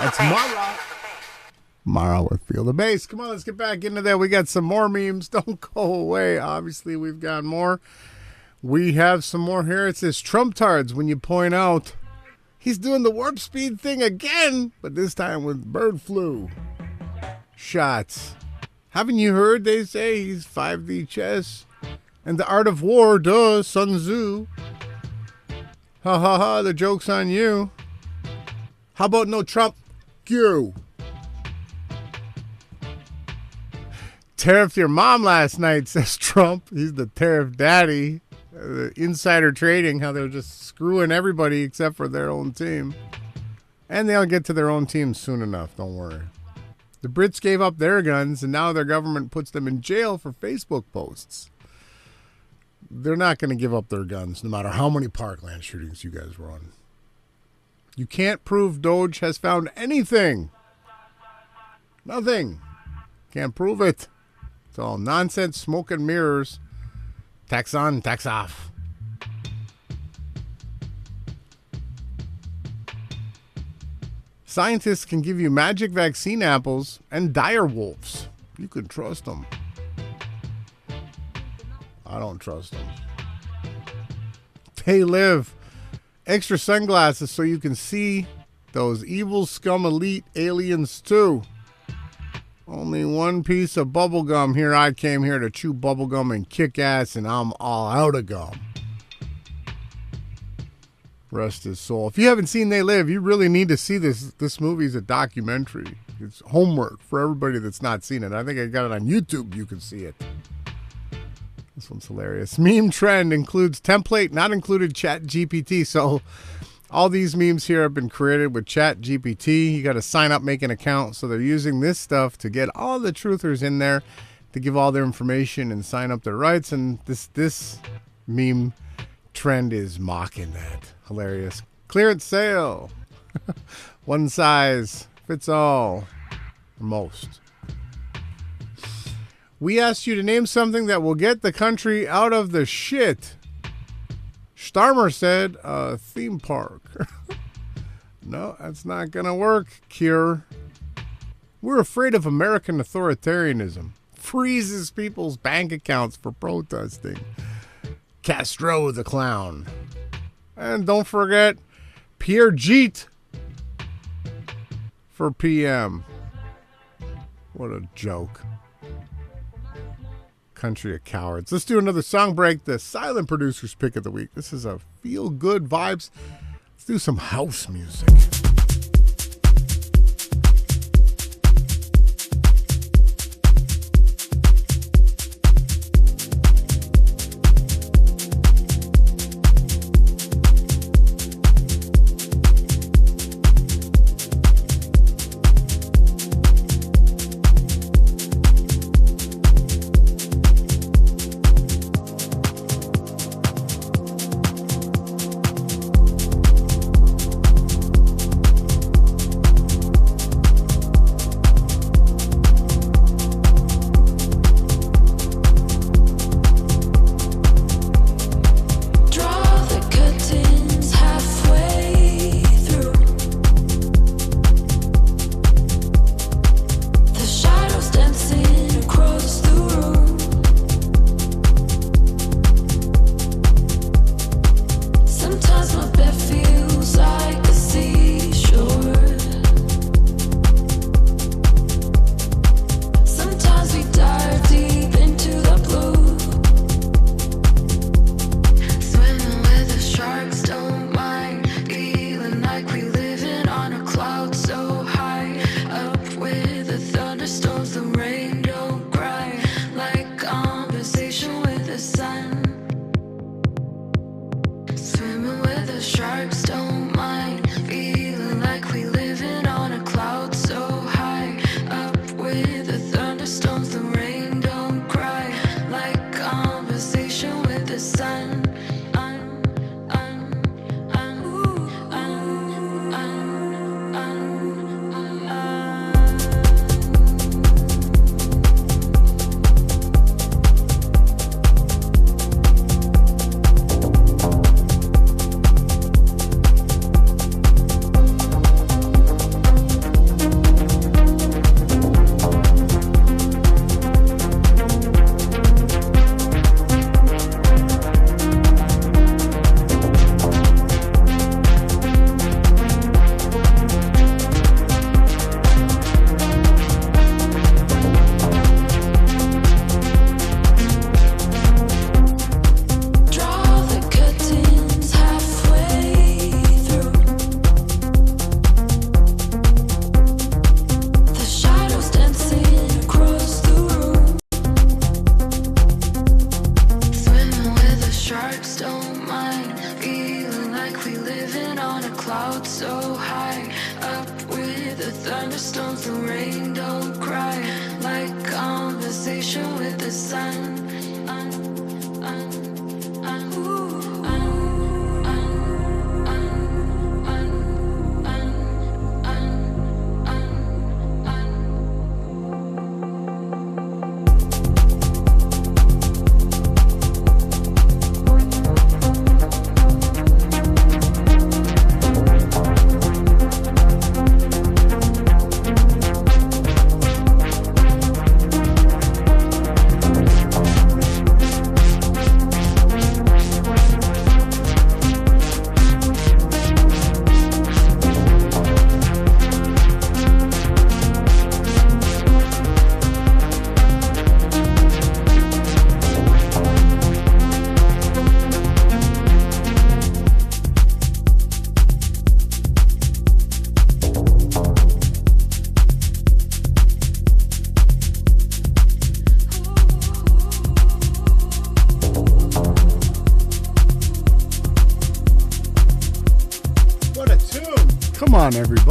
Speaker 1: That's Mara. Mara with Feel the Bass. Come on, let's get back into that. We got some more memes. Don't go away. Obviously, we've got more. We have some more here. It says Trump tards when you point out he's doing the warp speed thing again, but this time with bird flu shots. Haven't you heard they say he's 5D chess and the art of war, duh, Sun Tzu. Ha ha ha, the joke's on you. How about no Trump? You. Tariffed your mom last night, says Trump. He's the tariff daddy. The insider trading, how they're just screwing everybody except for their own team. And they'll get to their own team soon enough, don't worry. The Brits gave up their guns, and now their government puts them in jail for Facebook posts. They're not going to give up their guns, no matter how many Parkland shootings you guys run. You can't prove Doge has found anything. Nothing. Can't prove it. It's all nonsense, smoke and mirrors. Tax on, tax off. Scientists can give you magic vaccine apples and dire wolves. You can trust them. I don't trust them. They live. Extra sunglasses so you can see those evil scum elite aliens too. Only one piece of bubble gum here. I came here to chew bubble gum and kick ass, and I'm all out of gum. Rest his soul. If you haven't seen They Live, you really need to see this. This movie's a documentary. It's homework for everybody that's not seen it. I think I got it on YouTube. You can see it. This one's hilarious. Meme trend includes template, not included Chat GPT. So all these memes here have been created with Chat GPT. You got to sign up, make an account. So they're using this stuff to get all the truthers in there to give all their information and sign up their rights. And this meme trend is mocking that. Hilarious. Clearance sale. One size fits all. For most. We asked you to name something that will get the country out of the shit. Starmer said a theme park. No, that's not going to work, Cure. We're afraid of American authoritarianism. Freezes people's bank accounts for protesting. Castro the clown. And don't forget Pierre Jeet for PM. What a joke. Country of cowards. Let's do another song break. The silent producer's pick of the week. This is a feel good vibes. Let's do some house music.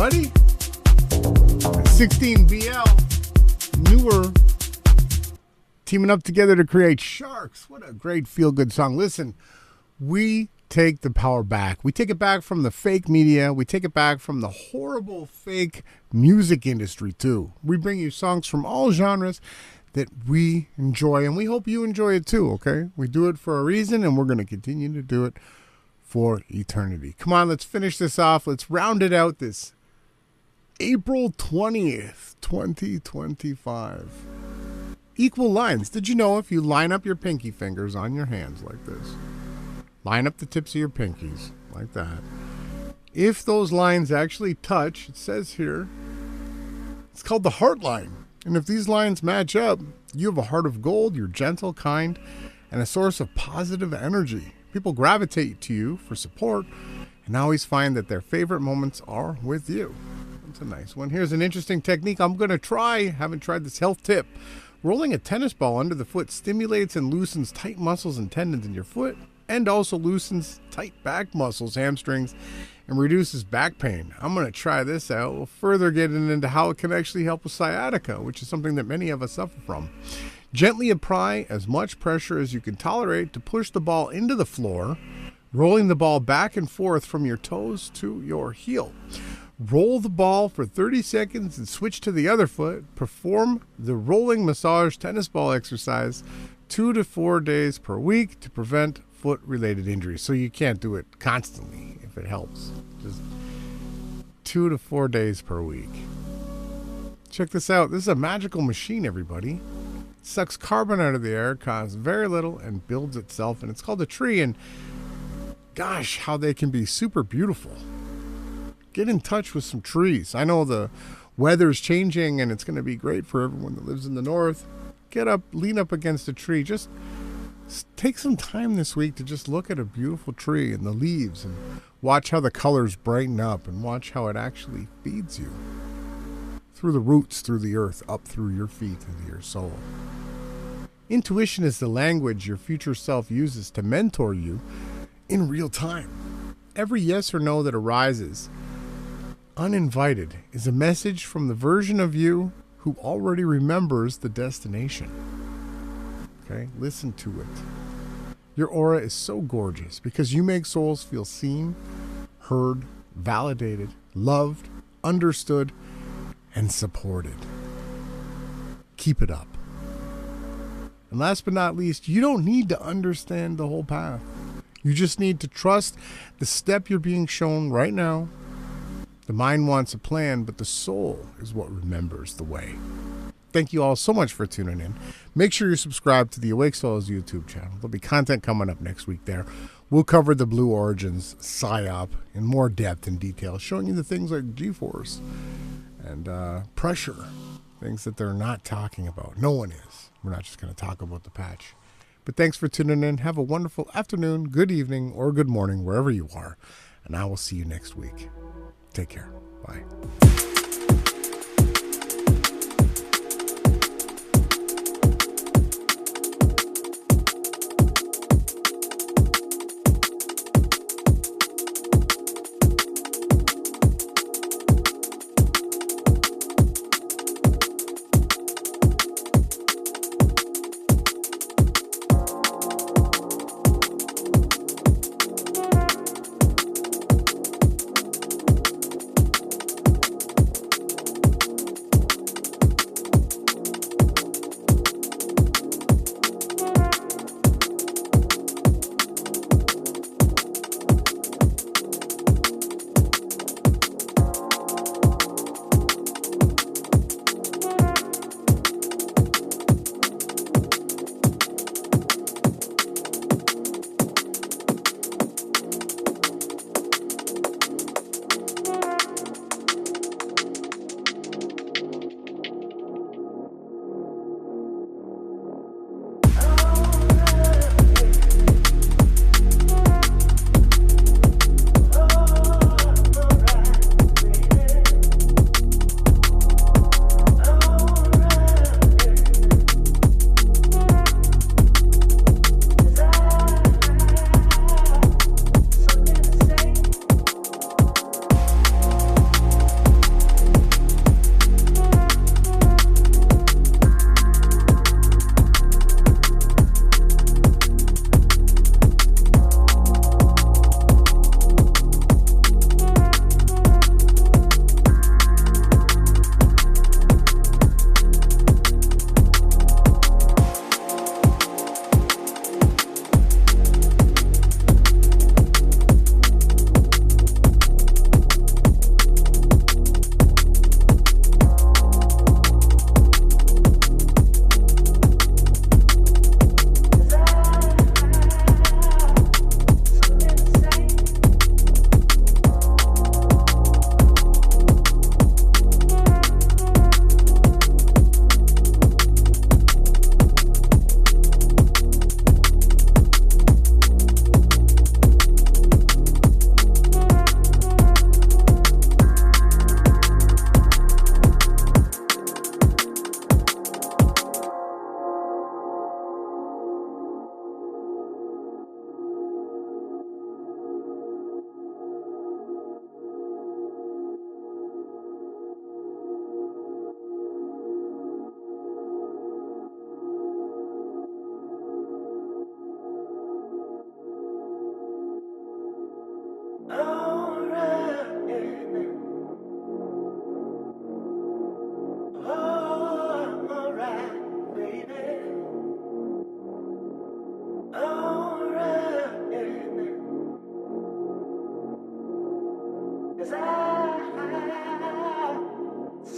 Speaker 1: buddy. 16BL, newer, teaming up together to create Sharks. What a great feel-good song. Listen, we take the power back. We take it back from the fake media. We take it back from the horrible fake music industry, too. We bring you songs from all genres that we enjoy, and we hope you enjoy it, too, okay? We do it for a reason, and we're going to continue to do it for eternity. Come on, let's finish this off. Let's round it out this April 20th, 2025. Equal lines. Did you know if you line up your pinky fingers on your hands like this, line up the tips of your pinkies like that, if those lines actually touch, it says here, it's called the heart line. And if these lines match up, you have a heart of gold, you're gentle, kind, and a source of positive energy. People gravitate to you for support and always find that their favorite moments are with you. That's a nice one. Here's an interesting technique I'm going to try. Haven't tried this health tip. Rolling a tennis ball under the foot stimulates and loosens tight muscles and tendons in your foot, and also loosens tight back muscles, hamstrings, and reduces back pain. I'm going to try this out. We'll further get into how it can actually help with sciatica, which is something that many of us suffer from. Gently apply as much pressure as you can tolerate to push the ball into the floor, rolling the ball back and forth from your toes to your heel. Roll the ball for 30 seconds and switch to the other foot. Perform the rolling massage tennis ball exercise 2 to 4 days per week to prevent foot-related injuries. So you can't do it constantly if it helps. Just 2 to 4 days per week. Check this out. This is a magical machine, everybody. It sucks carbon out of the air, costs very little, and builds itself. And it's called a tree. And gosh, how they can be super beautiful. Get in touch with some trees. I know the weather's changing and it's going to be great for everyone that lives in the north. Get up, lean up against a tree. Just take some time this week to just look at a beautiful tree and the leaves and watch how the colors brighten up and watch how it actually feeds you through the roots, through the earth, up through your feet into your soul. Intuition is the language your future self uses to mentor you in real time. Every yes or no that arises uninvited is a message from the version of you who already remembers the destination. Okay, listen to it. Your aura is so gorgeous because you make souls feel seen, heard, validated, loved, understood, and supported. Keep it up. And last but not least, you don't need to understand the whole path. You just need to trust the step you're being shown right now. The mind wants a plan, but the soul is what remembers the way. Thank you all so much for tuning in. Make sure you subscribe to the Awake Souls YouTube channel. There'll be content coming up next week there. We'll cover the Blue Origins Psyop in more depth and detail, showing you the things like G-force and pressure, things that they're not talking about. No one is. We're not just going to talk about the patch. But thanks for tuning in. Have a wonderful afternoon, good evening, or good morning, wherever you are. And I will see you next week. Take care. Bye.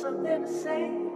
Speaker 4: something to say.